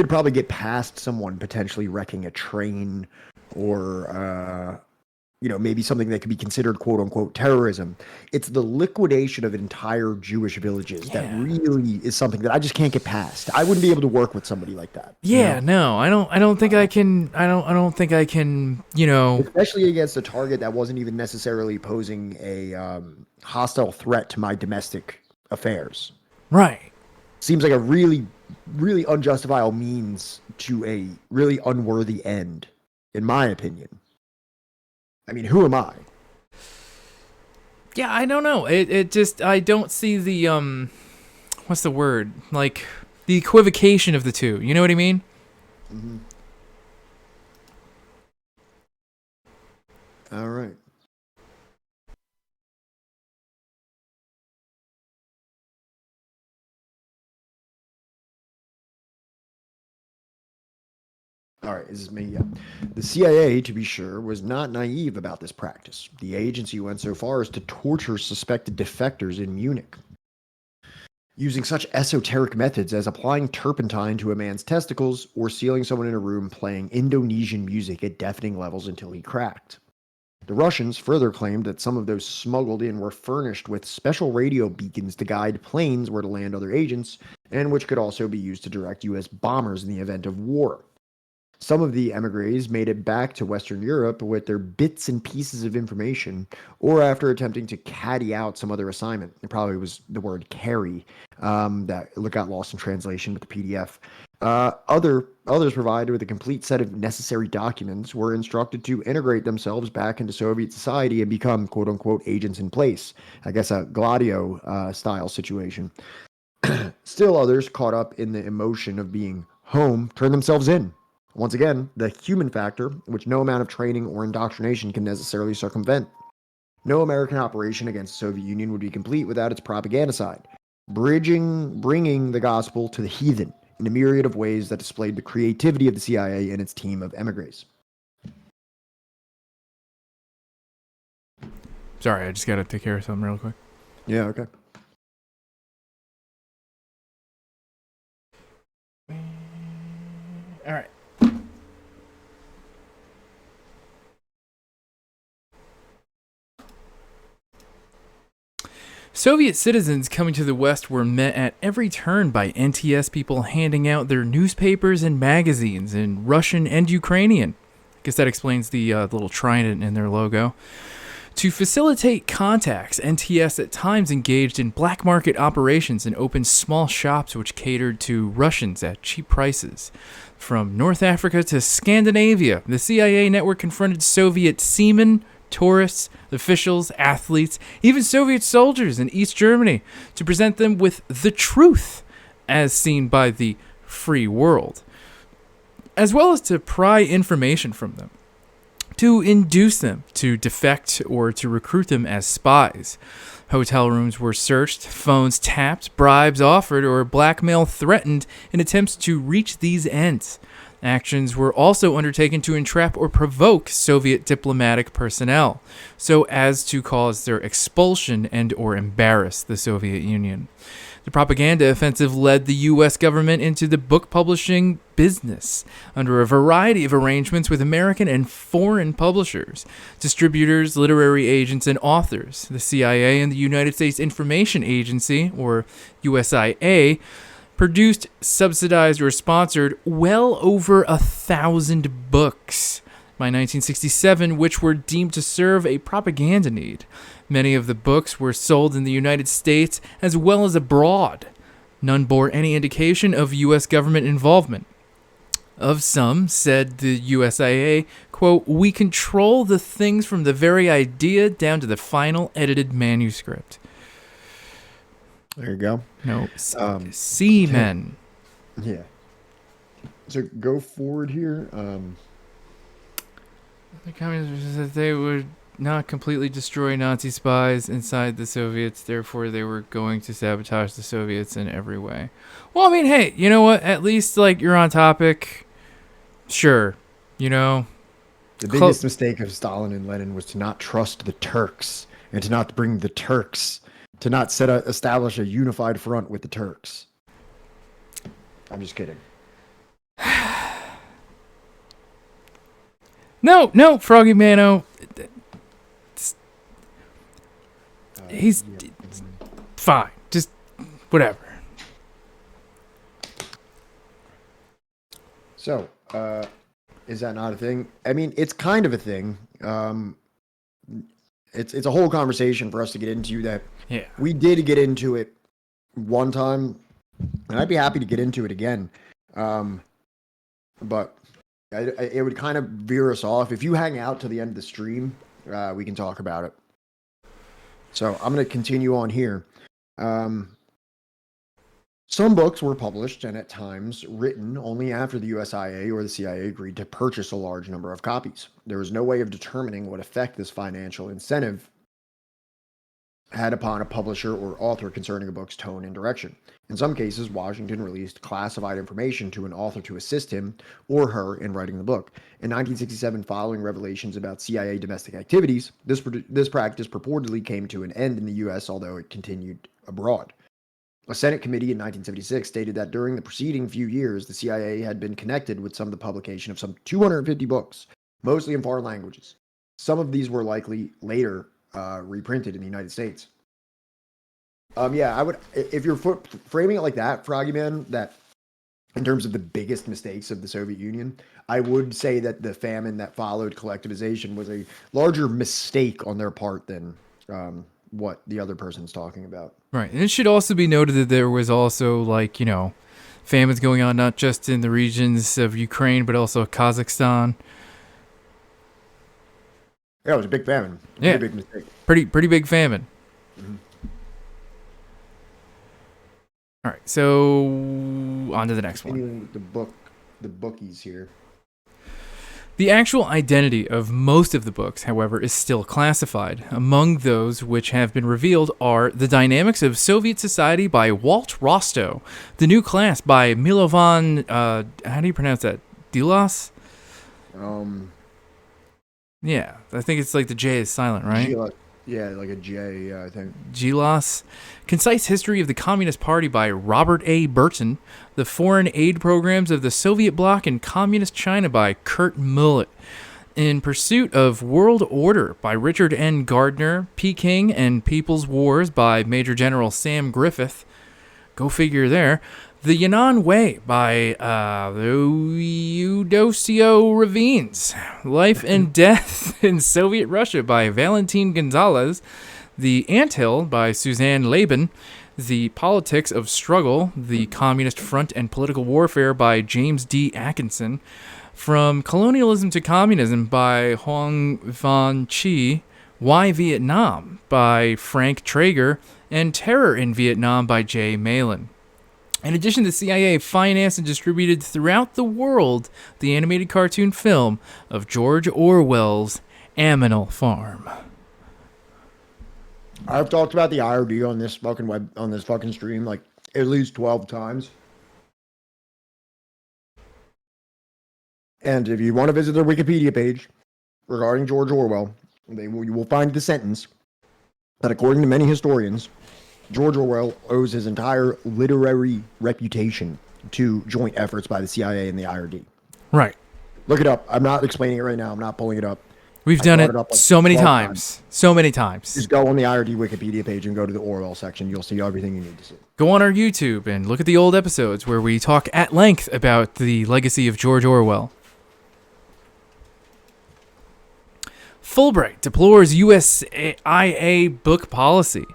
[SPEAKER 1] probably get past someone potentially wrecking a train or, you know, maybe something that could be considered quote unquote terrorism. It's the liquidation of entire Jewish villages that really is something that I just can't get past. I wouldn't be able to work with somebody like that.
[SPEAKER 2] Yeah, you know? No, I don't think I can. I don't think I can. You know,
[SPEAKER 1] especially against a target that wasn't even necessarily posing a hostile threat to my domestic affairs.
[SPEAKER 2] Right.
[SPEAKER 1] Seems like a really, really unjustifiable means to a really unworthy end, in my opinion. I mean, who am I?
[SPEAKER 2] Yeah, I don't know. It just, I don't see the, what's the word? Like, the equivocation of the two. You know what I mean?
[SPEAKER 1] Mm-hmm. All right. All right, this is me. Yeah. The CIA, to be sure, was not naive about this practice. The agency went so far as to torture suspected defectors in Munich, using such esoteric methods as applying turpentine to a man's testicles or sealing someone in a room playing Indonesian music at deafening levels until he cracked. The Russians further claimed that some of those smuggled in were furnished with special radio beacons to guide planes where to land other agents, and which could also be used to direct U.S. bombers in the event of war. Some of the émigrés made it back to Western Europe with their bits and pieces of information, or after attempting to caddy out some other assignment. It probably was the word carry that got lost in translation with the PDF. Others provided with a complete set of necessary documents were instructed to integrate themselves back into Soviet society and become quote-unquote agents in place. I guess a Gladio style situation. Still others, caught up in the emotion of being home, turned themselves in. Once again, the human factor, which no amount of training or indoctrination can necessarily circumvent. No American operation against the Soviet Union would be complete without its propaganda side, bringing the gospel to the heathen in a myriad of ways that displayed the creativity of the CIA and its team of émigrés.
[SPEAKER 2] Sorry, I just got to take care of something real quick.
[SPEAKER 1] Yeah, okay.
[SPEAKER 2] All right. Soviet citizens coming to the West were met at every turn by NTS people handing out their newspapers and magazines in Russian and Ukrainian. I guess that explains the little trident in their logo. To facilitate contacts, NTS at times engaged in black market operations and opened small shops which catered to Russians at cheap prices. From North Africa to Scandinavia, the CIA network confronted Soviet seamen, tourists, officials, athletes, even Soviet soldiers in East Germany to present them with the truth as seen by the free world, as well as to pry information from them. to induce them to defect or to recruit them as spies. Hotel rooms were searched, phones tapped, bribes offered, or blackmail threatened in attempts to reach these ends. Actions were also undertaken to entrap or provoke Soviet diplomatic personnel, so as to cause their expulsion and or embarrass the Soviet Union. The propaganda offensive led the U.S. government into the book publishing business under a variety of arrangements with American and foreign publishers, distributors, literary agents, and authors. The CIA and the United States Information Agency, or USIA, produced, subsidized, or sponsored well over 1,000 books by 1967, which were deemed to serve a propaganda need. Many of the books were sold in the United States as well as abroad. None bore any indication of U.S. government involvement. Of some, said the USIA, quote, "We control the things from the very idea down to the final edited manuscript."
[SPEAKER 1] There you go.
[SPEAKER 2] No, seamen.
[SPEAKER 1] Yeah. So go forward here.
[SPEAKER 2] The communists said they would not completely destroy Nazi spies inside the Soviets, therefore they were going to sabotage the Soviets in every way. Well, I mean, hey, you know what? At least, like, you're on topic. Sure. You know?
[SPEAKER 1] The biggest mistake of Stalin and Lenin was to not trust the Turks and to not bring the Turks, to not establish a unified front with the Turks. I'm just kidding.
[SPEAKER 2] No, Froggy Mano. He's fine. Just whatever.
[SPEAKER 1] So, is that not a thing? I mean, it's kind of a thing. It's a whole conversation for us to get into that.
[SPEAKER 2] Yeah.
[SPEAKER 1] We did get into it one time, and I'd be happy to get into it again. But it would kind of veer us off. If you hang out to the end of the stream, we can talk about it. So I'm going to continue on here. Some books were published and at times written only after the USIA or the CIA agreed to purchase a large number of copies. There was no way of determining what effect this financial incentive had upon a publisher or author concerning a book's tone and direction. In some cases, Washington released classified information to an author to assist him or her in writing the book. In 1967, following revelations about CIA domestic activities, this practice purportedly came to an end in the U.S., although it continued abroad. A Senate committee in 1976 stated that during the preceding few years, the CIA had been connected with some of the publication of some 250 books, mostly in foreign languages. Some of these were likely later reprinted in the United States. Yeah, I would, if you're framing it like that, Froggy Man, that in terms of the biggest mistakes of the Soviet Union, I would say that the famine that followed collectivization was a larger mistake on their part than what the other person's talking about.
[SPEAKER 2] Right. And it should also be noted that there was also, like, you know, famines going on not just in the regions of Ukraine, but also Kazakhstan.
[SPEAKER 1] Yeah, it was a big famine.
[SPEAKER 2] Yeah.
[SPEAKER 1] Big mistake.
[SPEAKER 2] Pretty big famine.
[SPEAKER 1] Mm-hmm.
[SPEAKER 2] All right, so on to the next one.
[SPEAKER 1] The bookies here.
[SPEAKER 2] The actual identity of most of the books, however, is still classified. Among those which have been revealed are The Dynamics of Soviet Society by Walt Rostow, The New Class by Milovan, how do you pronounce that? Dilas? Yeah, I think it's like the J is silent, right?
[SPEAKER 1] Yeah, like a J, I think.
[SPEAKER 2] Gilas. Concise History of the Communist Party by Robert A. Burton. The Foreign Aid Programs of the Soviet Bloc in Communist China by Kurt Mullett. In Pursuit of World Order by Richard N. Gardner. Peking and People's Wars by Major General Sam Griffith. Go figure there. The Yan'an Way by Eudosio Ravines. Life and Death in Soviet Russia by Valentin Gonzalez. The Anthill by Suzanne Laban. The Politics of Struggle, The Communist Front and Political Warfare by James D. Atkinson. From Colonialism to Communism by Hoang Van Chi. Why Vietnam by Frank Traeger. And Terror in Vietnam by Jay Malin. In addition, the CIA financed and distributed throughout the world the animated cartoon film of George Orwell's Animal Farm.
[SPEAKER 1] I've talked about the IRD on this fucking stream like at least 12 times. And if you want to visit their Wikipedia page regarding George Orwell, you will find the sentence that according to many historians, George Orwell owes his entire literary reputation to joint efforts by the CIA and the IRD.
[SPEAKER 2] Right.
[SPEAKER 1] Look it up. I'm not explaining it right now. I'm not pulling it up.
[SPEAKER 2] We've done it so many times. So many times.
[SPEAKER 1] Just go on the IRD Wikipedia page and go to the Orwell section. You'll see everything you need to see.
[SPEAKER 2] Go on our YouTube and look at the old episodes where we talk at length about the legacy of George Orwell. Fulbright deplores USIA book policy.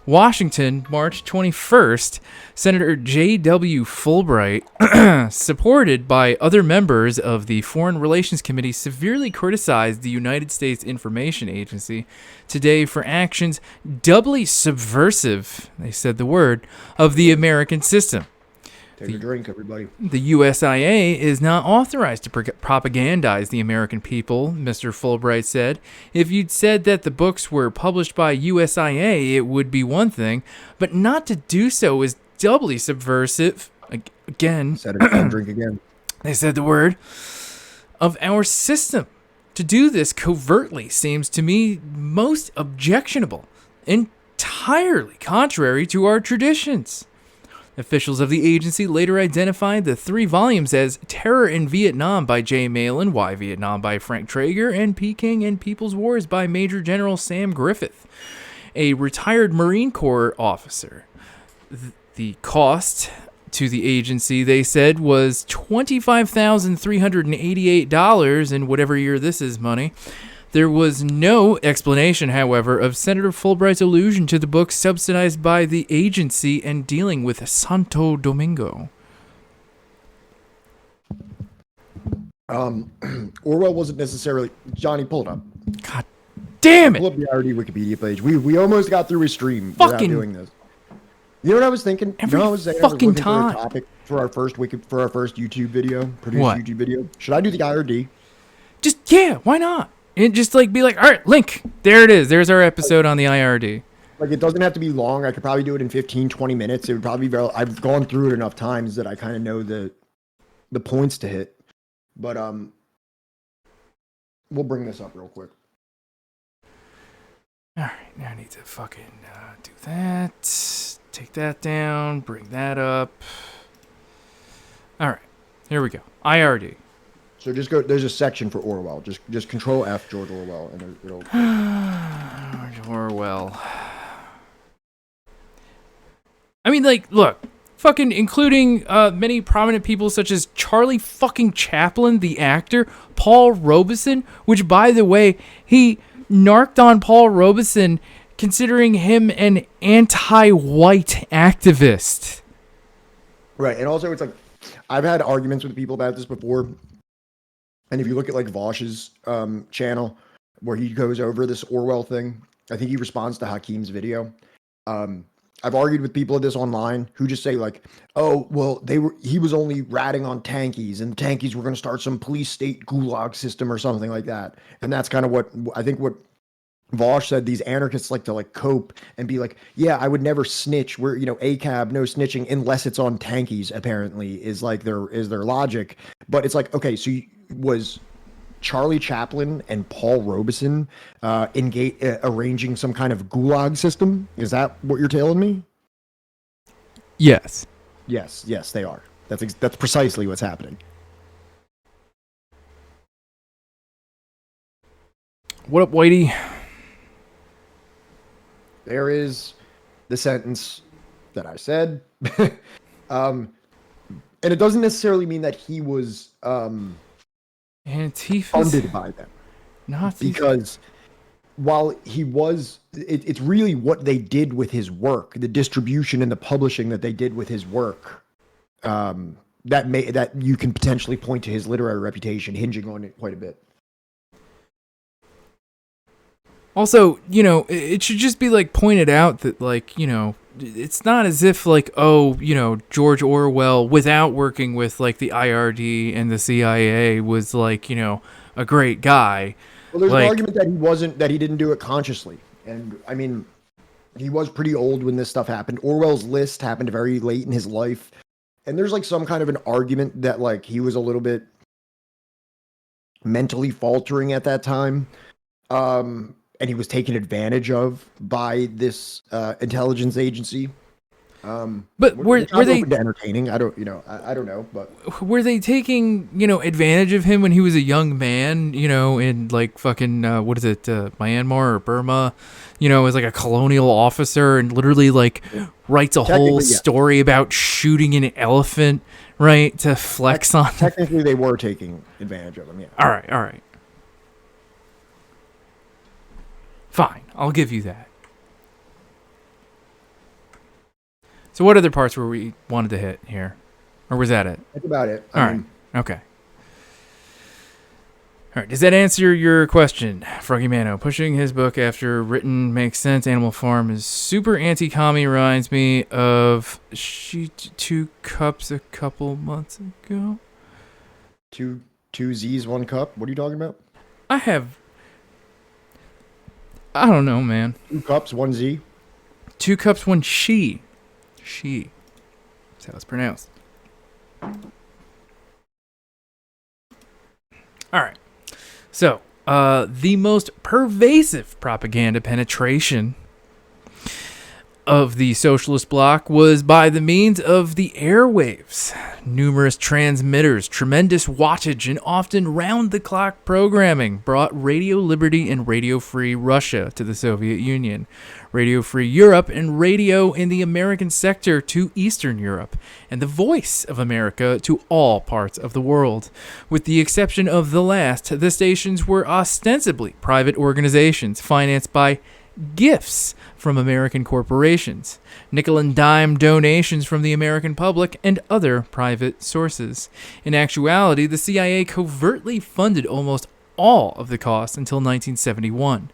[SPEAKER 2] Washington, March 21st, Senator J.W. Fulbright, supported by other members of the Foreign Relations Committee, severely criticized the United States Information Agency today for actions doubly subversive, they said the word, of the American system.
[SPEAKER 1] Take a drink, everybody.
[SPEAKER 2] The USIA is not authorized to propagandize the American people, Mr. Fulbright said. If you'd said that the books were published by USIA, it would be one thing, but not to do so is doubly subversive. Again.
[SPEAKER 1] Said it, drink again.
[SPEAKER 2] They said the word. Of our system. To do this covertly seems to me most objectionable, entirely contrary to our traditions. Officials of the agency later identified the 3 volumes as Terror in Vietnam by Jay Malin, Why Vietnam by Frank Traeger, and Peking and People's Wars by Major General Sam Griffith, a retired Marine Corps officer. The cost to the agency, they said, was $25,388 in whatever year this is money. There was no explanation, however, of Senator Fulbright's allusion to the books subsidized by the agency and dealing with Santo Domingo.
[SPEAKER 1] Orwell wasn't necessarily... Johnny, pull it up.
[SPEAKER 2] God damn it!
[SPEAKER 1] Pull up the IRD Wikipedia page. We almost got through a stream without doing this. You know what I was thinking?
[SPEAKER 2] Every
[SPEAKER 1] I was saying
[SPEAKER 2] fucking
[SPEAKER 1] I was
[SPEAKER 2] time.
[SPEAKER 1] for a topic for our first YouTube video, produced
[SPEAKER 2] What?
[SPEAKER 1] YouTube video. Should I do the IRD?
[SPEAKER 2] Just, yeah, why not? And just like be like, all right, link. There it is. There's our episode on the IRD.
[SPEAKER 1] Like, it doesn't have to be long. I could probably do it in 15, 20 minutes. It would probably be I've gone through it enough times that I kind of know the points to hit. But we'll bring this up real quick.
[SPEAKER 2] All right, now I need to fucking do that. Take that down. Bring that up. All right, here we go. IRD.
[SPEAKER 1] So just go. There's a section for Orwell. Just Control F George Orwell, and it'll.
[SPEAKER 2] George Orwell. I mean, like, look, fucking including many prominent people such as Charlie fucking Chaplin, the actor, Paul Robeson, which, by the way, he narked on Paul Robeson, considering him an anti-white activist.
[SPEAKER 1] Right, and also it's like I've had arguments with people about this before. And if you look at like Vosh's channel, where he goes over this Orwell thing, I think he responds to Hakeem's video. I've argued with people of this online who just say like, "Oh, well, he was only ratting on tankies, and the tankies were going to start some police state gulag system or something like that." And that's kind of what I think what Vosh said. These anarchists like to like cope and be like, "Yeah, I would never snitch. We're ACAB, no snitching unless it's on tankies." Apparently, is their logic. But it's like, okay, so was Charlie Chaplin and Paul Robeson arranging some kind of gulag system? Is that what you're telling me?
[SPEAKER 2] Yes.
[SPEAKER 1] Yes, they are. That's precisely what's happening.
[SPEAKER 2] What up, Whitey?
[SPEAKER 1] There is the sentence that I said. And it doesn't necessarily mean that he was funded by them. Because while he was, it's really what they did with his work, the distribution and the publishing that they did with his work, that you can potentially point to his literary reputation hinging on it quite a bit.
[SPEAKER 2] Also, it should just be like pointed out that it's not as if like, oh, you know, George Orwell, without working with like the IRD and the CIA, was like, you know, a great guy.
[SPEAKER 1] Well, there's
[SPEAKER 2] like,
[SPEAKER 1] an argument that he didn't do it consciously. And I mean, he was pretty old when this stuff happened. Orwell's List happened very late in his life. And there's like some kind of an argument that like he was a little bit mentally faltering at that time. And he was taken advantage of by this intelligence agency.
[SPEAKER 2] But were they
[SPEAKER 1] entertaining? I don't know, but
[SPEAKER 2] were they taking, you know, advantage of him when he was a young man, you know, in like fucking what is it, Myanmar or Burma, you know, as like a colonial officer, and literally like writes a whole story about shooting an elephant, right, to flex on.
[SPEAKER 1] Technically, they were taking advantage of him. Yeah.
[SPEAKER 2] All right. Fine, I'll give you that. So what other parts were we wanted to hit here? Or was that it?
[SPEAKER 1] That's about it.
[SPEAKER 2] All right. Okay. All right. Does that answer your question, Froggy Mano? Pushing his book after written makes sense. Animal Farm is super anti-commie. Reminds me of Two Cups a couple months ago.
[SPEAKER 1] Two Z's, 1 cup? What are you talking about?
[SPEAKER 2] I don't know, man.
[SPEAKER 1] 2 cups, 1 Z?
[SPEAKER 2] 2 cups, 1 she. She. That's how it's pronounced. All right. So, the most pervasive propaganda penetration of the socialist bloc was by the means of the airwaves. Numerous transmitters, tremendous wattage, and often round-the-clock programming brought Radio Liberty and Radio Free Russia to the Soviet Union, Radio Free Europe and Radio in the American sector to Eastern Europe, and the Voice of America to all parts of the world. With the exception of the last, the stations were ostensibly private organizations financed by gifts from American corporations, nickel and dime donations from the American public, and other private sources. In actuality, the CIA covertly funded almost all of the costs until 1971.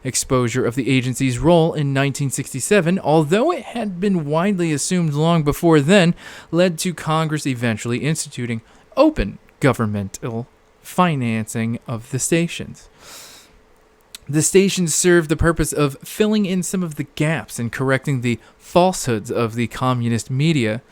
[SPEAKER 2] Exposure of the agency's role in 1967, although it had been widely assumed long before then, led to Congress eventually instituting open governmental financing of the stations. The stations served the purpose of filling in some of the gaps and correcting the falsehoods of the communist media,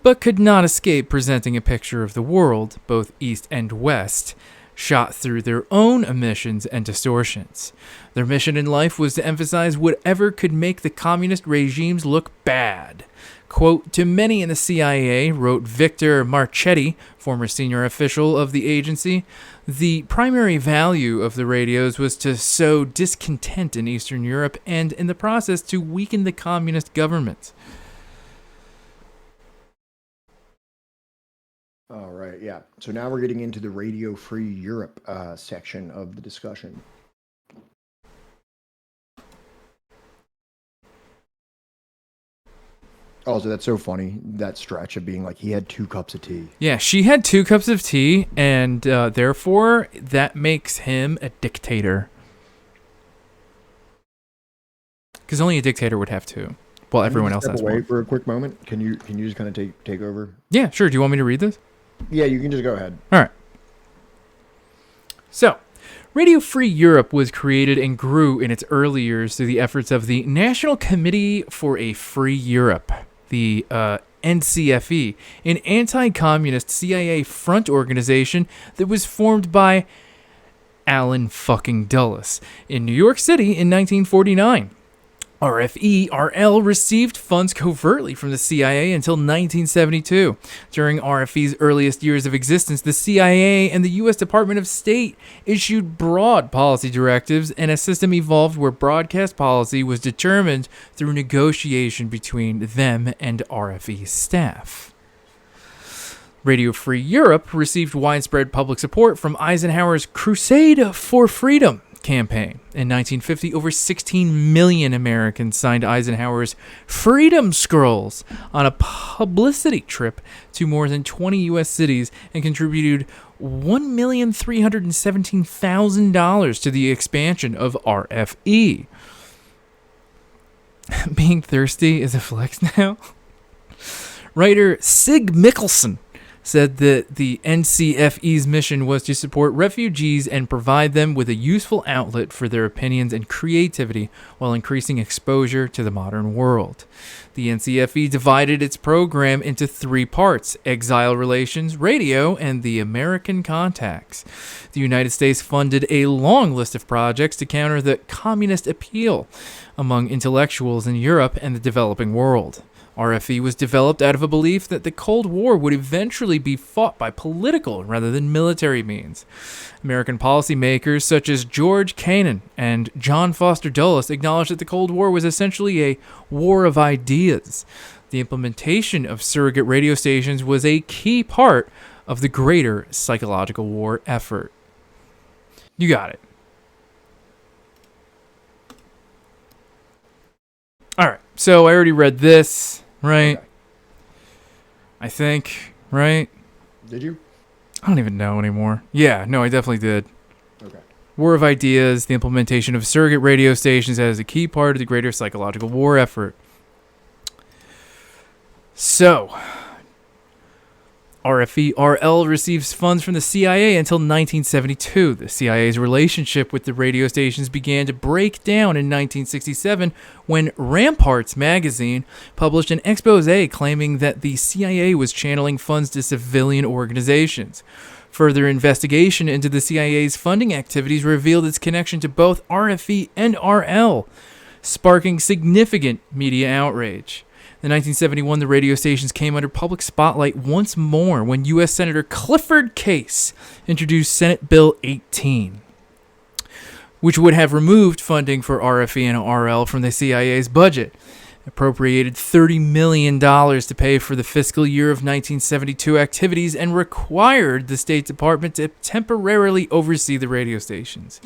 [SPEAKER 2] but could not escape presenting a picture of the world, both East and West, shot through their own omissions and distortions. Their mission in life was to emphasize whatever could make the communist regimes look bad. Quote, to many in the CIA, wrote Victor Marchetti, former senior official of the agency, the primary value of the radios was to sow discontent in Eastern Europe and, in the process, to weaken the communist government.
[SPEAKER 1] All right, yeah. So now we're getting into the Radio Free Europe section of the discussion. Also, that's so funny, that stretch of being like, he had 2 cups of tea.
[SPEAKER 2] Yeah, she had 2 cups of tea, and therefore, that makes him a dictator. Because only a dictator would have 2. Well, everyone else has 1.
[SPEAKER 1] Wait for a quick moment. Can you just kind of take over?
[SPEAKER 2] Yeah, sure. Do you want me to read this?
[SPEAKER 1] Yeah, you can just go ahead.
[SPEAKER 2] All right. So, Radio Free Europe was created and grew in its early years through the efforts of the National Committee for a Free Europe, the NCFE, an anti-communist CIA front organization that was formed by Alan fucking Dulles in New York City in 1949. RFE-RL received funds covertly from the CIA until 1972. During RFE's earliest years of existence, the CIA and the U.S. Department of State issued broad policy directives, and a system evolved where broadcast policy was determined through negotiation between them and RFE staff. Radio Free Europe received widespread public support from Eisenhower's Crusade for Freedom campaign. In 1950, over 16 million Americans signed Eisenhower's Freedom Scrolls on a publicity trip to more than 20 U.S. cities and contributed $1,317,000 to the expansion of RFE. Being thirsty is a flex now. Writer Sig Mickelson said that the NCFE's mission was to support refugees and provide them with a useful outlet for their opinions and creativity while increasing exposure to the modern world. The NCFE divided its program into 3 parts: exile relations, radio, and the American contacts. The United States funded a long list of projects to counter the communist appeal among intellectuals in Europe and the developing world. RFE was developed out of a belief that the Cold War would eventually be fought by political rather than military means. American policymakers such as George Kennan and John Foster Dulles acknowledged that the Cold War was essentially a war of ideas. The implementation of surrogate radio stations was a key part of the greater psychological war effort. You got it. All right, so I already read this. Right. Okay. I think, right?
[SPEAKER 1] Did you?
[SPEAKER 2] I don't even know anymore. Yeah, no, I definitely did.
[SPEAKER 1] Okay.
[SPEAKER 2] War of Ideas, the implementation of surrogate radio stations as a key part of the greater psychological war effort. So, RFE-RL receives funds from the CIA until 1972. The CIA's relationship with the radio stations began to break down in 1967 when Ramparts magazine published an expose claiming that the CIA was channeling funds to civilian organizations. Further investigation into the CIA's funding activities revealed its connection to both RFE and RL, sparking significant media outrage. In 1971, the radio stations came under public spotlight once more when U.S. Senator Clifford Case introduced Senate Bill 18, which would have removed funding for RFE and RL from the CIA's budget, appropriated $30 million to pay for the fiscal year of 1972 activities, and required the State Department to temporarily oversee the radio stations.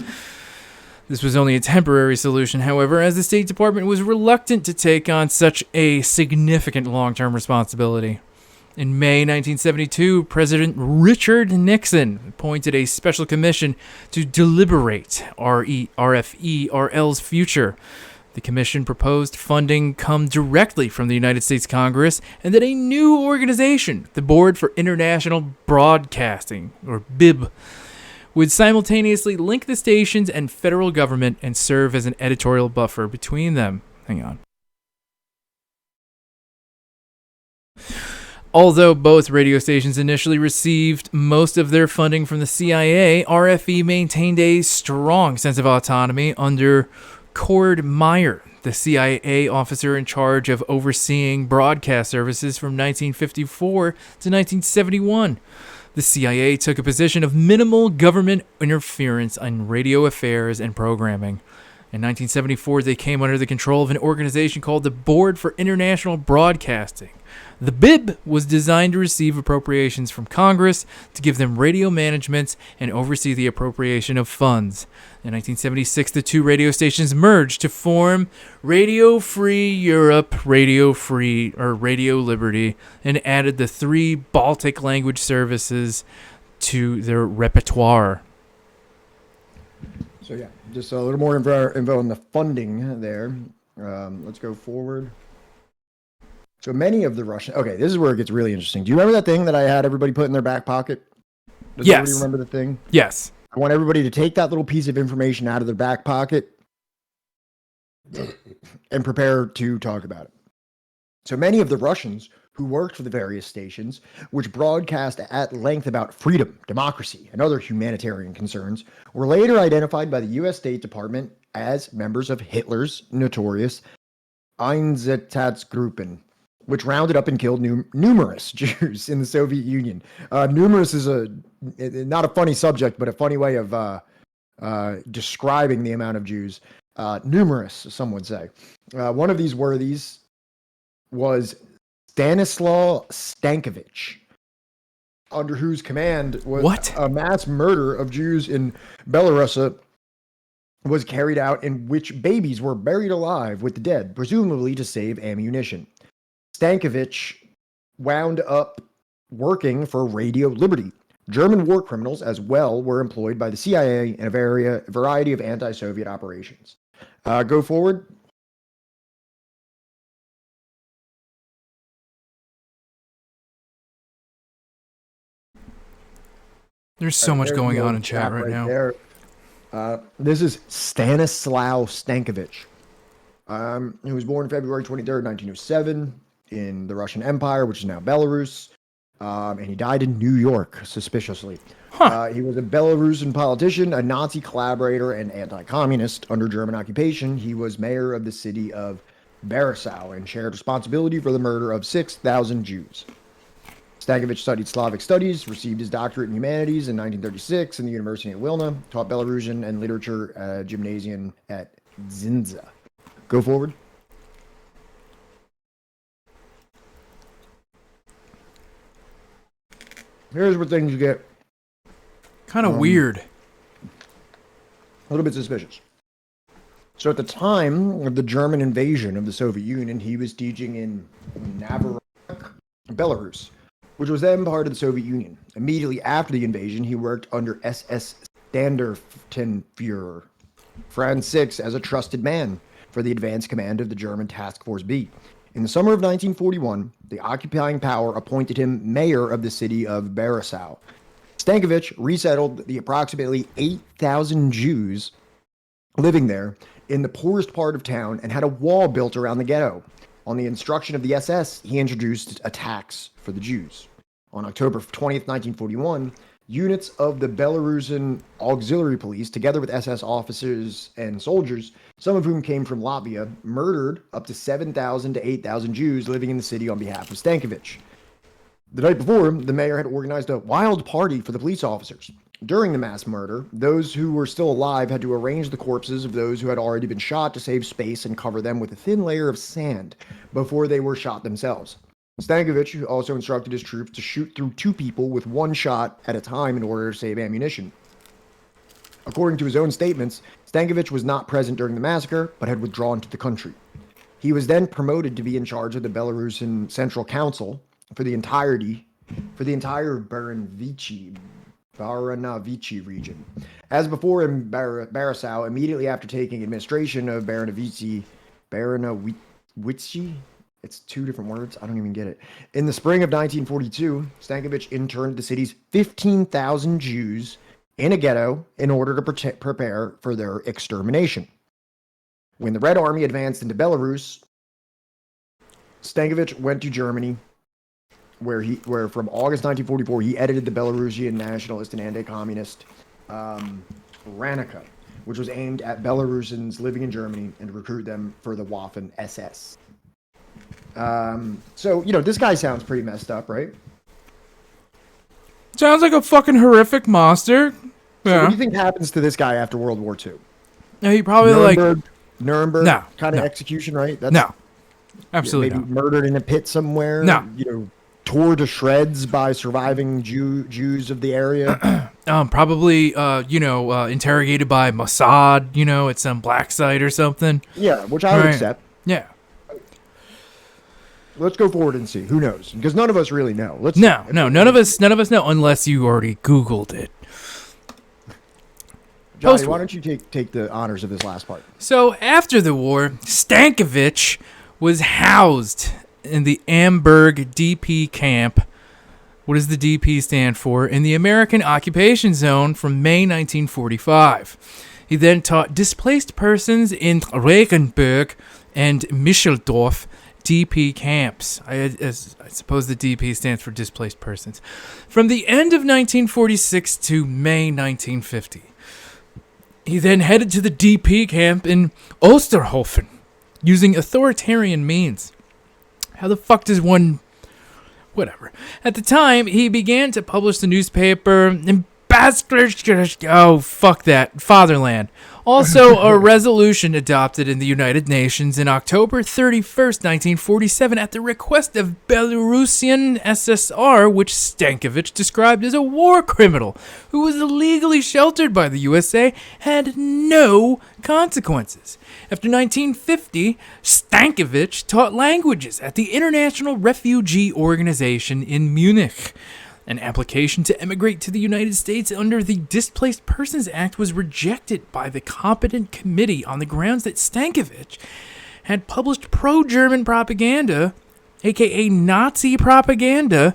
[SPEAKER 2] This was only a temporary solution, however, as the State Department was reluctant to take on such a significant long-term responsibility. In May 1972, President Richard Nixon appointed a special commission to deliberate RFE-RL's future. The commission proposed funding come directly from the United States Congress and that a new organization, the Board for International Broadcasting, or BIB, would simultaneously link the stations and federal government and serve as an editorial buffer between them. Hang on. Although both radio stations initially received most of their funding from the CIA, RFE maintained a strong sense of autonomy under Cord Meyer, the CIA officer in charge of overseeing broadcast services from 1954 to 1971. The CIA took a position of minimal government interference on radio affairs and programming. In 1974, they came under the control of an organization called the Board for International Broadcasting. The BIB was designed to receive appropriations from Congress to give them radio management and oversee the appropriation of funds. In 1976, the two radio stations merged to form Radio Free Europe, Radio Liberty, and added the 3 Baltic language services to their repertoire.
[SPEAKER 1] So yeah, just a little more info on the funding there. Let's go forward. So many of the Russian... Okay, this is where it gets really interesting. Do you remember that thing that I had everybody put in their back pocket? Does everybody remember the thing?
[SPEAKER 2] Yes.
[SPEAKER 1] I want everybody to take that little piece of information out of their back pocket and prepare to talk about it. So many of the Russians who worked for the various stations, which broadcast at length about freedom, democracy, and other humanitarian concerns, were later identified by the U.S. State Department as members of Hitler's notorious Einsatzgruppen, which rounded up and killed numerous Jews in the Soviet Union. Numerous is not a funny subject, but a funny way of describing the amount of Jews. Numerous, some would say. One of these worthies was Stanislaw Stankovic, under whose command was a mass murder of Jews in Belarus was carried out, in which babies were buried alive with the dead, presumably to save ammunition. Stankovic wound up working for Radio Liberty. German war criminals as well were employed by the CIA in a variety of anti-Soviet operations. Go forward.
[SPEAKER 2] There's so much going on in chat right now.
[SPEAKER 1] There. This is Stanislaw Stankovic. He was born February 23rd, 1907 in the Russian Empire, which is now Belarus. And he died in New York, suspiciously. He was a Belarusian politician, a Nazi collaborator, and anti-communist. Under German occupation, he was mayor of the city of Barisau and shared responsibility for the murder of 6,000 Jews. Stankovic studied Slavic studies, received his doctorate in humanities in 1936 in the University of Wilna, taught Belarusian and literature gymnasium at Zinza. Go forward. Here's where things get
[SPEAKER 2] kind of weird.
[SPEAKER 1] A little bit suspicious. So at the time of the German invasion of the Soviet Union, he was teaching in Navarre, Belarus, which was then part of the Soviet Union. Immediately after the invasion, he worked under SS Standartenführer Franz Six as a trusted man for the advanced command of the German Task Force B. In the summer of 1941, the occupying power appointed him mayor of the city of Barisau. Stankovic resettled the approximately 8,000 Jews living there in the poorest part of town and had a wall built around the ghetto. On the instruction of the SS, he introduced a tax for the Jews. On October 20th, 1941, units of the Belarusian auxiliary police, together with SS officers and soldiers, some of whom came from Latvia, murdered up to 7,000 to 8,000 Jews living in the city on behalf of Stankovic. The night before, the mayor had organized a wild party for the police officers. During the mass murder, those who were still alive had to arrange the corpses of those who had already been shot to save space and cover them with a thin layer of sand before they were shot themselves. Stankovic also instructed his troops to shoot through two people with one shot at a time in order to save ammunition. According to his own statements, Stankovic was not present during the massacre, but had withdrawn to the country. He was then promoted to be in charge of the Belarusian Central Council for the entire Baranovichi region. As before in Barisau, immediately after taking administration of Baranovichi, it's two different words, I don't even get it. In the spring of 1942, Stankovic interned the city's 15,000 Jews in a ghetto in order to prepare for their extermination. When the Red Army advanced into Belarus, Stankovic went to Germany, where from August 1944 he edited the Belarusian nationalist and anti-communist Ranica, which was aimed at Belarusians living in Germany and to recruit them for the Waffen SS. So this guy sounds pretty messed up, right?
[SPEAKER 2] Sounds like a fucking horrific monster.
[SPEAKER 1] So
[SPEAKER 2] Yeah.
[SPEAKER 1] what do you think happens to this guy after World War II?
[SPEAKER 2] Yeah, he probably
[SPEAKER 1] Nuremberg
[SPEAKER 2] No,
[SPEAKER 1] kind of
[SPEAKER 2] no.
[SPEAKER 1] execution, right?
[SPEAKER 2] No, absolutely
[SPEAKER 1] maybe murdered in a pit somewhere.
[SPEAKER 2] No.
[SPEAKER 1] Tore to shreds by surviving Jews of the area.
[SPEAKER 2] Probably, interrogated by Mossad, at some black site or something.
[SPEAKER 1] Yeah, which I would accept.
[SPEAKER 2] Yeah.
[SPEAKER 1] Let's go forward and see. Who knows? Because none of us really know.
[SPEAKER 2] None of us know unless you already Googled it.
[SPEAKER 1] Johnny, why don't you take the honors of this last part?
[SPEAKER 2] So after the war, Stankovic was housed in the Amberg DP camp. What does the DP stand for? In the American occupation zone from May 1945. He then taught displaced persons in Regenburg and Micheldorf DP camps. I suppose the DP stands for displaced persons. From the end of 1946 to May 1950. He then headed to the DP camp in Osterhofen using authoritarian means. How the fuck does one... Whatever. At the time, he began to publish the newspaper... Oh, fuck that. Fatherland. Also, a resolution adopted in the United Nations in October 31st, 1947, at the request of Belarusian SSR, which Stankovic described as a war criminal who was illegally sheltered by the USA, had no consequences. After 1950, Stankovic taught languages at the International Refugee Organization in Munich. An application to emigrate to the United States under the Displaced Persons Act was rejected by the competent committee on the grounds that Stankovic had published pro-German propaganda, aka Nazi propaganda,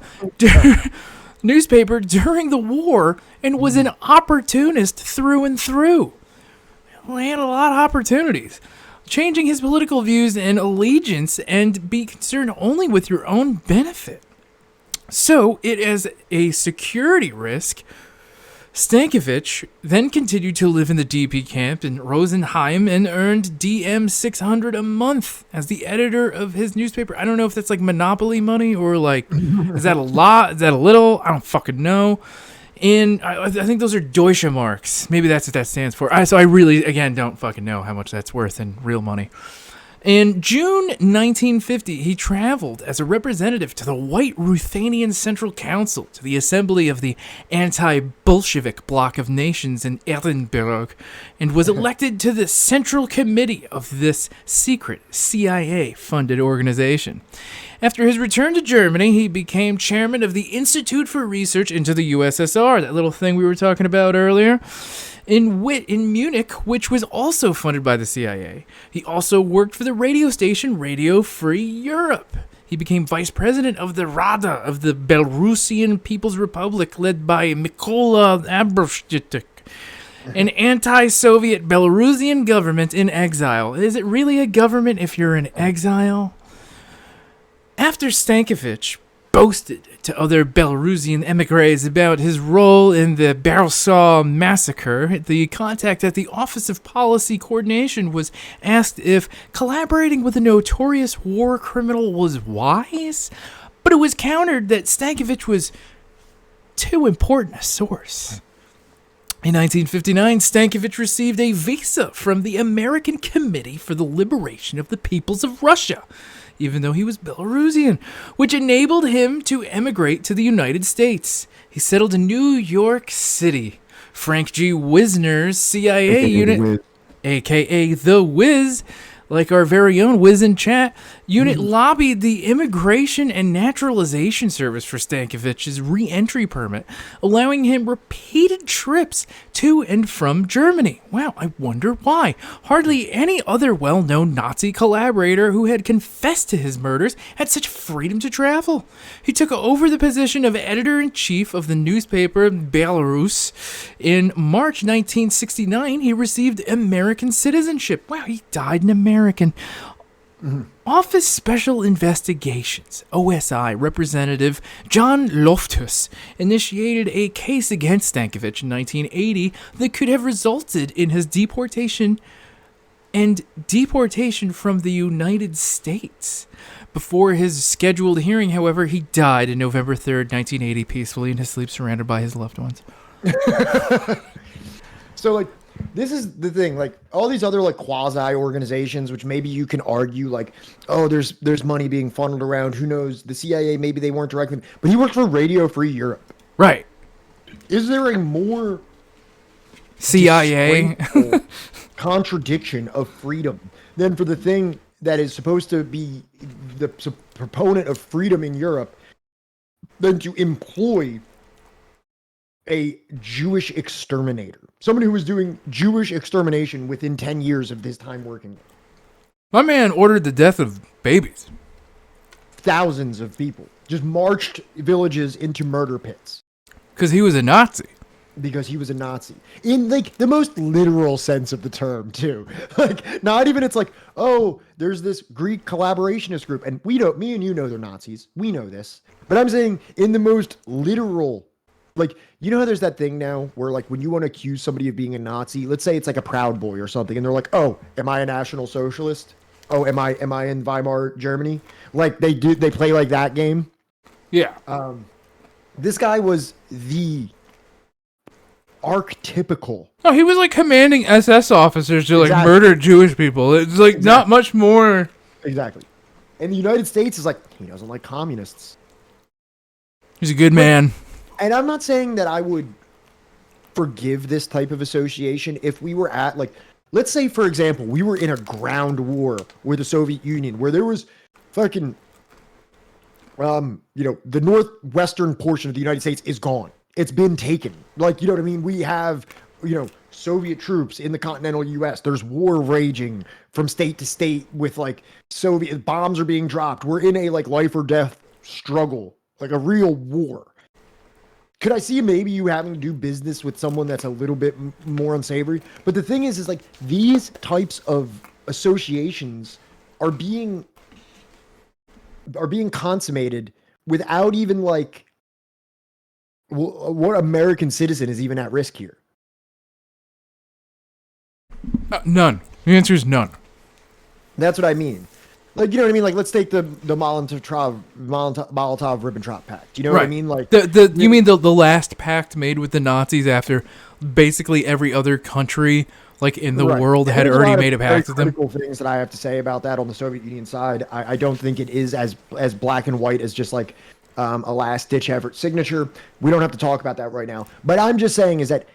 [SPEAKER 2] newspaper during the war and was an opportunist through and through. Well, he had a lot of opportunities. Changing his political views and allegiance and be concerned only with your own benefit. So, it as a security risk, Stankiewicz then continued to live in the DP camp in Rosenheim and earned DM 600 a month as the editor of his newspaper. I don't know if that's like monopoly money or like, is that a lot? Is that a little? I don't fucking know. And I think those are Deutsche Marks. Maybe that's what that stands for. So I really, again, don't fucking know how much that's worth in real money. In June 1950, he traveled as a representative to the White Ruthenian Central Council to the assembly of the anti-Bolshevik bloc of nations in Edinburgh and was elected to the Central Committee of this secret CIA-funded organization. After his return to Germany, he became chairman of the Institute for Research into the USSR, that little thing we were talking about earlier, in Munich, which was also funded by the CIA. He also worked for the radio station Radio Free Europe. He became vice president of the Rada of the Belarusian People's Republic, led by Mykola Abrashchitik, an anti-Soviet Belarusian government in exile. Is it really a government if you're in exile? After Stankiewicz boasted to other Belarusian emigres about his role in the Warsaw Massacre, the contact at the Office of Policy Coordination was asked if collaborating with a notorious war criminal was wise, but it was countered that Stankiewicz was too important a source. In 1959, Stankiewicz received a visa from the American Committee for the Liberation of the Peoples of Russia, even though he was Belarusian, which enabled him to emigrate to the United States. He settled in New York City. Frank G. Wisner's CIA unit, a.k.a. The Wiz, like our very own Wiz in chat, unit lobbied the Immigration and Naturalization Service for Stankiewicz's re-entry permit, allowing him repeated trips to and from Germany. Wow, I wonder why. Hardly any other well-known Nazi collaborator who had confessed to his murders had such freedom to travel. He took over the position of editor-in-chief of the newspaper Belarus. In March 1969, he received American citizenship. Wow, he died an American. Office Special Investigations, OSI, Representative John Loftus initiated a case against Stankiewicz in 1980 that could have resulted in his deportation from the United States. Before his scheduled hearing, however, he died on November 3rd, 1980, peacefully in his sleep, surrounded by his loved ones.
[SPEAKER 1] So, like, this is the thing, like all these other like quasi organizations, which maybe you can argue like, oh, there's money being funneled around. Who knows? The CIA, maybe they weren't directly, but he worked for Radio Free Europe.
[SPEAKER 2] Right.
[SPEAKER 1] Is there a more
[SPEAKER 2] CIA
[SPEAKER 1] contradiction of freedom than for the thing that is supposed to be the proponent of freedom in Europe than to employ a Jewish exterminator, somebody who was doing Jewish extermination within 10 years of his time working?
[SPEAKER 2] My man ordered the death of babies.
[SPEAKER 1] Thousands of people just marched villages into murder pits.
[SPEAKER 2] Because he was a Nazi.
[SPEAKER 1] Because he was a Nazi. In like the most literal sense of the term, too. Like, not even it's like, oh, there's this Greek collaborationist group, and we don't, me and you know they're Nazis. We know this. But I'm saying in the most literal. Like, you know how there's that thing now where, like, when you want to accuse somebody of being a Nazi, let's say it's like a Proud Boy or something, and they're like, oh, am I a National Socialist? Oh, am I in Weimar, Germany? Like, they play like that game.
[SPEAKER 2] Yeah.
[SPEAKER 1] This guy was the archetypical.
[SPEAKER 2] Oh, he was like commanding SS officers to like murder Jewish people. It's like not much more.
[SPEAKER 1] Exactly. And the United States is like, he doesn't like communists.
[SPEAKER 2] He's a good man.
[SPEAKER 1] And I'm not saying that I would forgive this type of association if we were at, like, let's say, for example, we were in a ground war with the Soviet Union where there was fucking, the northwestern portion of the United States is gone. It's been taken. Like, you know what I mean? We have, Soviet troops in the continental U.S. There's war raging from state to state with, like, Soviet bombs are being dropped. We're in a, like, life or death struggle, like a real war. could I see maybe you having to do business with someone that's a little bit more unsavory? But the thing is like these types of associations are being consummated without even like what American citizen is even at risk here?
[SPEAKER 2] None. The answer is none.
[SPEAKER 1] That's what I mean. Like, you know what I mean? Like, let's take the Molotov-Ribbentrop Pact. You know what I mean? Like,
[SPEAKER 2] you mean the last pact made with the Nazis after basically every other country like in the world had already made a pact with them?
[SPEAKER 1] Critical things that I have to say about that on the Soviet Union side. I don't think it is as black and white as just like a last-ditch effort signature. We don't have to talk about that right now. But I'm just saying is that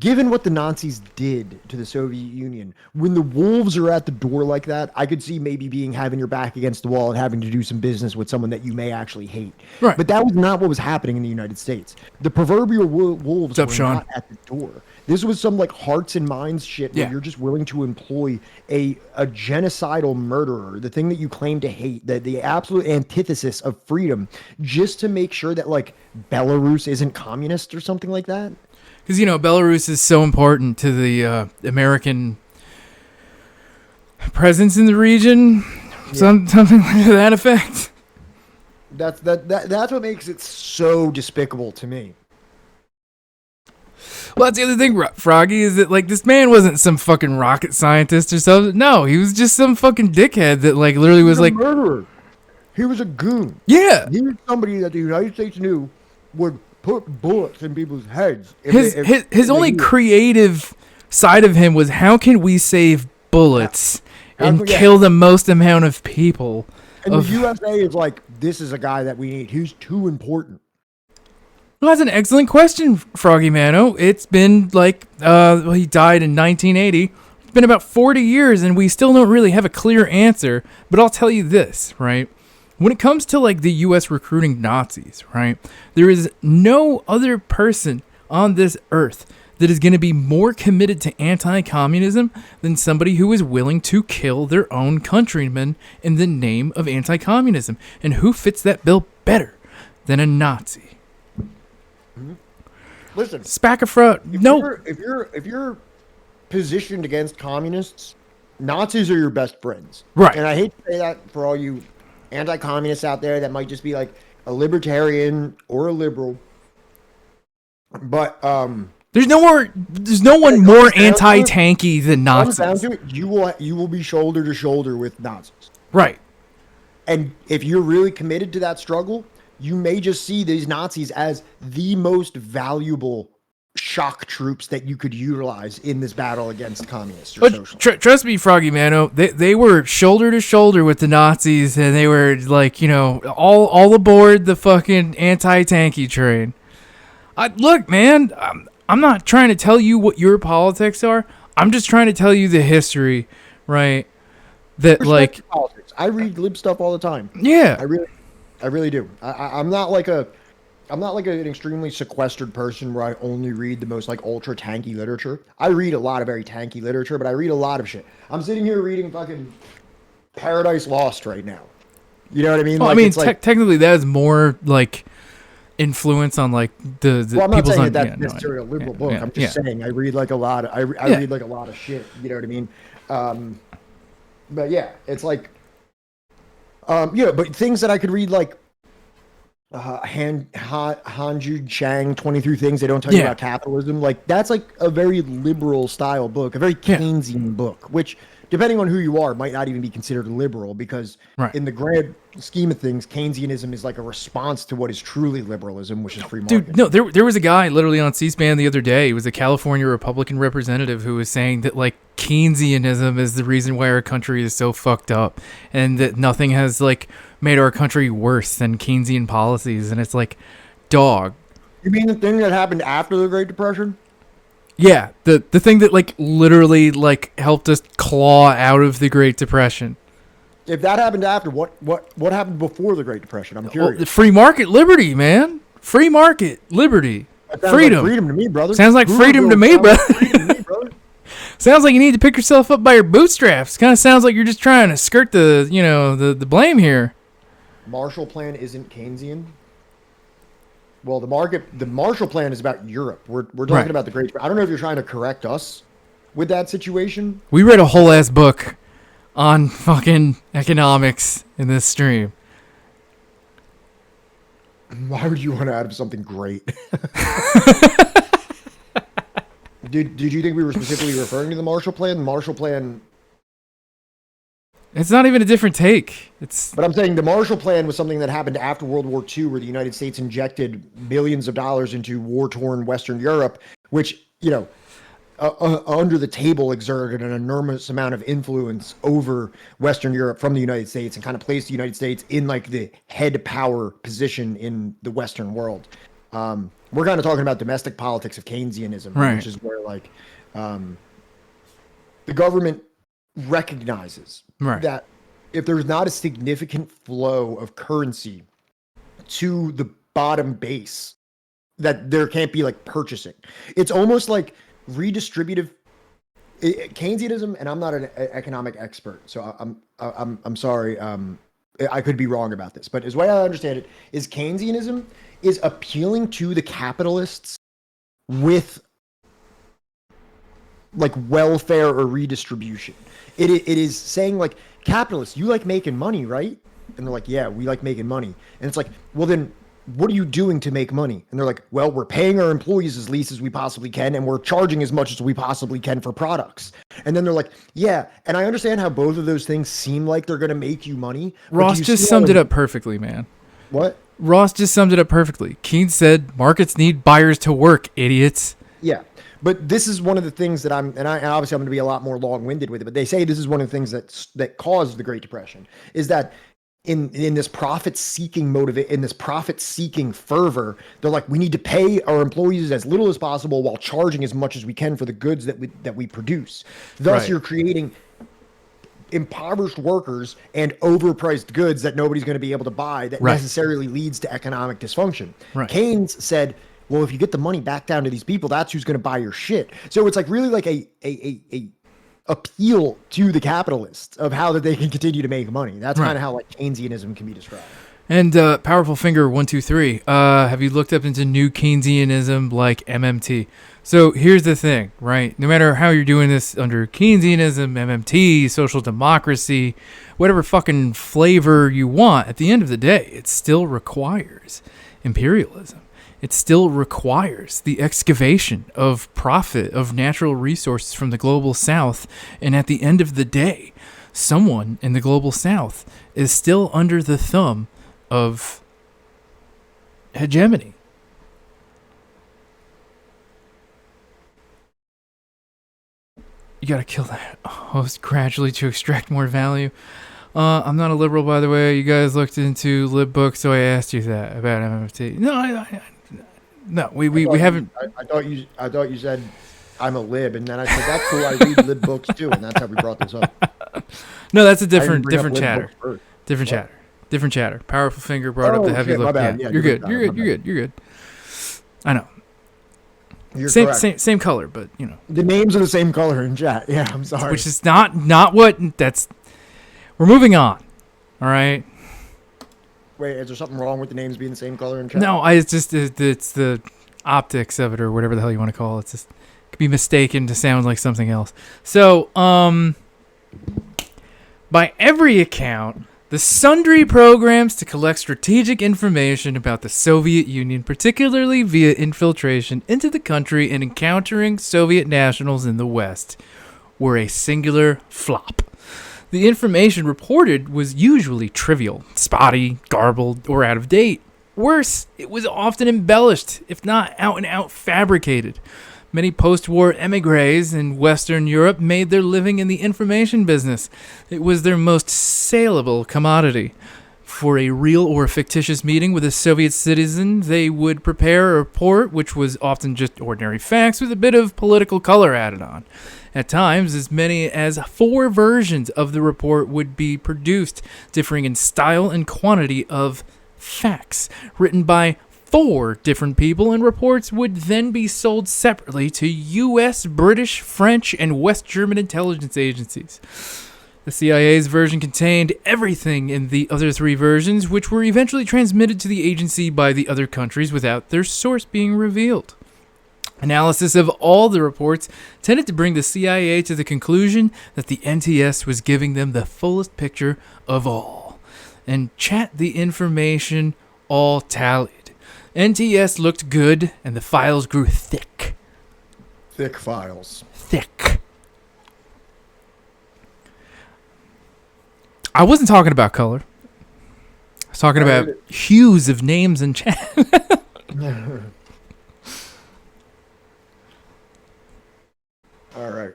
[SPEAKER 1] given what the Nazis did to the Soviet Union, when the wolves are at the door like that, I could see maybe having your back against the wall and having to do some business with someone that you may actually hate.
[SPEAKER 2] Right.
[SPEAKER 1] But that was not what was happening in the United States. The proverbial wolves were not at the door. This was some like hearts and minds shit where you're just willing to employ a genocidal murderer, the thing that you claim to hate, the absolute antithesis of freedom, just to make sure that like Belarus isn't communist or something like that.
[SPEAKER 2] Because, you know, Belarus is so important to the American presence in the region. Something like that effect.
[SPEAKER 1] That's what makes it so despicable to me.
[SPEAKER 2] Well, that's the other thing, Froggy, is that, like, this man wasn't some fucking rocket scientist or something. No, he was just some fucking dickhead that, like, literally was like...
[SPEAKER 1] murderer. He was a goon.
[SPEAKER 2] Yeah.
[SPEAKER 1] He was somebody that the United States knew would put bullets in people's heads.
[SPEAKER 2] His only creative side of him was, how can we save bullets and kill the most amount of people?
[SPEAKER 1] And the USA is like, this is a guy that we need. He's too important.
[SPEAKER 2] Well, that's an excellent question, Froggy Mano. It's been like, he died in 1980. It's been about 40 years, and we still don't really have a clear answer. But I'll tell you this, right? When it comes to like the U.S. recruiting Nazis, right? There is no other person on this earth that is going to be more committed to anti-communism than somebody who is willing to kill their own countrymen in the name of anti-communism. And who fits that bill better than a Nazi?
[SPEAKER 1] Listen,
[SPEAKER 2] if
[SPEAKER 1] you're positioned against communists, Nazis are your best friends.
[SPEAKER 2] Right.
[SPEAKER 1] And I hate to say that for all you anti-communists out there that might just be like a libertarian or a liberal. But
[SPEAKER 2] there's no one more anti-tanky than Nazis.
[SPEAKER 1] Down to it, you will be shoulder to shoulder with Nazis.
[SPEAKER 2] Right.
[SPEAKER 1] And if you're really committed to that struggle, you may just see these Nazis as the most valuable shock troops that you could utilize in this battle against communists or socialists.
[SPEAKER 2] Trust me, Froggy Mano, they were shoulder to shoulder with the Nazis, and they were like, you know, all aboard the fucking anti-tanky train. Look, man, I'm not trying to tell you what your politics are. I'm just trying to tell you the history, right? That
[SPEAKER 1] Respect
[SPEAKER 2] like
[SPEAKER 1] politics. I read lib stuff all the time.
[SPEAKER 2] Yeah,
[SPEAKER 1] I really do. I'm not like an extremely sequestered person where I only read the most like ultra tanky literature. I read a lot of very tanky literature, but I read a lot of shit. I'm sitting here reading fucking Paradise Lost right now. You know what I mean?
[SPEAKER 2] Well,
[SPEAKER 1] like,
[SPEAKER 2] I mean,
[SPEAKER 1] it's like,
[SPEAKER 2] technically that is more like influence on like the
[SPEAKER 1] well, I'm not
[SPEAKER 2] people's
[SPEAKER 1] saying that's necessarily a liberal book. I'm just saying I read like a lot. I read like a lot of shit. You know what I mean? But yeah, it's like. But things that I could read like Hanju Chang 23 Things They Don't Tell You About Capitalism, like that's like a very liberal style book, a very Keynesian book, which depending on who you are might not even be considered liberal because in the grand scheme of things, Keynesianism is like a response to what is truly liberalism, which is free market.
[SPEAKER 2] Dude, no, there was a guy literally on C-SPAN the other day. He was a California Republican representative who was saying that like Keynesianism is the reason why our country is so fucked up, and that nothing has like made our country worse than Keynesian policies. And it's like, dog.
[SPEAKER 1] You mean the thing that happened after the Great Depression?
[SPEAKER 2] Yeah, the thing that like literally like helped us claw out of the Great Depression.
[SPEAKER 1] If that happened after, what happened before the Great Depression? I'm curious.
[SPEAKER 2] Well, free market liberty, man. Free market liberty. Freedom.
[SPEAKER 1] Like freedom to me, brother.
[SPEAKER 2] Sounds like freedom to me, brother. Sounds like you need to pick yourself up by your bootstraps. Kind of sounds like you're just trying to skirt the, the blame here.
[SPEAKER 1] Marshall Plan isn't Keynesian. Well, the Marshall Plan is about Europe. We're talking
[SPEAKER 2] Right.
[SPEAKER 1] about the Great. I don't know if you're trying to correct us with that situation.
[SPEAKER 2] We read a whole ass book on fucking economics in this stream.
[SPEAKER 1] Why would you want to add something great? Did you think we were specifically referring to the Marshall Plan? The Marshall Plan.
[SPEAKER 2] It's not even a different take.
[SPEAKER 1] But I'm saying the Marshall Plan was something that happened after World War II, where the United States injected billions of dollars into war-torn Western Europe, which, under the table exerted an enormous amount of influence over Western Europe from the United States and kind of placed the United States in like the head power position in the Western world. We're kind of talking about domestic politics of Keynesianism,
[SPEAKER 2] Right.
[SPEAKER 1] which is where like the government recognizes
[SPEAKER 2] Right.
[SPEAKER 1] that if there's not a significant flow of currency to the bottom base, that there can't be like purchasing. It's almost like redistributive Keynesianism, and I'm not an economic expert, so I'm sorry. I could be wrong about this, but as way I understand it, is Keynesianism is appealing to the capitalists with like welfare or redistribution. It is saying like, capitalists, you like making money, right? And they're like, yeah, we like making money. And it's like, well then, what are you doing to make money? And they're like, well, we're paying our employees as least as we possibly can, and we're charging as much as we possibly can for products. And then they're like, yeah, and I understand how both of those things seem like they're going to make you money.
[SPEAKER 2] Ross just summed it up perfectly, man.
[SPEAKER 1] What?
[SPEAKER 2] Ross just summed it up perfectly. Keynes said, markets need buyers to work, idiots.
[SPEAKER 1] Yeah. But this is one of the things that and obviously I'm going to be a lot more long-winded with it, but they say this is one of the things that caused the Great Depression, is that in this profit-seeking fervor, they're like, we need to pay our employees as little as possible while charging as much as we can for the goods that we produce. Thus,
[SPEAKER 2] Right.
[SPEAKER 1] you're creating impoverished workers and overpriced goods that nobody's going to be able to buy, that
[SPEAKER 2] Right.
[SPEAKER 1] necessarily leads to economic dysfunction.
[SPEAKER 2] Right.
[SPEAKER 1] Keynes said, well, if you get the money back down to these people, that's who's going to buy your shit. So it's like really like a appeal to the capitalists of how that they can continue to make money. That's
[SPEAKER 2] Right.
[SPEAKER 1] kind of how like Keynesianism can be described.
[SPEAKER 2] And Powerful Finger 123. Have you looked up into new Keynesianism like MMT? So here's the thing, right? No matter how you're doing this under Keynesianism, MMT, social democracy, whatever fucking flavor you want, at the end of the day, it still requires imperialism. It still requires the excavation of profit of natural resources from the global south. And at the end of the day, someone in the global south is still under the thumb of hegemony. You gotta kill that host gradually to extract more value. I'm not a liberal, by the way. You guys looked into lib books, so I asked you that about MMT. No, we haven't.
[SPEAKER 1] I thought you said I'm a lib, and then I said that's cool. I read lib books too, and that's how we brought this up.
[SPEAKER 2] No, that's a
[SPEAKER 1] I didn't
[SPEAKER 2] different
[SPEAKER 1] bring up lib
[SPEAKER 2] chatter.
[SPEAKER 1] books first.
[SPEAKER 2] Different
[SPEAKER 1] What?
[SPEAKER 2] chatter. Different chatter. Powerful Finger brought up the heavy
[SPEAKER 1] shit, my
[SPEAKER 2] look.
[SPEAKER 1] bad.
[SPEAKER 2] Yeah,
[SPEAKER 1] Yeah,
[SPEAKER 2] you're good.
[SPEAKER 1] different
[SPEAKER 2] You're
[SPEAKER 1] chatter,
[SPEAKER 2] good.
[SPEAKER 1] my
[SPEAKER 2] You're
[SPEAKER 1] bad.
[SPEAKER 2] good. You're good. I know.
[SPEAKER 1] You're
[SPEAKER 2] Same
[SPEAKER 1] correct.
[SPEAKER 2] same color, but you know.
[SPEAKER 1] The names are the same color in chat. Yeah, I'm sorry.
[SPEAKER 2] Which is not what that's. We're moving on. All right.
[SPEAKER 1] Wait, is there something wrong with the names being the same color in chat?
[SPEAKER 2] No, it's just it's the optics of it, or whatever the hell you want to call it. It's just it could be mistaken to sound like something else. So, by every account, the sundry programs to collect strategic information about the Soviet Union, particularly via infiltration into the country and encountering Soviet nationals in the West, were a singular flop. The information reported was usually trivial, spotty, garbled, or out of date. Worse, it was often embellished, if not out and out fabricated. Many post-war emigres in Western Europe made their living in the information business. It was their most saleable commodity. For a real or fictitious meeting with a Soviet citizen, they would prepare a report which was often just ordinary facts with a bit of political color added on. At times, as many as 4 versions of the report would be produced, differing in style and quantity of facts, written by 4 different people, and reports would then be sold separately to U.S., British, French, and West German intelligence agencies. The CIA's version contained everything in the other three versions, which were eventually transmitted to the agency by the other countries without their source being revealed. Analysis of all the reports tended to bring the CIA to the conclusion that the NTS was giving them the fullest picture of all. And the information all tallied. NTS looked good, and the files grew thick.
[SPEAKER 1] Thick files.
[SPEAKER 2] Thick. I wasn't talking about color. I was talking about hues of names in chat.
[SPEAKER 1] All right.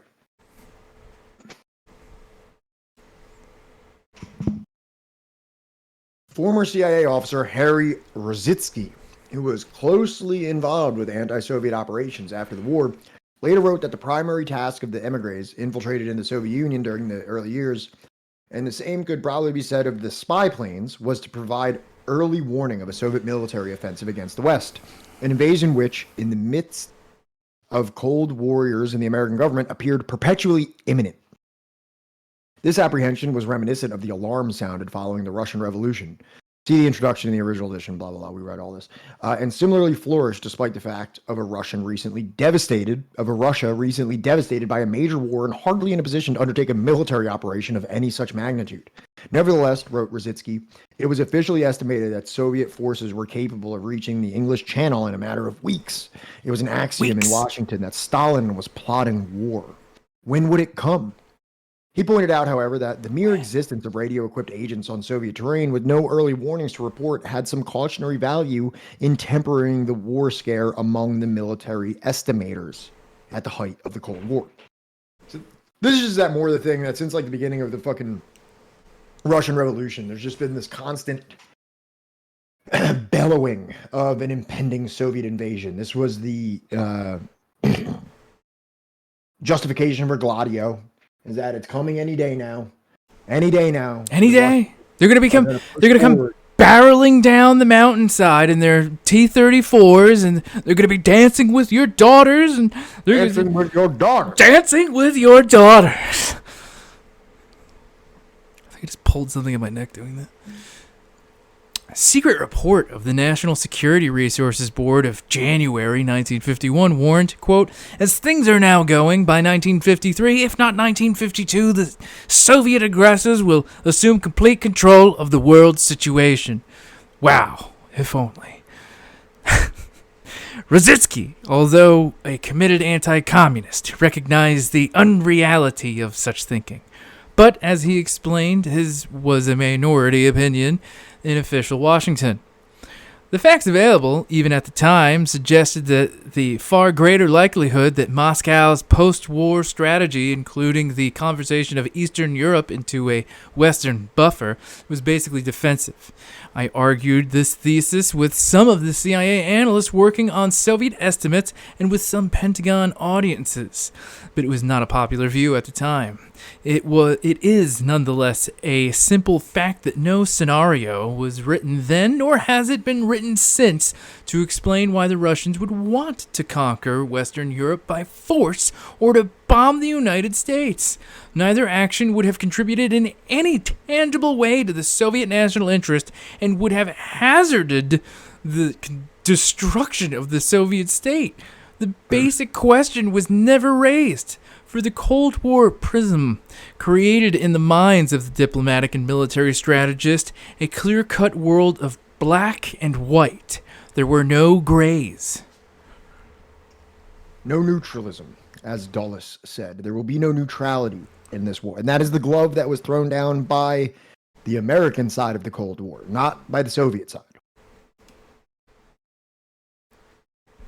[SPEAKER 1] Former CIA officer Harry Rositsky, who was closely involved with anti-Soviet operations after the war, later wrote that the primary task of the émigrés infiltrated in the Soviet Union during the early years, and the same could probably be said of the spy planes, was to provide early warning of a Soviet military offensive against the West, an invasion which, in the midst of Cold Warriors in the American government, appeared perpetually imminent. This apprehension was reminiscent of the alarm sounded following the Russian Revolution. See the introduction in the original edition, blah, blah, blah, we read all this. And similarly flourished despite the fact of a Russia recently devastated by a major war and hardly in a position to undertake a military operation of any such magnitude. Nevertheless, wrote Rositsky, it was officially estimated that Soviet forces were capable of reaching the English Channel in a matter of weeks. It was an axiom in Washington that Stalin was plotting war. When would it come? He pointed out, however, that the mere existence of radio-equipped agents on Soviet terrain with no early warnings to report had some cautionary value in tempering the war scare among the military estimators at the height of the Cold War. So this is just that more the thing that since like the beginning of the fucking Russian Revolution, there's just been this constant bellowing of an impending Soviet invasion. This was the justification for Gladio. Is that it's coming any day now. Any day now.
[SPEAKER 2] Any day. They're gonna come barreling down the mountainside in their T-34s, and they're gonna be dancing with your daughters, and
[SPEAKER 1] dancing with your daughters.
[SPEAKER 2] Dancing with your daughters. I think I just pulled something in my neck doing that. A secret report of the National Security Resources Board of January 1951 warned, quote, as things are now going, by 1953, if not 1952, the Soviet aggressors will assume complete control of the world situation. Wow, if only. Rositsky, although a committed anti-communist, recognized the unreality of such thinking. But, as he explained, his was a minority opinion in official Washington. The facts available, even at the time, suggested that the far greater likelihood that Moscow's post-war strategy, including the conversion of Eastern Europe into a Western buffer, was basically defensive. I argued this thesis with some of the CIA analysts working on Soviet estimates and with some Pentagon audiences, but it was not a popular view at the time. It is nonetheless a simple fact that no scenario was written then, nor has it been written since, to explain why the Russians would want to conquer Western Europe by force or to bomb the United States. Neither action would have contributed in any tangible way to the Soviet national interest and would have hazarded the destruction of the Soviet state. The basic question was never raised. For the Cold War prism created in the minds of the diplomatic and military strategist a clear-cut world of black and white. There were no grays.
[SPEAKER 1] No neutralism, as Dulles said. There will be no neutrality in this war. And that is the glove that was thrown down by the American side of the Cold War, not by the Soviet side.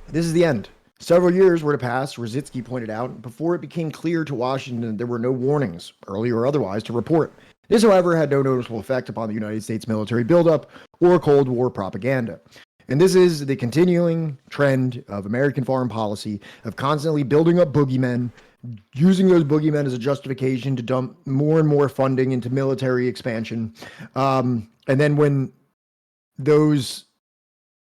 [SPEAKER 1] This is the end. Several years were to pass, Rositsky pointed out, before it became clear to Washington there were no warnings, early or otherwise, to report. This, however, had no noticeable effect upon the United States military buildup or Cold War propaganda. And this is the continuing trend of American foreign policy of constantly building up boogeymen, using those boogeymen as a justification to dump more and more funding into military expansion. And then when those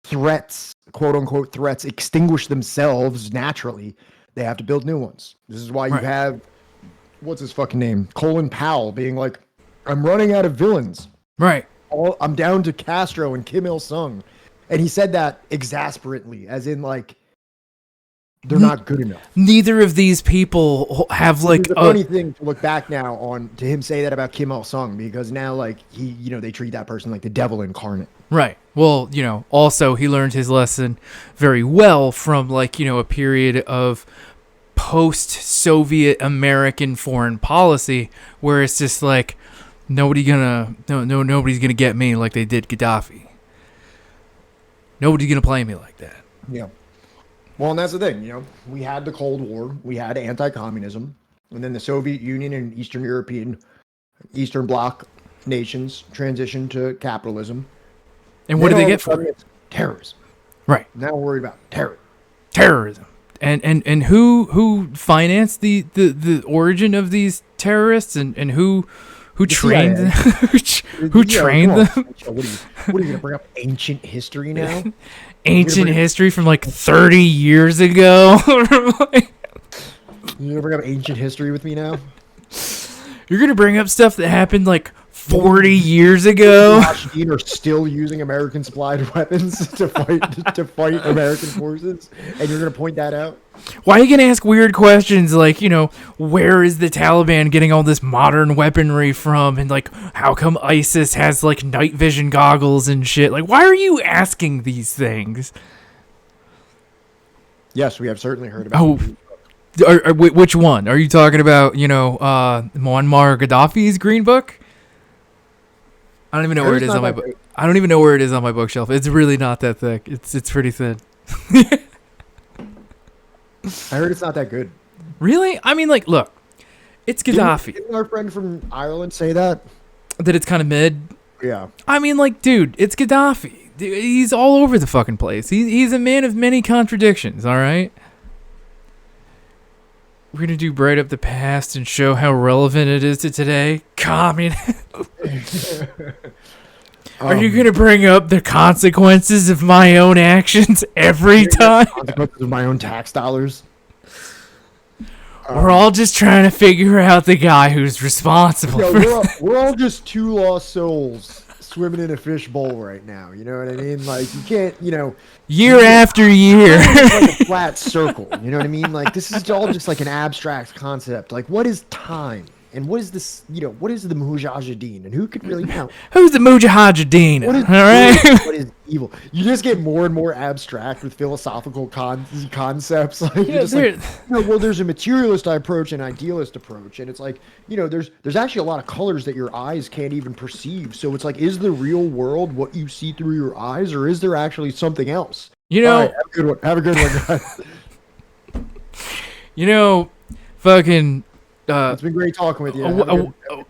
[SPEAKER 1] threats, quote unquote threats, extinguish themselves naturally, they have to build new ones. This is why you have what's his fucking name? Colin Powell being like, I'm running out of villains.
[SPEAKER 2] Right.
[SPEAKER 1] I'm down to Castro and Kim Il-sung. And he said that exasperately, as in like, they're not good enough.
[SPEAKER 2] Neither of these people have like
[SPEAKER 1] it's a funny thing to look back now on to him say that about Kim Il-sung, because now like they treat that person like the devil incarnate.
[SPEAKER 2] Right. Well, also he learned his lesson very well from like, a period of post-Soviet American foreign policy where it's just like nobody's gonna get me like they did Gaddafi. Nobody's gonna play me like that.
[SPEAKER 1] Yeah. Well, and that's the thing, we had the Cold War, we had anti-communism, and then the Soviet Union and Eastern Bloc nations transitioned to capitalism.
[SPEAKER 2] And what do they get for it?
[SPEAKER 1] Terrorism.
[SPEAKER 2] Right.
[SPEAKER 1] Now we're worried about
[SPEAKER 2] terrorism. And who financed the origin of these terrorists and who trained them? who trained them?
[SPEAKER 1] What are you going to bring up ancient history now?
[SPEAKER 2] Ancient history from like 30 years ago?
[SPEAKER 1] You going to bring up ancient history with me now?
[SPEAKER 2] You're going to bring up stuff that happened like 40 years ago?
[SPEAKER 1] Mujahideen are still using American supplied weapons to fight American forces, and you're going to point that out?
[SPEAKER 2] Why are you going to ask weird questions like, where is the Taliban getting all this modern weaponry from? And like, how come ISIS has like night vision goggles and shit? Like, why are you asking these things?
[SPEAKER 1] Yes, we have certainly heard about
[SPEAKER 2] which one? Are you talking about, Muammar Gaddafi's Green Book? I don't even know where it is on my book. I don't even know where it is on my bookshelf. It's really not that thick. It's pretty thin.
[SPEAKER 1] I heard it's not that good.
[SPEAKER 2] Really? I mean, like, look, it's Gaddafi.
[SPEAKER 1] Didn't our friend from Ireland say that?
[SPEAKER 2] That it's kind of mid?
[SPEAKER 1] Yeah.
[SPEAKER 2] I mean, like, dude, it's Gaddafi. He's all over the fucking place. He's a man of many contradictions, all right? We're going to do Bright Up the Past and show how relevant it is to today. Communism. Are you going to bring up the consequences of my own actions every time?
[SPEAKER 1] Consequences of my own tax dollars?
[SPEAKER 2] We're all just trying to figure out the guy who's responsible for
[SPEAKER 1] we're all just two lost souls swimming in a fishbowl right now. You know what I mean? Like, you can't,
[SPEAKER 2] year after year.
[SPEAKER 1] Like a flat circle. You know what I mean? Like, this is all just like an abstract concept. Like, what is time? And what is this, what is the Mujahideen? And who could really count?
[SPEAKER 2] Who's the Mujahideen? All right?
[SPEAKER 1] What is evil? You just get more and more abstract with philosophical concepts. Like, there's a materialist approach and idealist approach. And it's like, there's actually a lot of colors that your eyes can't even perceive. So it's like, is the real world what you see through your eyes, or is there actually something else? All right, have a good one. Have a good one, guys.
[SPEAKER 2] Fucking...
[SPEAKER 1] it's been great talking with you.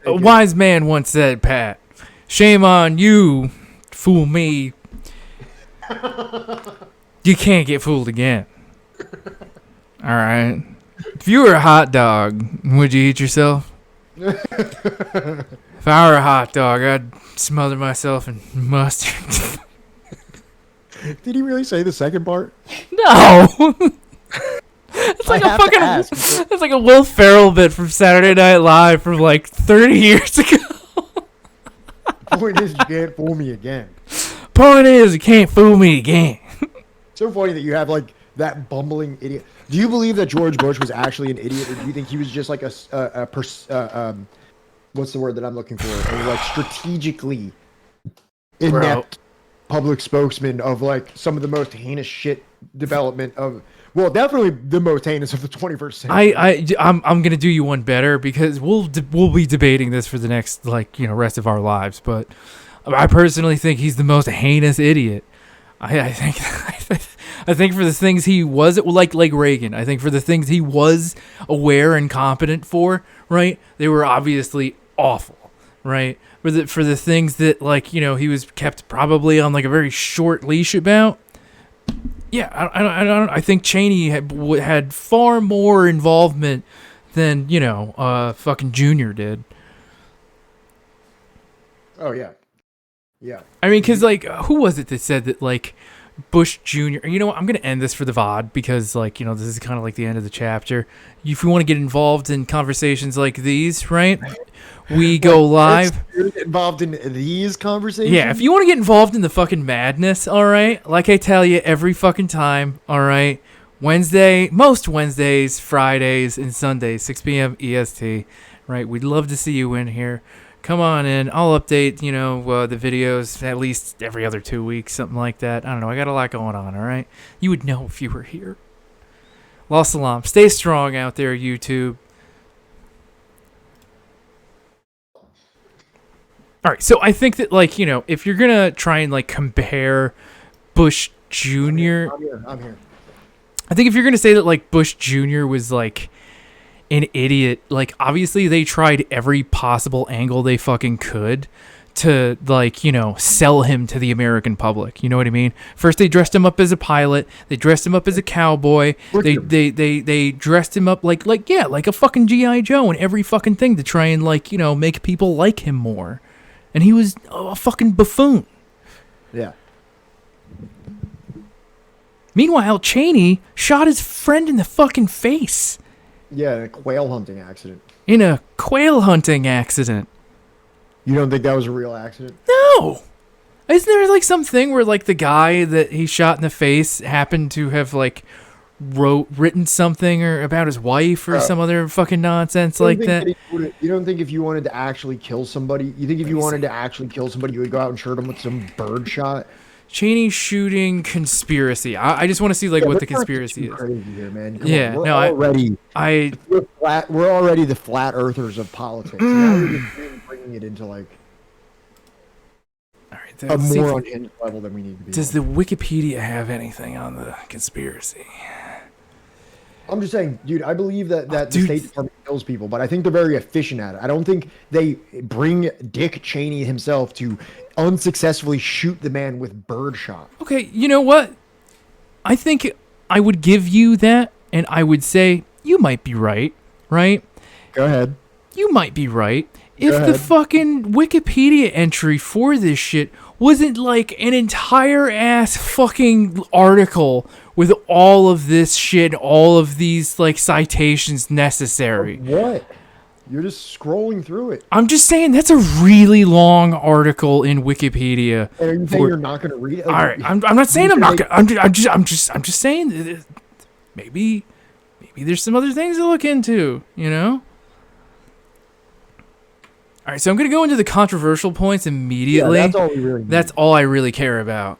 [SPEAKER 2] A wise man once said, Pat, shame on you, fool me. You can't get fooled again. All right. If you were a hot dog, would you eat yourself? If I were a hot dog, I'd smother myself in mustard.
[SPEAKER 1] Did he really say the second part?
[SPEAKER 2] No. It's like it's like a Will Ferrell bit from Saturday Night Live from like 30 years ago.
[SPEAKER 1] Point is, you can't fool me again.
[SPEAKER 2] Point is, you can't fool me again.
[SPEAKER 1] So funny that you have like that bumbling idiot. Do you believe that George Bush was actually an idiot, or do you think he was just like what's the word that I'm looking for? Or like strategically inept public spokesman of like some of the most heinous shit development of. Well, definitely the most heinous of the 21st century.
[SPEAKER 2] I'm gonna do you one better, because we'll be debating this for the next rest of our lives. But I personally think he's the most heinous idiot. I think for the things he was like Reagan. I think for the things he was aware and competent for, right? They were obviously awful, right? For the things that he was kept probably on like a very short leash about. Yeah, I think Cheney had far more involvement than fucking Junior did.
[SPEAKER 1] Oh yeah, yeah.
[SPEAKER 2] I mean, because who was it that said that Bush Jr. You know what? I'm going to end this for the VOD because, like, you know, this is kind of like the end of the chapter. If you want to get involved in conversations like these, right? We go live.
[SPEAKER 1] Get involved in these conversations?
[SPEAKER 2] Yeah, if you want to get involved in the fucking madness, all right? Like I tell you every fucking time, all right? Most Wednesdays, Fridays, and Sundays, 6 p.m. EST, right? We'd love to see you in here. Come on in. I'll update, you know, the videos at least every other 2 weeks, something like that. I don't know. I got a lot going on, all right? You would know if you were here. La salam. Stay strong out there, YouTube. All right, so I think that, like, you know, if you're going to try and, like, compare Bush Jr.
[SPEAKER 1] I'm here.
[SPEAKER 2] I think if you're going to say that, like, Bush Jr. was, like, an idiot, like, obviously they tried every possible angle they fucking could to, like, you know, sell him to the American public. You know what I mean? First they dressed him up as a pilot. They dressed him up as a cowboy. They dressed him up like a fucking G.I. Joe and every fucking thing to try and, like, you know, make people like him more. And he was a fucking buffoon.
[SPEAKER 1] Yeah.
[SPEAKER 2] Meanwhile, Cheney shot his friend in the fucking face.
[SPEAKER 1] Yeah, in a quail hunting accident. You don't think that was a real accident?
[SPEAKER 2] No. Isn't there, like, something where, like, the guy that he shot in the face happened to have, like, written something or about his wife or some other fucking nonsense like that?
[SPEAKER 1] You don't think if you wanted to actually kill somebody, you would go out and shoot him with some bird shot?
[SPEAKER 2] Cheney shooting conspiracy. I just want to see, like, what the conspiracy is.
[SPEAKER 1] Crazy here, man.
[SPEAKER 2] We're
[SPEAKER 1] already the flat earthers of politics. Now we're just bringing it into, like, a more unhinged level than we need to be.
[SPEAKER 2] Does the Wikipedia have anything on the conspiracy?
[SPEAKER 1] I'm just saying, dude, I believe that the State Department kills people, but I think they're very efficient at it. I don't think they bring Dick Cheney himself to unsuccessfully shoot the man with birdshot.
[SPEAKER 2] Okay, you know what? I think I would give you that, and I would say you might be right, right?
[SPEAKER 1] Go ahead.
[SPEAKER 2] You might be right. If the fucking Wikipedia entry for this shit wasn't like an entire ass fucking article with all of this shit, all of these, like, citations necessary.
[SPEAKER 1] What? You're just scrolling through it.
[SPEAKER 2] I'm just saying that's a really long article in Wikipedia.
[SPEAKER 1] And are you saying you're not going to read it?
[SPEAKER 2] All right, I'm not saying I'm not going. I'm just saying that maybe there's some other things to look into. You know. All right, so I'm going to go into the controversial points immediately.
[SPEAKER 1] Yeah, that's all we really need.
[SPEAKER 2] That's all I really care about.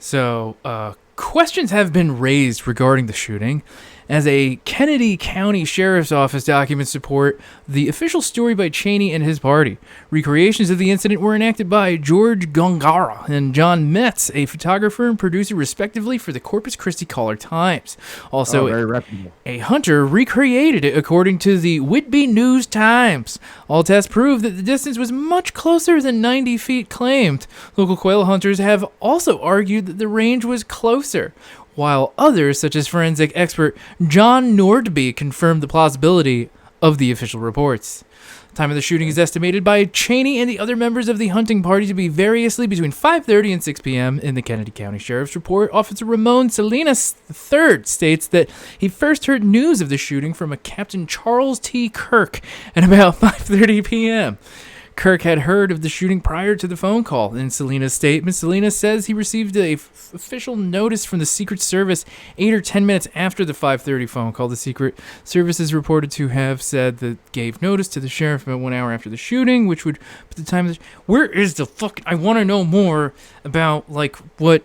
[SPEAKER 2] So, questions have been raised regarding the shooting, as a Kennedy County Sheriff's Office documents support the official story by Cheney and his party. Recreations of the incident were enacted by George Gongara and John Metz, a photographer and producer respectively for the Corpus Christi Caller-Times. Also,
[SPEAKER 1] very reputable.
[SPEAKER 2] A hunter recreated it according to the Whitby News-Times. All tests prove that the distance was much closer than 90 feet claimed. Local quail hunters have also argued that the range was closer, while others, such as forensic expert John Nordby, confirmed the plausibility of the official reports. The time of the shooting is estimated by Cheney and the other members of the hunting party to be variously between 5:30 and 6 p.m. In the Kennedy County Sheriff's Report, Officer Ramon Salinas III states that he first heard news of the shooting from a Captain Charles T. Kirk at about 5:30 p.m. Kirk had heard of the shooting prior to the phone call. In Salinas' statement, Salinas says he received a official notice from the Secret Service 8 or 10 minutes after the 5:30 phone call. The Secret Service is reported to have said that gave notice to the sheriff about 1 hour after the shooting, which would put the time of the... Where is the fucking... I want to know more about, like, what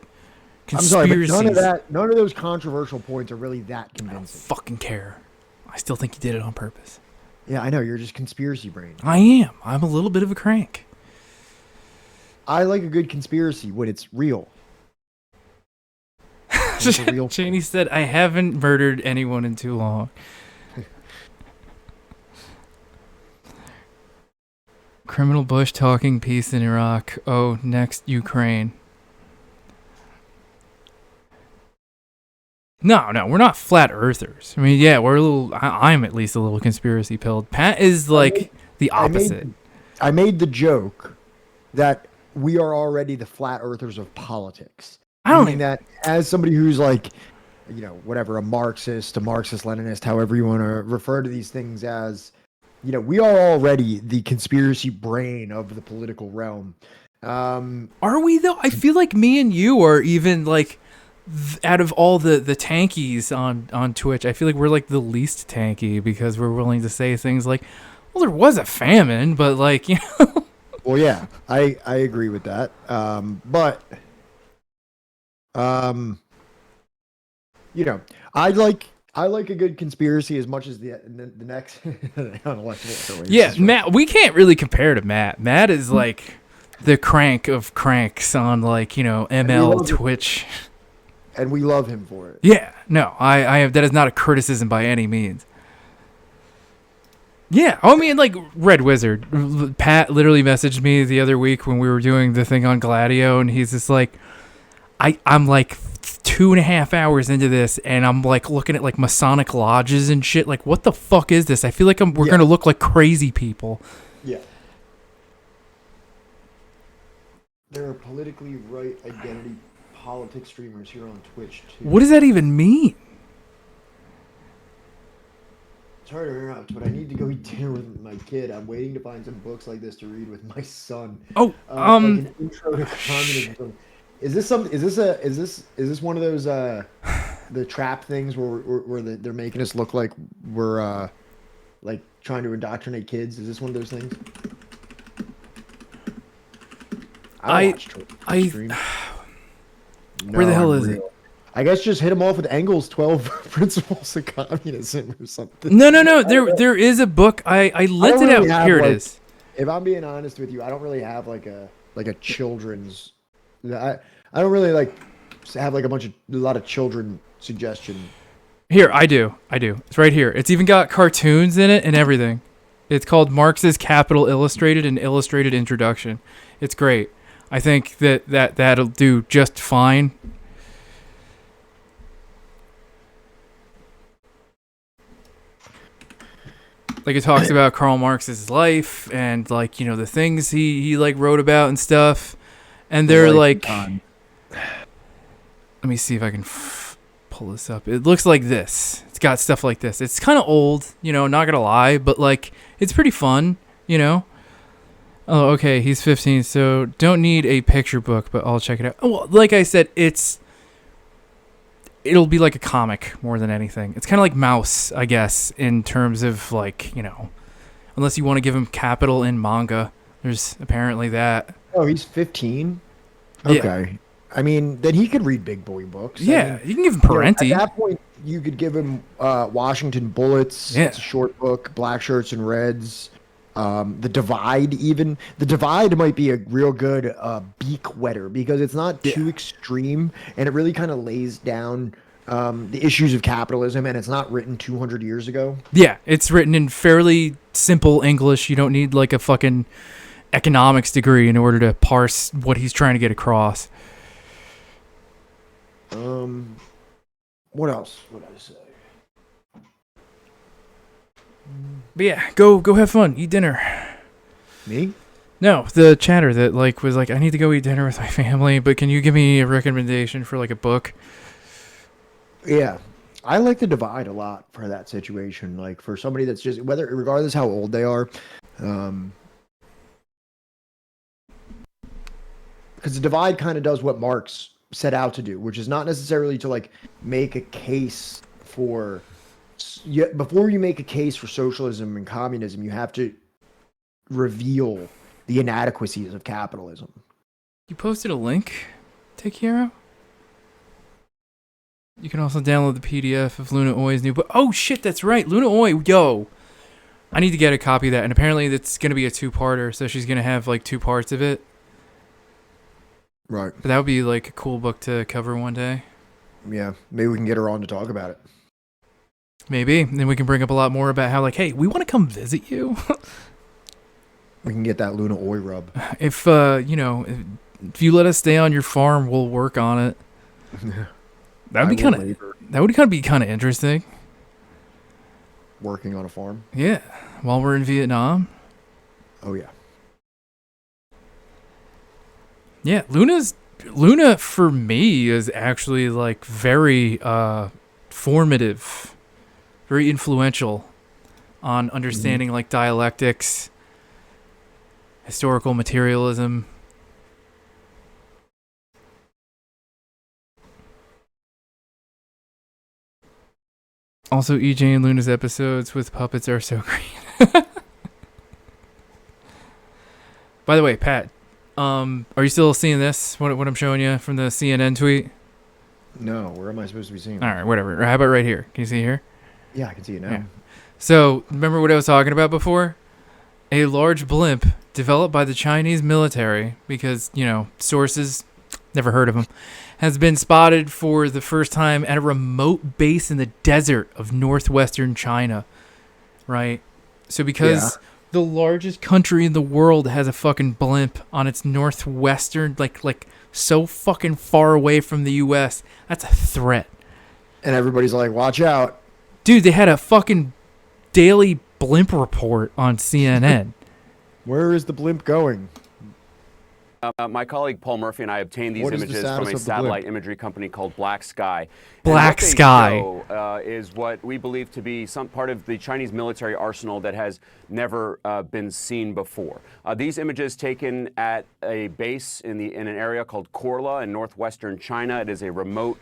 [SPEAKER 2] conspiracies...
[SPEAKER 1] I'm sorry, but none of those controversial points are really that convincing.
[SPEAKER 2] I don't fucking care. I still think you did it on purpose.
[SPEAKER 1] Yeah, I know. You're just conspiracy brain.
[SPEAKER 2] I am. I'm a little bit of a crank.
[SPEAKER 1] I like a good conspiracy when it's real.
[SPEAKER 2] Cheney said, I haven't murdered anyone in too long. Criminal Bush talking peace in Iraq. Oh, next Ukraine. No, we're not flat earthers. I mean, yeah, we're a little... I'm at least a little conspiracy pilled. Pat is like the opposite.
[SPEAKER 1] I made the joke that we are already the flat earthers of politics.
[SPEAKER 2] I don't
[SPEAKER 1] mean that as somebody who's like, whatever, a Marxist, a Marxist-Leninist, however you want to refer to these things as, we are already the conspiracy brain of the political realm.
[SPEAKER 2] Are we though? I feel like me and you are even like, out of all the tankies on Twitch, I feel like we're like the least tanky because we're willing to say things like, well, there was a famine, but like,
[SPEAKER 1] Well, yeah, I agree with that. But I like a good conspiracy as much as the next unelectable.
[SPEAKER 2] Yeah, Matt, we can't really compare to Matt. Matt is like the crank of cranks on like, ML Twitch.
[SPEAKER 1] And we love him for it.
[SPEAKER 2] Yeah, no, I have, that is not a criticism by any means. Yeah, I mean, like Red Wizard. Pat literally messaged me the other week when we were doing the thing on Gladio, and he's just like, I'm like 2.5 hours into this, and I'm like looking at like Masonic lodges and shit. Like, what the fuck is this? I feel like we're gonna look like crazy people.
[SPEAKER 1] Yeah. There are politically right identity politics streamers here on Twitch too.
[SPEAKER 2] What does that even mean?
[SPEAKER 1] It's hard to interrupt, but I need to go eat dinner with my kid. I'm waiting to find some books like this to read with my son.
[SPEAKER 2] Oh,
[SPEAKER 1] like an intro to communism. Is this one of those the trap things where they're making us look like we're like trying to indoctrinate kids? Is this one of those things?
[SPEAKER 2] Where the hell is it?
[SPEAKER 1] I guess just hit him off with Engel's 12 Principles of Communism or something.
[SPEAKER 2] No. There is a book. I lent it out. Here it is.
[SPEAKER 1] If I'm being honest with you, I don't really have like a children's. I don't really like have like a lot of children suggestion.
[SPEAKER 2] Here, I do. It's right here. It's even got cartoons in it and everything. It's called Marx's Capital Illustrated, an illustrated introduction. It's great. I think that'll do just fine. Like, it talks about Karl Marx's life and like, the things he like wrote about and stuff. And they're like, let me see if I can pull this up. It looks like this. It's got stuff like this. It's kind of old, not gonna lie, but like, it's pretty fun, Oh, okay. He's 15, so don't need a picture book, but I'll check it out. Oh, well, like I said, it'll be like a comic more than anything. It's kind of like Mouse, I guess, in terms of like, unless you want to give him capital in manga. There's apparently that.
[SPEAKER 1] Oh, he's 15? Okay. Yeah. I mean, then he could read big boy books.
[SPEAKER 2] Yeah, you can give him Parenti.
[SPEAKER 1] At that point, you could give him Washington Bullets. Yeah. It's a short book. Black Shirts and Reds. The Divide, even. The Divide might be a real good beak wetter because it's not too extreme, and it really kind of lays down the issues of capitalism, and it's not written 200 years ago.
[SPEAKER 2] Yeah, it's written in fairly simple English. You don't need like a fucking economics degree in order to parse what he's trying to get across.
[SPEAKER 1] What else would I say?
[SPEAKER 2] But yeah, go have fun, eat dinner.
[SPEAKER 1] Me?
[SPEAKER 2] No, the chatter that like was like, I need to go eat dinner with my family, but can you give me a recommendation for like a book?
[SPEAKER 1] Yeah, I like The Divide a lot for that situation. Like for somebody that's just regardless how old they are, because The Divide kind of does what Marx set out to do, which is not necessarily to like make a case for. Before you make a case for socialism and communism, you have to reveal the inadequacies of capitalism.
[SPEAKER 2] You posted a link, Takehiro? You can also download the PDF of Luna Oi's new book. Oh shit, that's right, Luna Oi, yo! I need to get a copy of that, and apparently it's going to be a 2-parter, so she's going to have like 2 parts of it.
[SPEAKER 1] Right.
[SPEAKER 2] But that would be like a cool book to cover one day.
[SPEAKER 1] Yeah, maybe we can get her on to talk about it.
[SPEAKER 2] Maybe. Then we can bring up a lot more about how, like, hey, we want to come visit you.
[SPEAKER 1] We can get that Luna Oi rub.
[SPEAKER 2] If, if you let us stay on your farm, we'll work on it. That would be kind of interesting.
[SPEAKER 1] Working on a farm?
[SPEAKER 2] Yeah. While we're in Vietnam.
[SPEAKER 1] Oh, yeah.
[SPEAKER 2] Yeah, Luna for me is actually like very formative, very influential on understanding like dialectics, historical materialism. Also, EJ and Luna's episodes with puppets are so great. By the way, Pat, are you still seeing this? What I'm showing you from the CNN tweet?
[SPEAKER 1] No, where am I supposed to be seeing it?
[SPEAKER 2] All right, whatever. How about right here? Can you see here?
[SPEAKER 1] Yeah, I can see it now.
[SPEAKER 2] Yeah. So, remember what I was talking about before? A large blimp developed by the Chinese military, because, sources, never heard of them, has been spotted for the first time at a remote base in the desert of northwestern China, right? So because the largest country in the world has a fucking blimp on its northwestern, like so fucking far away from the U.S., that's a threat.
[SPEAKER 1] And everybody's like, watch out.
[SPEAKER 2] Dude, they had a fucking daily blimp report on CNN.
[SPEAKER 1] Where is the blimp going?
[SPEAKER 16] My colleague Paul Murphy and I obtained these images from a satellite imagery company called Black Sky.
[SPEAKER 2] Black Sky
[SPEAKER 16] is what we believe to be some part of the Chinese military arsenal that has never been seen before. These images taken at a base in an area called Korla in northwestern China. It is a remote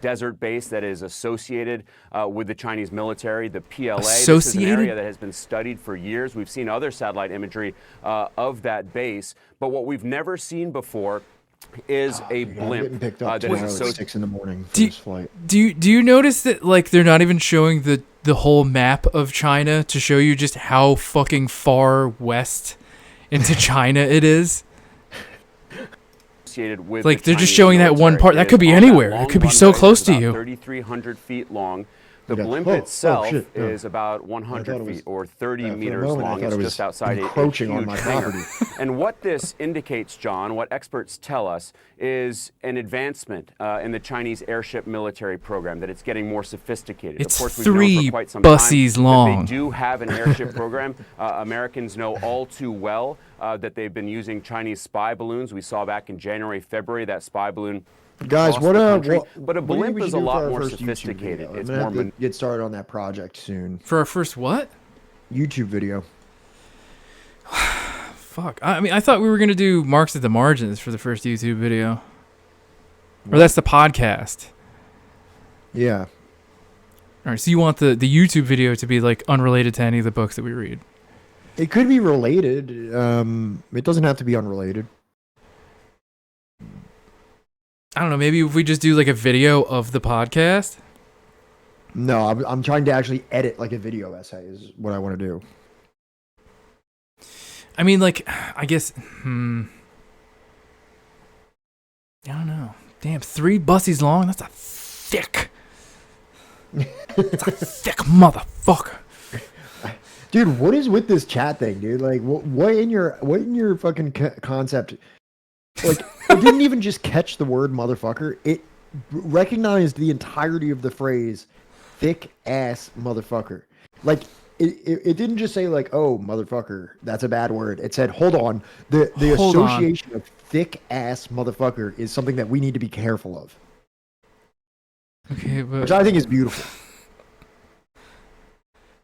[SPEAKER 16] desert base that is associated with the Chinese military, the PLA. This is an area that has been studied for years. We've seen other satellite imagery of that base, but what we've never seen before is a blimp
[SPEAKER 1] picked up
[SPEAKER 16] that is
[SPEAKER 1] at 6 in the morning for this flight.
[SPEAKER 2] Do you notice that like they're not even showing the whole map of China to show you just how fucking far west into China it is?
[SPEAKER 16] With
[SPEAKER 2] like they're just showing that one part. That could be anywhere. It could be so close to you.
[SPEAKER 16] 3,300 feet long. The blimp itself is about 100 feet or 30 meters long. It's just outside
[SPEAKER 1] encroaching on my property.
[SPEAKER 16] And what this indicates, John, what experts tell us, is an advancement in the Chinese airship military program, that it's getting more sophisticated.
[SPEAKER 2] It's
[SPEAKER 16] of course, we've
[SPEAKER 2] 3
[SPEAKER 16] known for quite some
[SPEAKER 2] buses
[SPEAKER 16] time
[SPEAKER 2] long.
[SPEAKER 16] That they do have an airship program. Americans know all too well that they've been using Chinese spy balloons. We saw back in January, February, that spy balloon.
[SPEAKER 1] Guys,
[SPEAKER 16] but a blimp is a lot more sophisticated.
[SPEAKER 1] It's more. To get started on that project soon.
[SPEAKER 2] For our first what?
[SPEAKER 1] YouTube video.
[SPEAKER 2] Fuck. I mean, I thought we were gonna do Marks at the Margins for the first YouTube video. Or that's the podcast.
[SPEAKER 1] Yeah.
[SPEAKER 2] All right. So you want the YouTube video to be like unrelated to any of the books that we read?
[SPEAKER 1] It could be related. It doesn't have to be unrelated.
[SPEAKER 2] I don't know. Maybe if we just do like a video of the podcast.
[SPEAKER 1] No, I'm trying to actually edit like a video essay is what I want to do.
[SPEAKER 2] I mean, like, I guess. I don't know. Damn, 3 buses long. That's a thick. That's a thick motherfucker.
[SPEAKER 1] Dude, what is with this chat thing, dude? Like, what in your fucking concept? Like, it didn't even just catch the word motherfucker. It recognized the entirety of the phrase thick ass motherfucker. Like, it didn't just say like, oh, motherfucker, that's a bad word. It said, hold on. The association of thick ass motherfucker is something that we need to be careful of.
[SPEAKER 2] Okay, but
[SPEAKER 1] which I think is beautiful.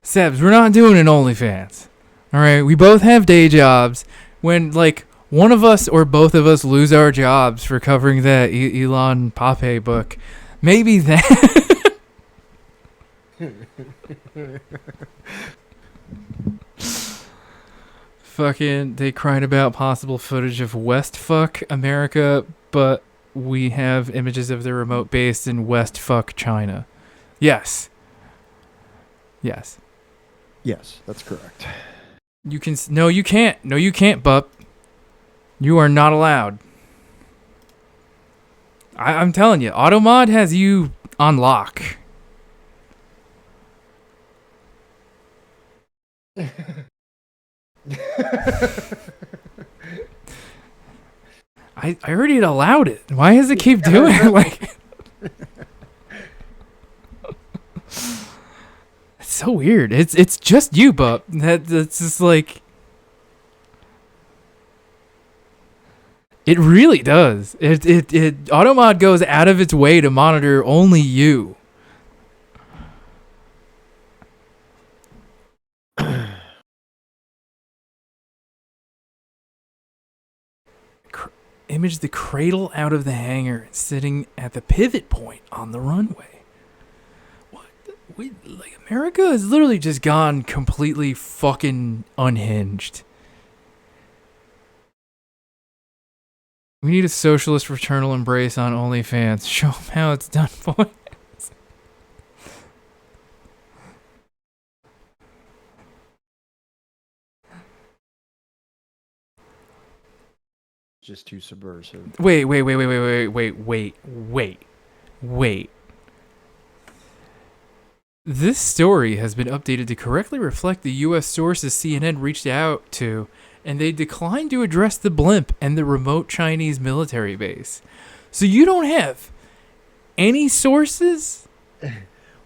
[SPEAKER 2] Sebs, we're not doing an OnlyFans. All right, we both have day jobs. When like one of us or both of us lose our jobs for covering that Elon Pape book, maybe that. Fucking, they cried about possible footage of Westfuck America, but we have images of the remote base in Westfuck China. Yes. Yes.
[SPEAKER 1] Yes, that's correct.
[SPEAKER 2] You can. No, you can't. No, you can't, Bup. You are not allowed. I'm telling you, Automod has you on lock. I already allowed it. Why does it keep doing it? Like, it's so weird. It's just you, Bup. That's just like. It really does. Automod goes out of its way to monitor only you. Image the cradle out of the hangar, sitting at the pivot point on the runway. What? Like America has literally just gone completely fucking unhinged. We need a socialist fraternal embrace on OnlyFans. Show them how it's done, boys.
[SPEAKER 1] Just too subversive.
[SPEAKER 2] Wait. This story has been updated to correctly reflect the U.S. sources CNN reached out to, and they declined to address the blimp and the remote Chinese military base. So you don't have any sources?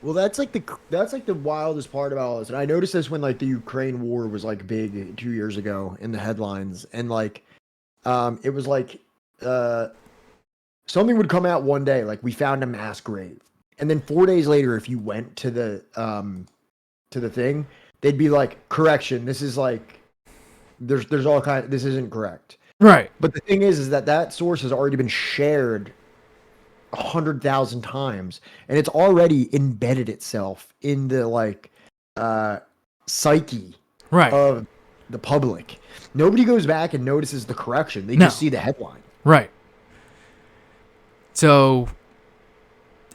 [SPEAKER 1] Well, that's like the wildest part about all this. And I noticed this when like the Ukraine war was like big 2 years ago in the headlines, and like it was like something would come out one day, like we found a mass grave, and then 4 days later, if you went to the thing, they'd be like, correction, this is like there's all kind. This isn't correct.
[SPEAKER 2] Right.
[SPEAKER 1] But the thing is that source has already been shared 100,000 times, and it's already embedded itself in the like psyche of the public. Nobody goes back and notices the correction. They just see the headline.
[SPEAKER 2] Right. So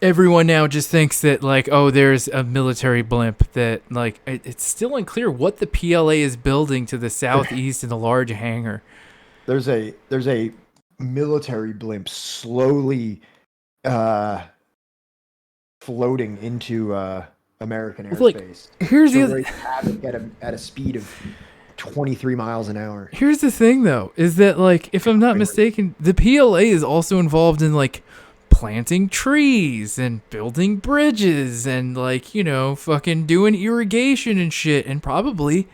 [SPEAKER 2] everyone now just thinks that like, oh, there's a military blimp that like it's still unclear what the PLA is building to the southeast in the large hangar.
[SPEAKER 1] There's a military blimp slowly floating into American airspace.
[SPEAKER 2] Like, here's the other
[SPEAKER 1] at a speed of 23 miles an hour.
[SPEAKER 2] Here's the thing though, is that like, if I'm not mistaken, the PLA is also involved in like planting trees and building bridges and like, you know, fucking doing irrigation and shit, and probably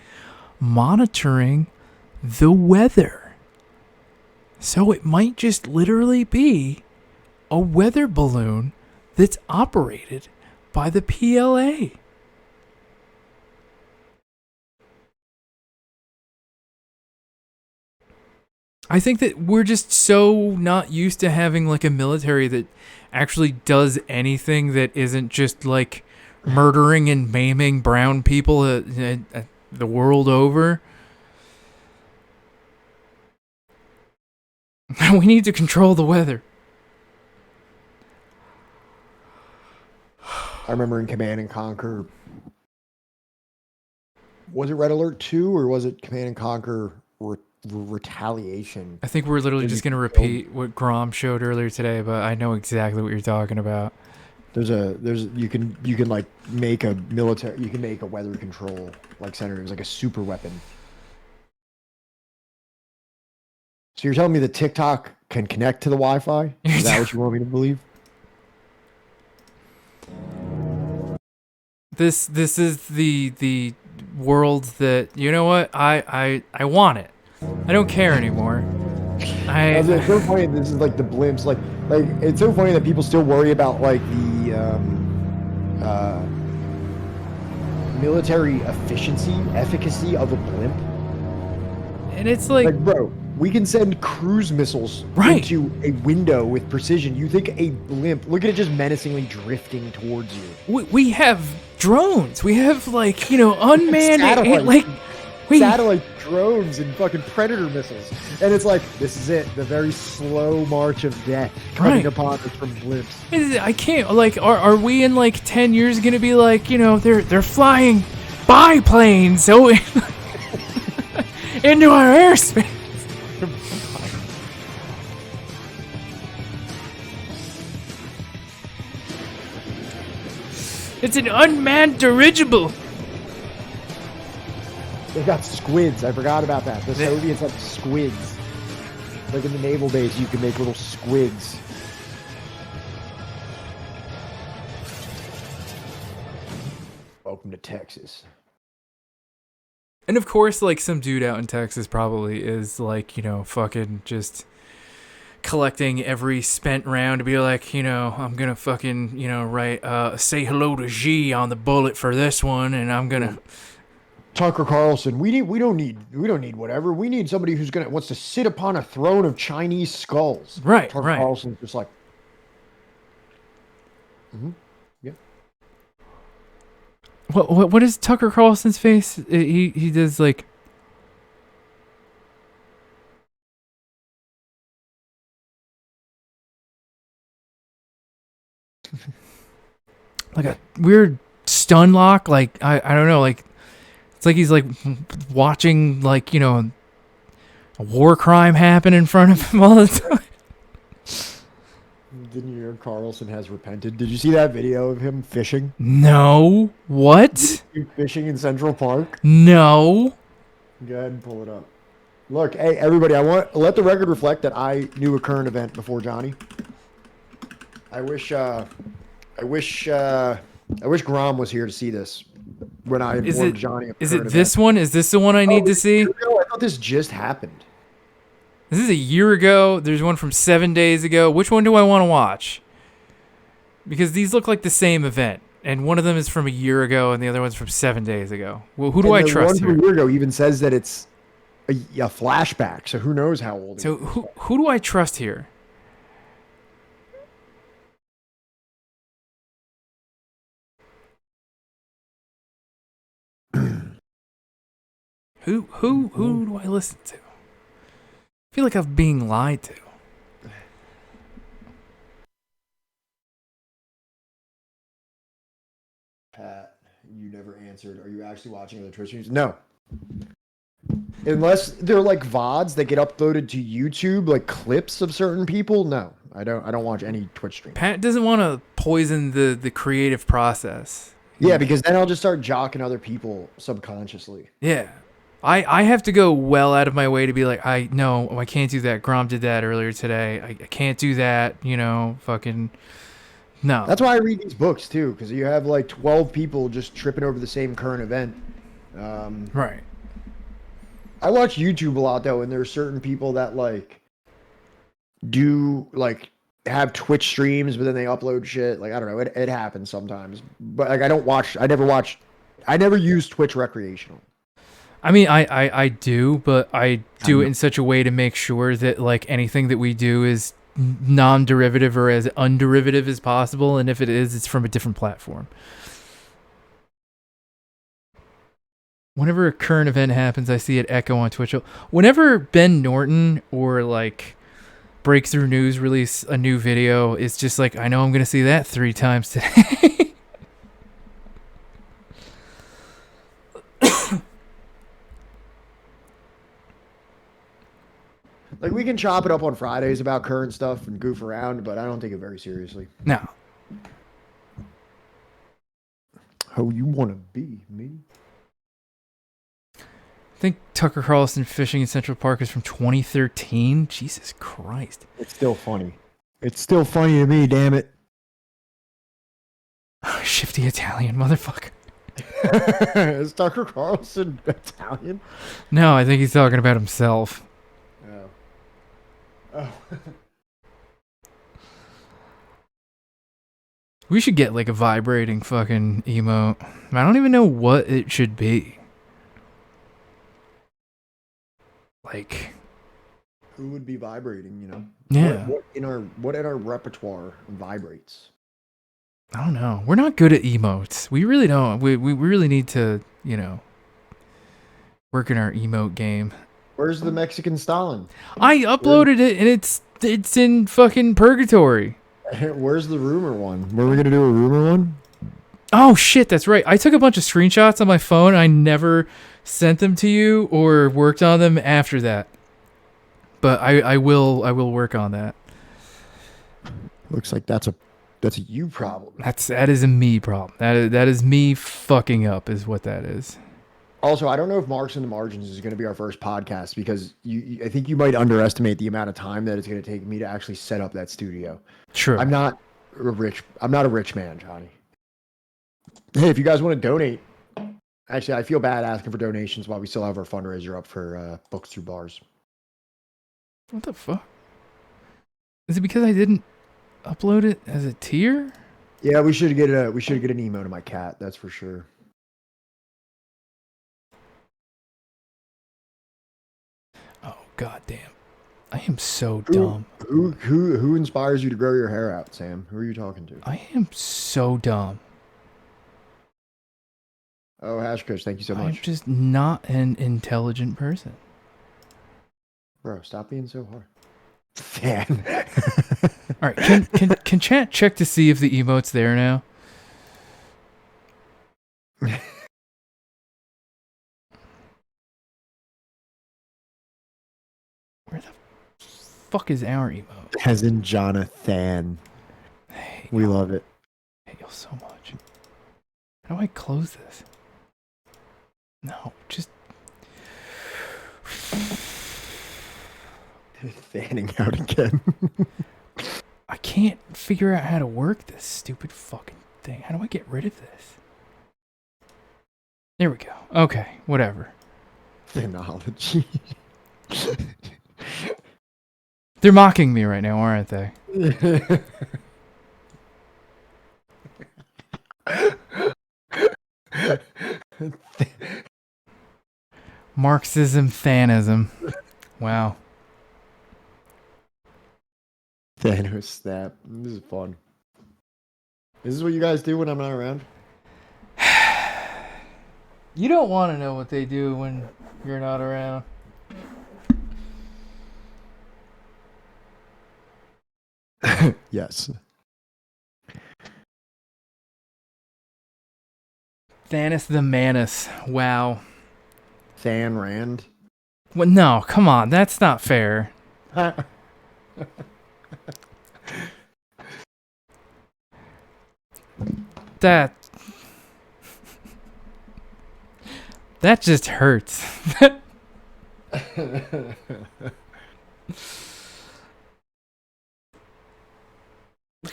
[SPEAKER 2] monitoring the weather. So it might just literally be a weather balloon that's operated by the PLA. I think that we're just so not used to having like a military that actually does anything that isn't just like murdering and maiming brown people the world over. We need to control the weather.
[SPEAKER 1] I remember in Command and Conquer, was it Red Alert 2 or was it Command and Conquer Retaliation?
[SPEAKER 2] I think we're literally just going to repeat what Grom showed earlier today, but I know exactly what you're talking about.
[SPEAKER 1] You can like make a military, you can make a weather control like center. It was like a super weapon. So you're telling me that TikTok can connect to the Wi-Fi? Is that what you want me to believe?
[SPEAKER 2] This is the world that, you know what, I want it. I don't care anymore.
[SPEAKER 1] It's so funny. This is like the blimps. Like it's so funny that people still worry about like the military efficacy of a blimp.
[SPEAKER 2] And it's like
[SPEAKER 1] bro, we can send cruise missiles into a window with precision. You think a blimp? Look at it just menacingly drifting towards you.
[SPEAKER 2] We have drones. We have like, you know, unmanned
[SPEAKER 1] satellite drones and fucking Predator missiles. And it's like, this is it, the very slow march of death coming upon us from blimps.
[SPEAKER 2] I can't, like, are we in like 10 years gonna be like, you know, they're flying biplanes so into our airspace? It's an unmanned dirigible.
[SPEAKER 1] They got squids. I forgot about that. The Soviets have squids. Like in the naval base, you can make little squids. Welcome to Texas.
[SPEAKER 2] And of course, like some dude out in Texas probably is like, you know, fucking just collecting every spent round to be like, I'm gonna fucking, write say hello to G on the bullet for this one, and I'm gonna
[SPEAKER 1] Tucker Carlson. We don't need whatever. We need somebody who's wants to sit upon a throne of Chinese skulls.
[SPEAKER 2] Right,
[SPEAKER 1] Tucker
[SPEAKER 2] right.
[SPEAKER 1] Carlson's just like, yeah.
[SPEAKER 2] What is Tucker Carlson's face? He does like. Like a weird stun lock, like I don't know, like it's like he's like watching like a war crime happen in front of him all the time.
[SPEAKER 1] Didn't you hear Carlson has repented? Did you see that video of him fishing?
[SPEAKER 2] No. What?
[SPEAKER 1] Fishing in Central Park?
[SPEAKER 2] No.
[SPEAKER 1] Go ahead and pull it up. Look, hey everybody, let the record reflect that I knew a current event before Johnny. I wish Grom was here to see this when I informed Johnny.
[SPEAKER 2] Is it this one? Is this the one I need to see?
[SPEAKER 1] I thought this just happened.
[SPEAKER 2] This is a year ago. There's one from 7 days ago. Which one do I want to watch? Because these look like the same event, and one of them is from a year ago, and the other one's from 7 days ago. Well, who do I trust
[SPEAKER 1] one
[SPEAKER 2] here?
[SPEAKER 1] from a year ago even says that it's a flashback, so who knows how old?
[SPEAKER 2] So who do I trust here? Who do I listen to? I feel like I'm being lied to.
[SPEAKER 1] Pat, you never answered. Are you actually watching the Twitch streams? No. Unless they're like VODs that get uploaded to YouTube, like clips of certain people. No, I don't watch any Twitch streams.
[SPEAKER 2] Pat doesn't want to poison the creative process.
[SPEAKER 1] Yeah, because then I'll just start jocking other people subconsciously.
[SPEAKER 2] Yeah. I have to go well out of my way to be like, I can't do that. Grom did that earlier today. I can't do that, fucking no.
[SPEAKER 1] That's why I read these books too, because you have like 12 people just tripping over the same current event.
[SPEAKER 2] Right.
[SPEAKER 1] I watch YouTube a lot though, and there are certain people that like do like have Twitch streams, but then they upload shit. Like I don't know, it happens sometimes. But like I never use Twitch recreational.
[SPEAKER 2] I mean, I do, but I do it in such a way to make sure that like anything that we do is non-derivative or as underivative as possible, and if it is, it's from a different platform. Whenever a current event happens, I see it echo on Twitch. Whenever Ben Norton or like Breakthrough News release a new video, it's just like, I know I'm going to see that 3 times today.
[SPEAKER 1] Like we can chop it up on Fridays about current stuff and goof around, but I don't take it very seriously.
[SPEAKER 2] No.
[SPEAKER 1] How you want to be, me?
[SPEAKER 2] I think Tucker Carlson fishing in Central Park is from 2013. Jesus Christ.
[SPEAKER 1] It's still funny. It's still funny to me, damn it.
[SPEAKER 2] Shifty Italian motherfucker.
[SPEAKER 1] Is Tucker Carlson Italian?
[SPEAKER 2] No, I think he's talking about himself.
[SPEAKER 1] Oh.
[SPEAKER 2] We should get like a vibrating fucking emote. I don't even know what it should be. Like,
[SPEAKER 1] who would be vibrating, you know?
[SPEAKER 2] Yeah.
[SPEAKER 1] What in our repertoire vibrates?
[SPEAKER 2] I don't know. We're not good at emotes. We really don't. We really need to, work in our emote game.
[SPEAKER 1] Where's the Mexican Stalin?
[SPEAKER 2] I uploaded it and it's in fucking purgatory.
[SPEAKER 1] Where's the rumor one? Were we gonna do a rumor one?
[SPEAKER 2] Oh shit, that's right. I took a bunch of screenshots on my phone. I never sent them to you or worked on them after that. But I will work on that.
[SPEAKER 1] Looks like that's a you problem.
[SPEAKER 2] That is a me problem. That is me fucking up is what that is.
[SPEAKER 1] Also, I don't know if Marks in the Margins is going to be our first podcast because I think you might underestimate the amount of time that it's going to take me to actually set up that studio.
[SPEAKER 2] True.
[SPEAKER 1] I'm not a rich man, Johnny. Hey, if you guys want to donate, actually, I feel bad asking for donations while we still have our fundraiser up for Books Through Bars.
[SPEAKER 2] What the fuck? Is it because I didn't upload it as a tier?
[SPEAKER 1] Yeah, we should get an emote of my cat. That's for sure.
[SPEAKER 2] Oh goddamn! I am so dumb.
[SPEAKER 1] Who inspires you to grow your hair out, Sam? Who are you talking to?
[SPEAKER 2] I am so dumb.
[SPEAKER 1] Oh, Hash Coach, thank you so much.
[SPEAKER 2] I'm just not an intelligent person.
[SPEAKER 1] Bro, stop being so hard. Fan.
[SPEAKER 2] All right, can chat check to see if the emote's there now? Where the fuck is our emote?
[SPEAKER 1] As in Jonathan.
[SPEAKER 2] Hey,
[SPEAKER 1] we love it.
[SPEAKER 2] I hate you so much. How do I close this? No, just
[SPEAKER 1] fanning out again.
[SPEAKER 2] I can't figure out how to work this stupid fucking thing. How do I get rid of this? There we go. Okay, whatever.
[SPEAKER 1] Phenology.
[SPEAKER 2] They're mocking me right now, aren't they? Marxism, Thanism. Wow.
[SPEAKER 1] Thanos snap. This is fun. Is this what you guys do when I'm not around?
[SPEAKER 2] You don't want to know what they do when you're not around.
[SPEAKER 1] Yes.
[SPEAKER 2] Thanos the Manus. Wow.
[SPEAKER 1] Than Rand.
[SPEAKER 2] Well, no, come on. That's not fair. That just hurts. Look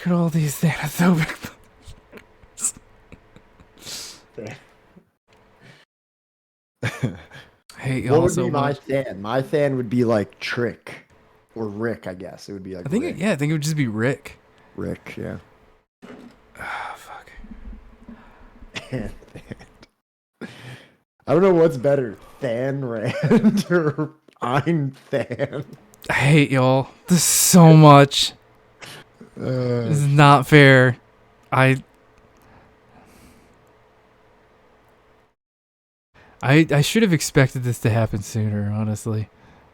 [SPEAKER 2] at all these xenophobic. Hey,
[SPEAKER 1] what would be my Than? My Than would be like Trick or Rick, I guess. It would be like.
[SPEAKER 2] I think
[SPEAKER 1] Rick.
[SPEAKER 2] I think it would just be Rick.
[SPEAKER 1] Rick, yeah.
[SPEAKER 2] Ah, fuck.
[SPEAKER 1] I don't know what's better, Than Rand or I'm Than.
[SPEAKER 2] I hate y'all. This so much. This is not fair. I should have expected this to happen sooner, honestly.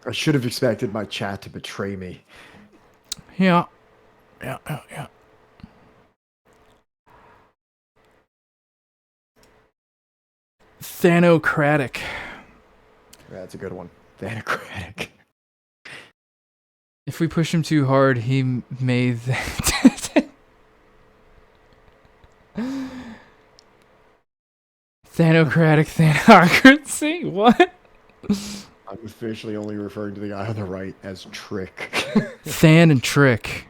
[SPEAKER 1] I should have expected my chat to betray me.
[SPEAKER 2] Yeah. Thanocratic.
[SPEAKER 1] That's a good one. Thanocratic.
[SPEAKER 2] If we push him too hard, he may... Thanocratic thanocracy? What?
[SPEAKER 1] I'm officially only referring to the guy on the right as Trick.
[SPEAKER 2] Than and Trick.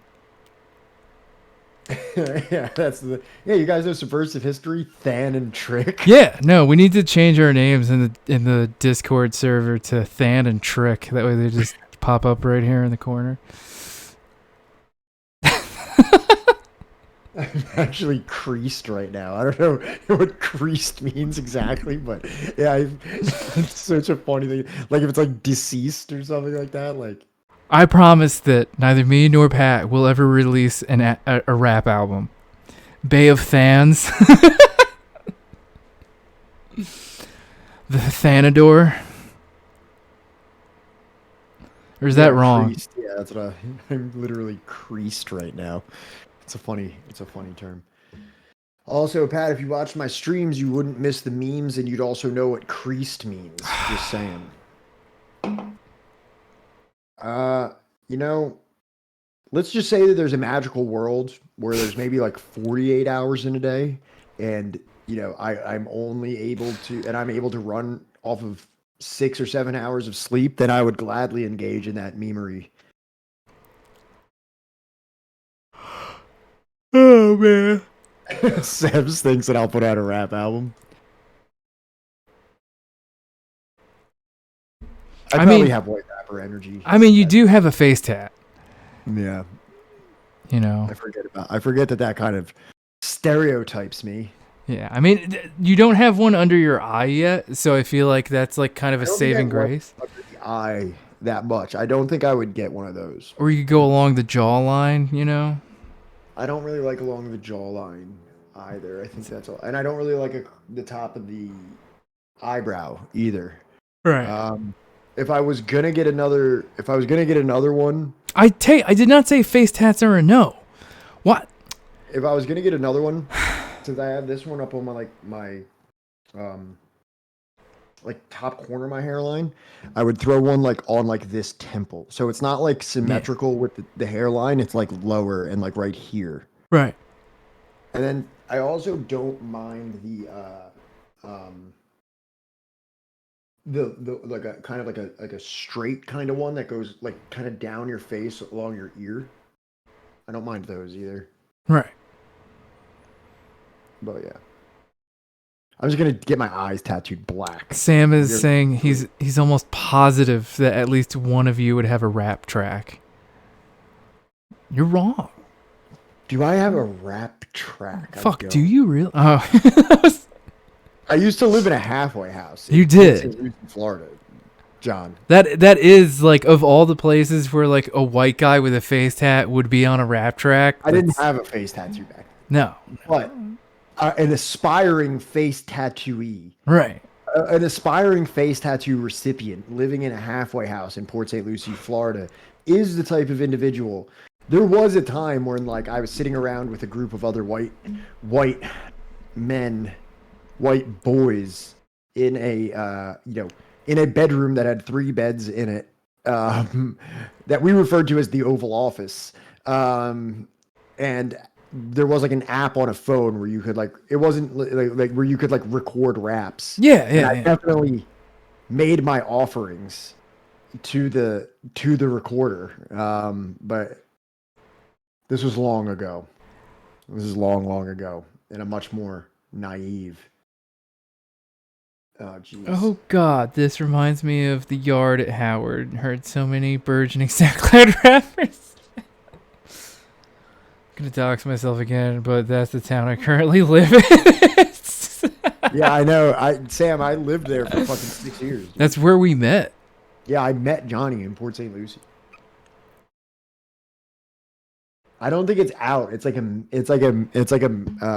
[SPEAKER 1] Yeah, you guys know Subversive History, Than and Trick.
[SPEAKER 2] Yeah, no, we need to change our names in the Discord server to Than and Trick. That way they just pop up right here in the corner.
[SPEAKER 1] I'm actually creased right now. I don't know what creased means exactly, but yeah, it's such a funny thing. Like if it's like deceased or something like that. Like
[SPEAKER 2] I promise that neither me nor Pat will ever release a rap album. Bay of Thans. The Thanador. Or is that wrong?
[SPEAKER 1] Creased. Yeah, that's what I'm literally creased right now. It's a funny term. Also, Pat, if you watched my streams, you wouldn't miss the memes, and you'd also know what creased means. Just saying. Let's just say that there's a magical world where there's maybe like 48 hours in a day, and I'm only able to, and I'm able to run off of 6 or 7 hours of sleep. Then I would gladly engage in that memery.
[SPEAKER 2] Oh man.
[SPEAKER 1] Sebs thinks that I'll put out a rap album. I probably have white rapper energy.
[SPEAKER 2] I mean, you do have a face tat.
[SPEAKER 1] Yeah.
[SPEAKER 2] You know.
[SPEAKER 1] I forget that kind of stereotypes me.
[SPEAKER 2] Yeah, I mean, you don't have one under your eye yet, so I feel like that's like kind of a saving grace.
[SPEAKER 1] Under the eye that much. I don't think I would get one of those.
[SPEAKER 2] Or you could go along the jawline, you know.
[SPEAKER 1] I don't really like along the jawline either. I think that's all, and I don't really like the top of the eyebrow either.
[SPEAKER 2] Right.
[SPEAKER 1] If I was gonna get another one,
[SPEAKER 2] I did not say face tats are a no. What?
[SPEAKER 1] If I was gonna get another one, since I have this one up on my top corner of my hairline, I would throw one like on like this temple. So it's not like symmetrical with the hairline. It's like lower and like right here.
[SPEAKER 2] Right.
[SPEAKER 1] And then I also don't mind the like a kind of like a straight kind of one that goes like kind of down your face along your ear. I don't mind those either.
[SPEAKER 2] Right.
[SPEAKER 1] But yeah. I'm just gonna get my eyes tattooed black.
[SPEAKER 2] Sam is saying he's almost positive that at least one of you would have a rap track. You're wrong.
[SPEAKER 1] Do I have a rap track?
[SPEAKER 2] Fuck, do you really? Oh.
[SPEAKER 1] I used to live in a halfway house.
[SPEAKER 2] You did?
[SPEAKER 1] In Florida, John.
[SPEAKER 2] That is like, of all the places where like a white guy with a face tat would be on a rap track.
[SPEAKER 1] I didn't have a face tattoo back then.
[SPEAKER 2] No.
[SPEAKER 1] But an aspiring face tattooee.
[SPEAKER 2] Right.
[SPEAKER 1] An aspiring face tattoo recipient living in a halfway house in Port St. Lucie, Florida, is the type of individual. There was a time when like I was sitting around with a group of other white men, white boys in a in a bedroom that had 3 beds in it, that we referred to as the Oval Office, and there was like an app on a phone where you could like, it wasn't like where you could like record raps.
[SPEAKER 2] Yeah.
[SPEAKER 1] I definitely made my offerings to the recorder, but this was long ago. This is long ago, and a much more naive. Oh, jeez.
[SPEAKER 2] Oh, God. This reminds me of the yard at Howard. Heard so many burgeoning SoundCloud rappers. I'm going to dox myself again, but that's the town I currently live in.
[SPEAKER 1] Yeah, I know. Sam, I lived there for fucking 6 years. Dude.
[SPEAKER 2] That's where we met.
[SPEAKER 1] Yeah, I met Johnny in Port St. Lucie. I don't think it's out. It's like a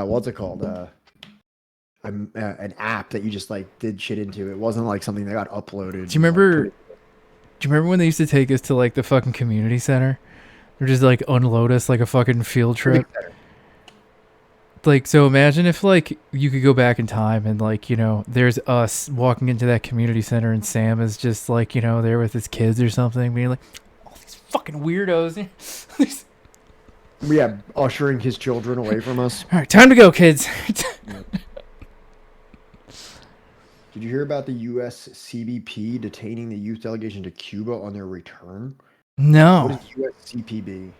[SPEAKER 1] what's it called? An app that you just like did shit into. It wasn't like something that got uploaded.
[SPEAKER 2] Do you remember when they used to take us to like the fucking community center? Or just like unload us like a fucking field trip? Like, so imagine if like you could go back in time and like, you know, there's us walking into that community center and Sam is just like, you know, there with his kids or something, being like, all these fucking weirdos.
[SPEAKER 1] Yeah, ushering his children away from us.
[SPEAKER 2] All right, time to go, kids.
[SPEAKER 1] Did you hear about the U.S. CBP detaining the youth delegation to Cuba on their return?
[SPEAKER 2] No.
[SPEAKER 1] What is U.S. CPB?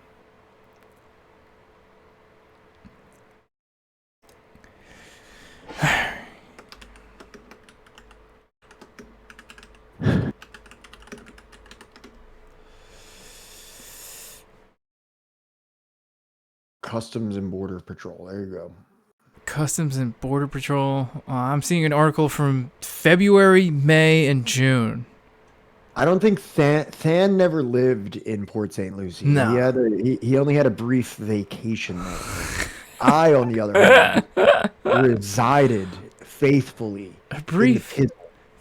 [SPEAKER 1] Customs and Border Patrol. There you go.
[SPEAKER 2] Customs and Border Patrol. I'm seeing an article from February, May, and June.
[SPEAKER 1] I don't think Than never lived in Port St. Lucie.
[SPEAKER 2] No.
[SPEAKER 1] He only had a brief vacation there. I, on the other hand, resided faithfully.
[SPEAKER 2] A brief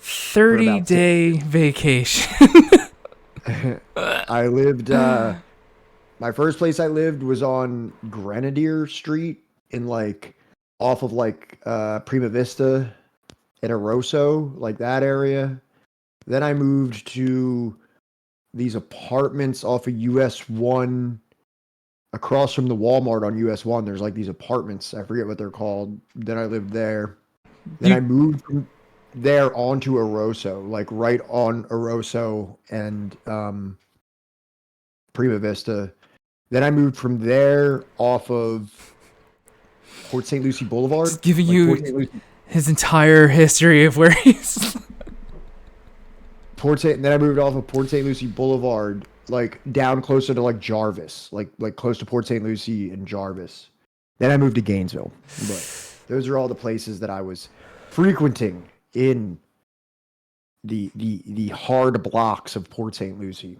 [SPEAKER 2] 30-day vacation.
[SPEAKER 1] I lived... my first place I lived was on Grenadier Street in like off of like Prima Vista in Aroso, like that area. Then I moved to these apartments off of US 1 across from the Walmart on US 1. There's like these apartments. I forget what they're called. Then I lived there. Then I moved from there onto Aroso, like right on Aroso and Prima Vista. Then I moved from there off of Port St. Lucie Boulevard.
[SPEAKER 2] Just giving you his entire history of where he's...
[SPEAKER 1] Then I moved off of Port St. Lucie Boulevard like down closer to like Jarvis, like close to Port St. Lucie and Jarvis. Then I moved to Gainesville. But those are all the places that I was frequenting in the hard blocks of Port St. Lucie.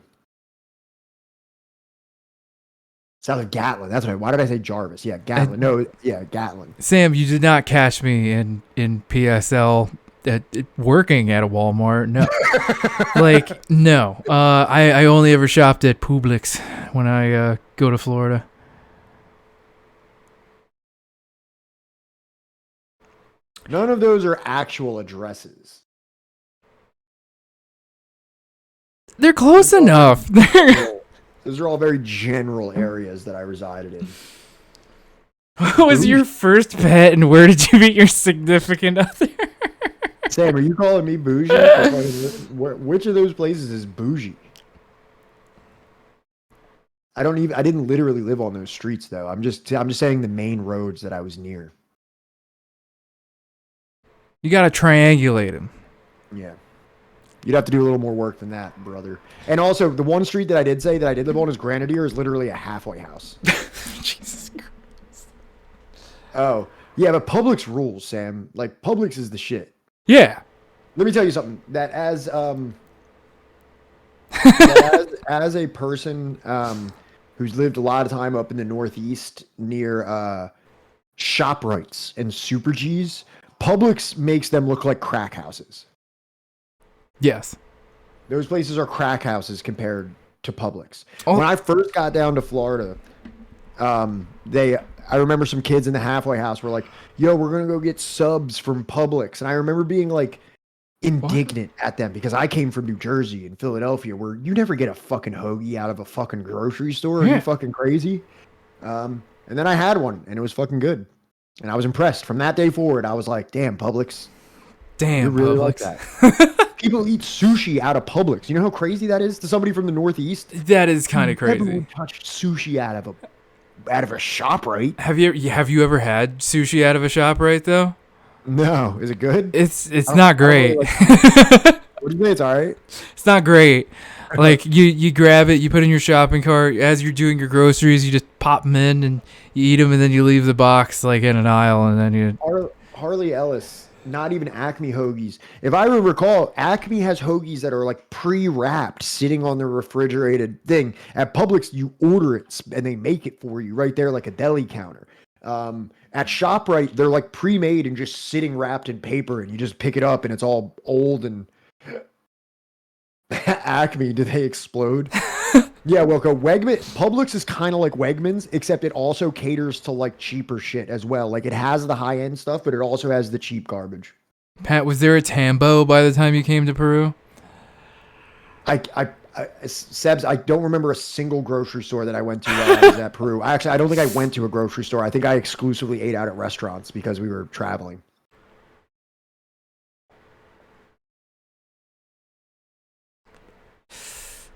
[SPEAKER 1] Sounds like Gatlin. That's right. Why did I say Jarvis? Yeah, Gatlin. No, yeah, Gatlin.
[SPEAKER 2] Sam, you did not catch me in PSL working at a Walmart. No. Like, no. I only ever shopped at Publix when I go to Florida.
[SPEAKER 1] None of those are actual addresses.
[SPEAKER 2] They're close enough.
[SPEAKER 1] Those are all very general areas that I resided in.
[SPEAKER 2] What was your first pet, and where did you meet your significant other?
[SPEAKER 1] Sam, are you calling me bougie? Which of those places is bougie? I didn't literally live on those streets though. I'm just saying the main roads that I was near.
[SPEAKER 2] You gotta triangulate them.
[SPEAKER 1] Yeah. You'd have to do a little more work than that, brother. And also, the one street that I did say that I did live on is Grenadier is literally a halfway house.
[SPEAKER 2] Jesus Christ.
[SPEAKER 1] Oh. Yeah, but Publix rules, Sam. Like, Publix is the shit.
[SPEAKER 2] Yeah.
[SPEAKER 1] Let me tell you something. That as as a person who's lived a lot of time up in the Northeast near ShopRites and Super G's, Publix makes them look like crack houses.
[SPEAKER 2] Yes.
[SPEAKER 1] Those places are crack houses compared to Publix.
[SPEAKER 2] Oh.
[SPEAKER 1] When I first got down to Florida, I remember some kids in the halfway house were like, yo, we're going to go get subs from Publix. And I remember being like indignant at them because I came from New Jersey and Philadelphia where you never get a fucking hoagie out of a fucking grocery store. Are you fucking crazy? And then I had one and it was fucking good. And I was impressed. From that day forward, I was like, damn, Publix.
[SPEAKER 2] Damn,
[SPEAKER 1] you really
[SPEAKER 2] Publix.
[SPEAKER 1] like that. People eat sushi out of Publix. You know how crazy that is to somebody from the Northeast?
[SPEAKER 2] That is kind of crazy.
[SPEAKER 1] Never would touch sushi out of a ShopRite.
[SPEAKER 2] Have you ever had sushi out of a ShopRite though?
[SPEAKER 1] No. Is it good?
[SPEAKER 2] It's not great.
[SPEAKER 1] What do you say? It's all right.
[SPEAKER 2] It's not great. Like you grab it, you put it in your shopping cart. As you're doing your groceries, you just pop them in and you eat them, and then you leave the box like in an aisle, and then you.
[SPEAKER 1] Harley Ellis. Not even Acme hoagies. If I recall, Acme has hoagies that are like pre-wrapped, sitting on the refrigerated thing. At Publix, you order it and they make it for you right there, like a deli counter. At ShopRite, they're like pre-made and just sitting wrapped in paper, and you just pick it up and it's all old and. Acme, did they explode? Yeah, well, Publix is kind of like Wegmans, except it also caters to like cheaper shit as well. Like it has the high end stuff, but it also has the cheap garbage.
[SPEAKER 2] Pat, was there a Tambo by the time you came to Peru?
[SPEAKER 1] Sebs, I don't remember a single grocery store that I went to while I was at Peru. I don't think I went to a grocery store. I think I exclusively ate out at restaurants because we were traveling.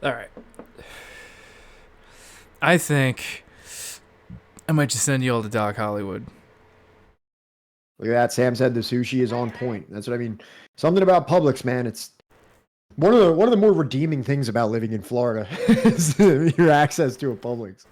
[SPEAKER 2] All right. I think I might just send you all to Doc Hollywood.
[SPEAKER 1] Look at that. Sam said the sushi is on point. That's what I mean. Something about Publix, man. It's one of the more redeeming things about living in Florida is your access to a Publix.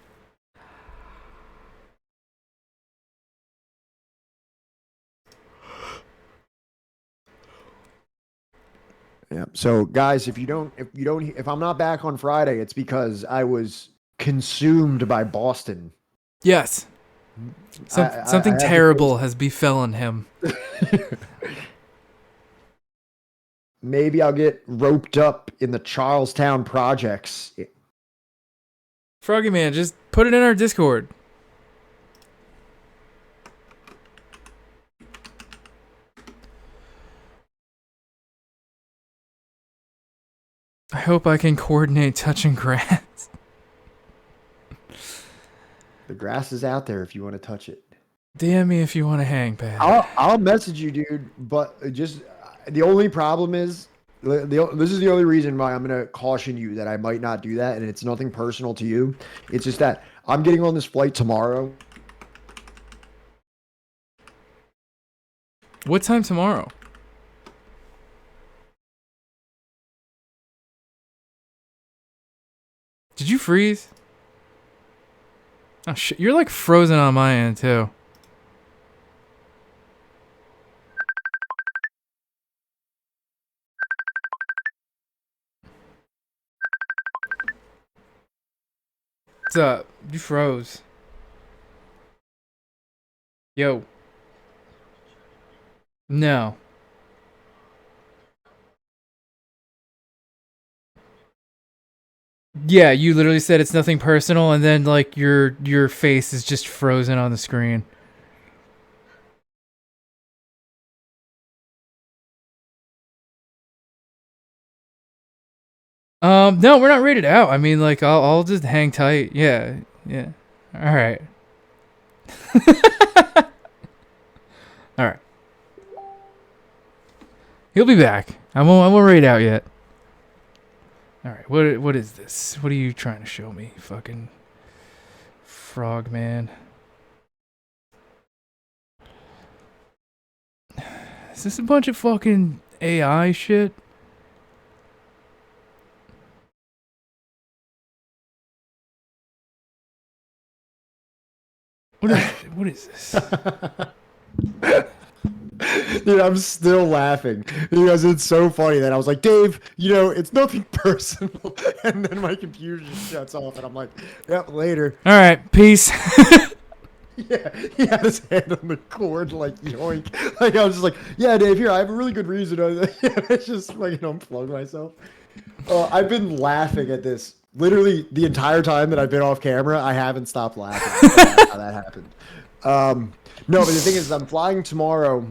[SPEAKER 1] Yeah. So guys, if I'm not back on Friday, it's because I was consumed by Boston.
[SPEAKER 2] Yes. Something terrible has befallen him.
[SPEAKER 1] Maybe I'll get roped up in the Charlestown projects.
[SPEAKER 2] Froggy Man, just put it in our Discord. I hope I can coordinate touching grass.
[SPEAKER 1] The grass is out there if you want to touch it.
[SPEAKER 2] DM me if you want to hang, Pat.
[SPEAKER 1] I'll message you, dude. But just the only problem is, this is the only reason why I'm going to caution you that I might not do that. And it's nothing personal to you. It's just that I'm getting on this flight tomorrow.
[SPEAKER 2] What time tomorrow? freeze? Oh shit, you're like frozen on my end too. What's up? You froze. Yo. No. Yeah, you literally said it's nothing personal, and then like your face is just frozen on the screen. No, we're not rated out. I mean, like, I'll just hang tight. Yeah, yeah. All right. All right. He'll be back. I won't rate out yet. All right. What is this? What are you trying to show me, fucking frog man? Is this a bunch of fucking AI shit? What is this?
[SPEAKER 1] Dude, I'm still laughing because it's so funny that I was like, Dave, you know, it's nothing personal. And then my computer just shuts off and I'm like, yep, later.
[SPEAKER 2] All right, peace.
[SPEAKER 1] Yeah, he had his hand on the cord, like, yoink. Like, I was just like, yeah, Dave, here, I have a really good reason. It's just fucking unplug myself. I've been laughing at this. Literally, the entire time that I've been off camera, I haven't stopped laughing. That's how that happened. No, but the thing is, I'm flying tomorrow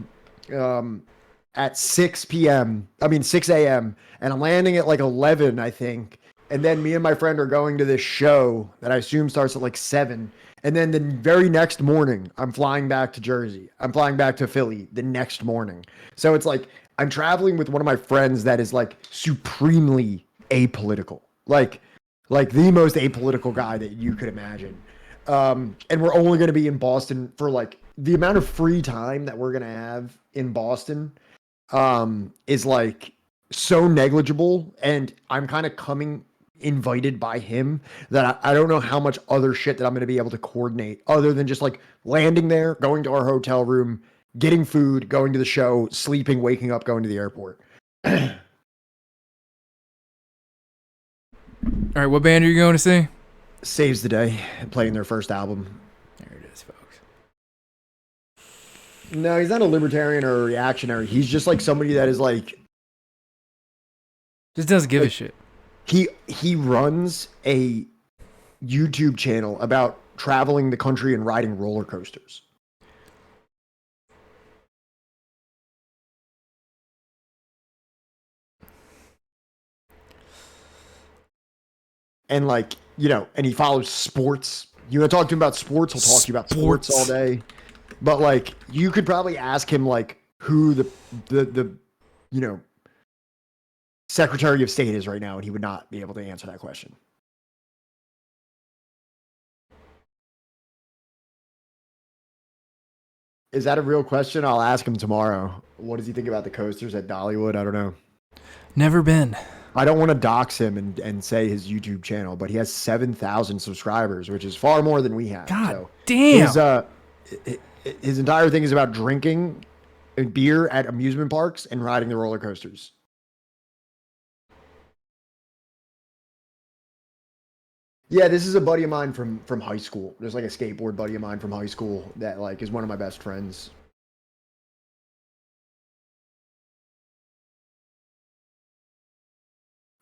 [SPEAKER 1] at 6 p.m. I mean, 6 a.m. And I'm landing at like 11, I think. And then me and my friend are going to this show that I assume starts at like 7. And then the very next morning, I'm flying back to Jersey. I'm flying back to Philly the next morning. So it's like I'm traveling with one of my friends that is like supremely apolitical. Like the most apolitical guy that you could imagine. And we're only going to be in Boston for like the amount of free time that we're going to have in Boston is like so negligible. And I'm kind of invited by him that I don't know how much other shit that I'm going to be able to coordinate other than just like landing there, going to our hotel room, getting food, going to the show, sleeping, waking up, going to the airport.
[SPEAKER 2] All right, what band are you going to see?
[SPEAKER 1] Saves the Day, playing their first album.
[SPEAKER 2] There it is, folks.
[SPEAKER 1] No, he's not a libertarian or a reactionary. He's just like somebody that is like...
[SPEAKER 2] Just doesn't give a shit.
[SPEAKER 1] He runs a YouTube channel about traveling the country and riding roller coasters. And like, you know, and he follows sports. You want to talk to him about sports? He'll talk to you about sports all day. But like, you could probably ask him like who the you know, Secretary of State is right now, and he would not be able to answer that question. Is that a real question? I'll ask him tomorrow. What does he think about the coasters at Dollywood? I don't know.
[SPEAKER 2] Never been.
[SPEAKER 1] I don't want to dox him and say his YouTube channel, but he has 7,000 subscribers, which is far more than we have.
[SPEAKER 2] God damn.
[SPEAKER 1] His entire thing is about drinking beer at amusement parks and riding the roller coasters. Yeah, this is a buddy of mine from high school. There's like a skateboard buddy of mine from high school that like is one of my best friends.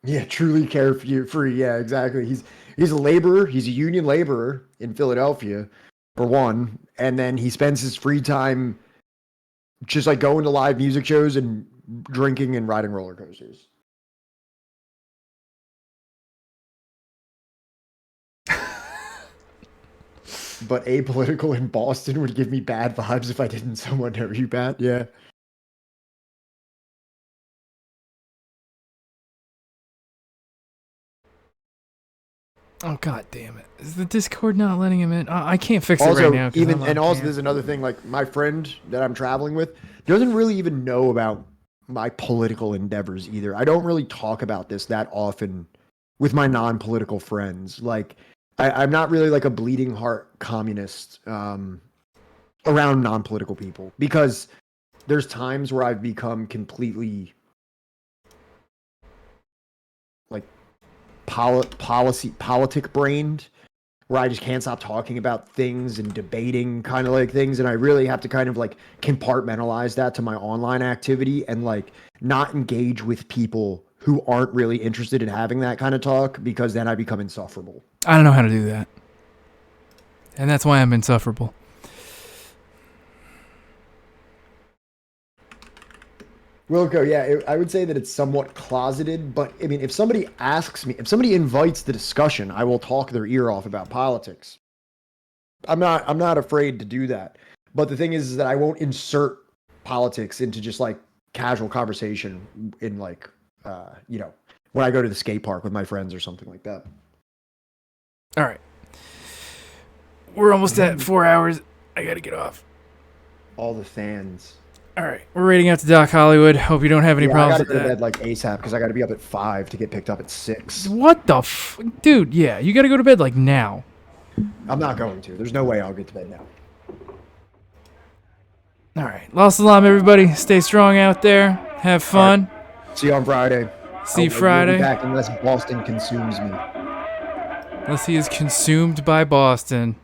[SPEAKER 1] Yeah, truly carefree. Yeah, exactly. He's a laborer. He's a union laborer in Philadelphia, for one, and then he spends his free time just like going to live music shows and drinking and riding roller coasters. But apolitical in Boston would give me bad vibes if I didn't somewhat know you, Pat. Yeah.
[SPEAKER 2] Oh god damn it! Is the Discord not letting him in? I can't fix it
[SPEAKER 1] Also,
[SPEAKER 2] right now.
[SPEAKER 1] Also, there's another thing. Like my friend that I'm traveling with doesn't really even know about my political endeavors either. I don't really talk about this that often with my non-political friends. Like, I'm not really like a bleeding heart communist around non-political people, because there's times where I've become completely like politic brained, where I just can't stop talking about things and debating kind of like things, and I really have to kind of like compartmentalize that to my online activity and like not engage with people who aren't really interested in having that kind of talk, because then I become insufferable.
[SPEAKER 2] I don't know how to do that. And that's why I'm insufferable.
[SPEAKER 1] Wilco, yeah, I would say that it's somewhat closeted, but I mean, if somebody asks me, if somebody invites the discussion, I will talk their ear off about politics. I'm not afraid to do that. But the thing is that I won't insert politics into just like casual conversation in like, you know, when I go to the skate park with my friends or something like that.
[SPEAKER 2] All right. We're almost at 4 hours. I got to get off.
[SPEAKER 1] All the fans.
[SPEAKER 2] All right. We're rating out to Doc Hollywood. Hope you don't have any problems with that.
[SPEAKER 1] I got to go to bed like ASAP because I got to be up at 5 to get picked up at 6.
[SPEAKER 2] What the dude, yeah. You got to go to bed like now.
[SPEAKER 1] I'm not going to. There's no way I'll get to bed now.
[SPEAKER 2] All right. Lost Salam, everybody. Stay strong out there. Have fun.
[SPEAKER 1] Right. See you on Friday.
[SPEAKER 2] See you Friday.
[SPEAKER 1] I'll be back unless Boston consumes me.
[SPEAKER 2] Unless he is consumed by Boston.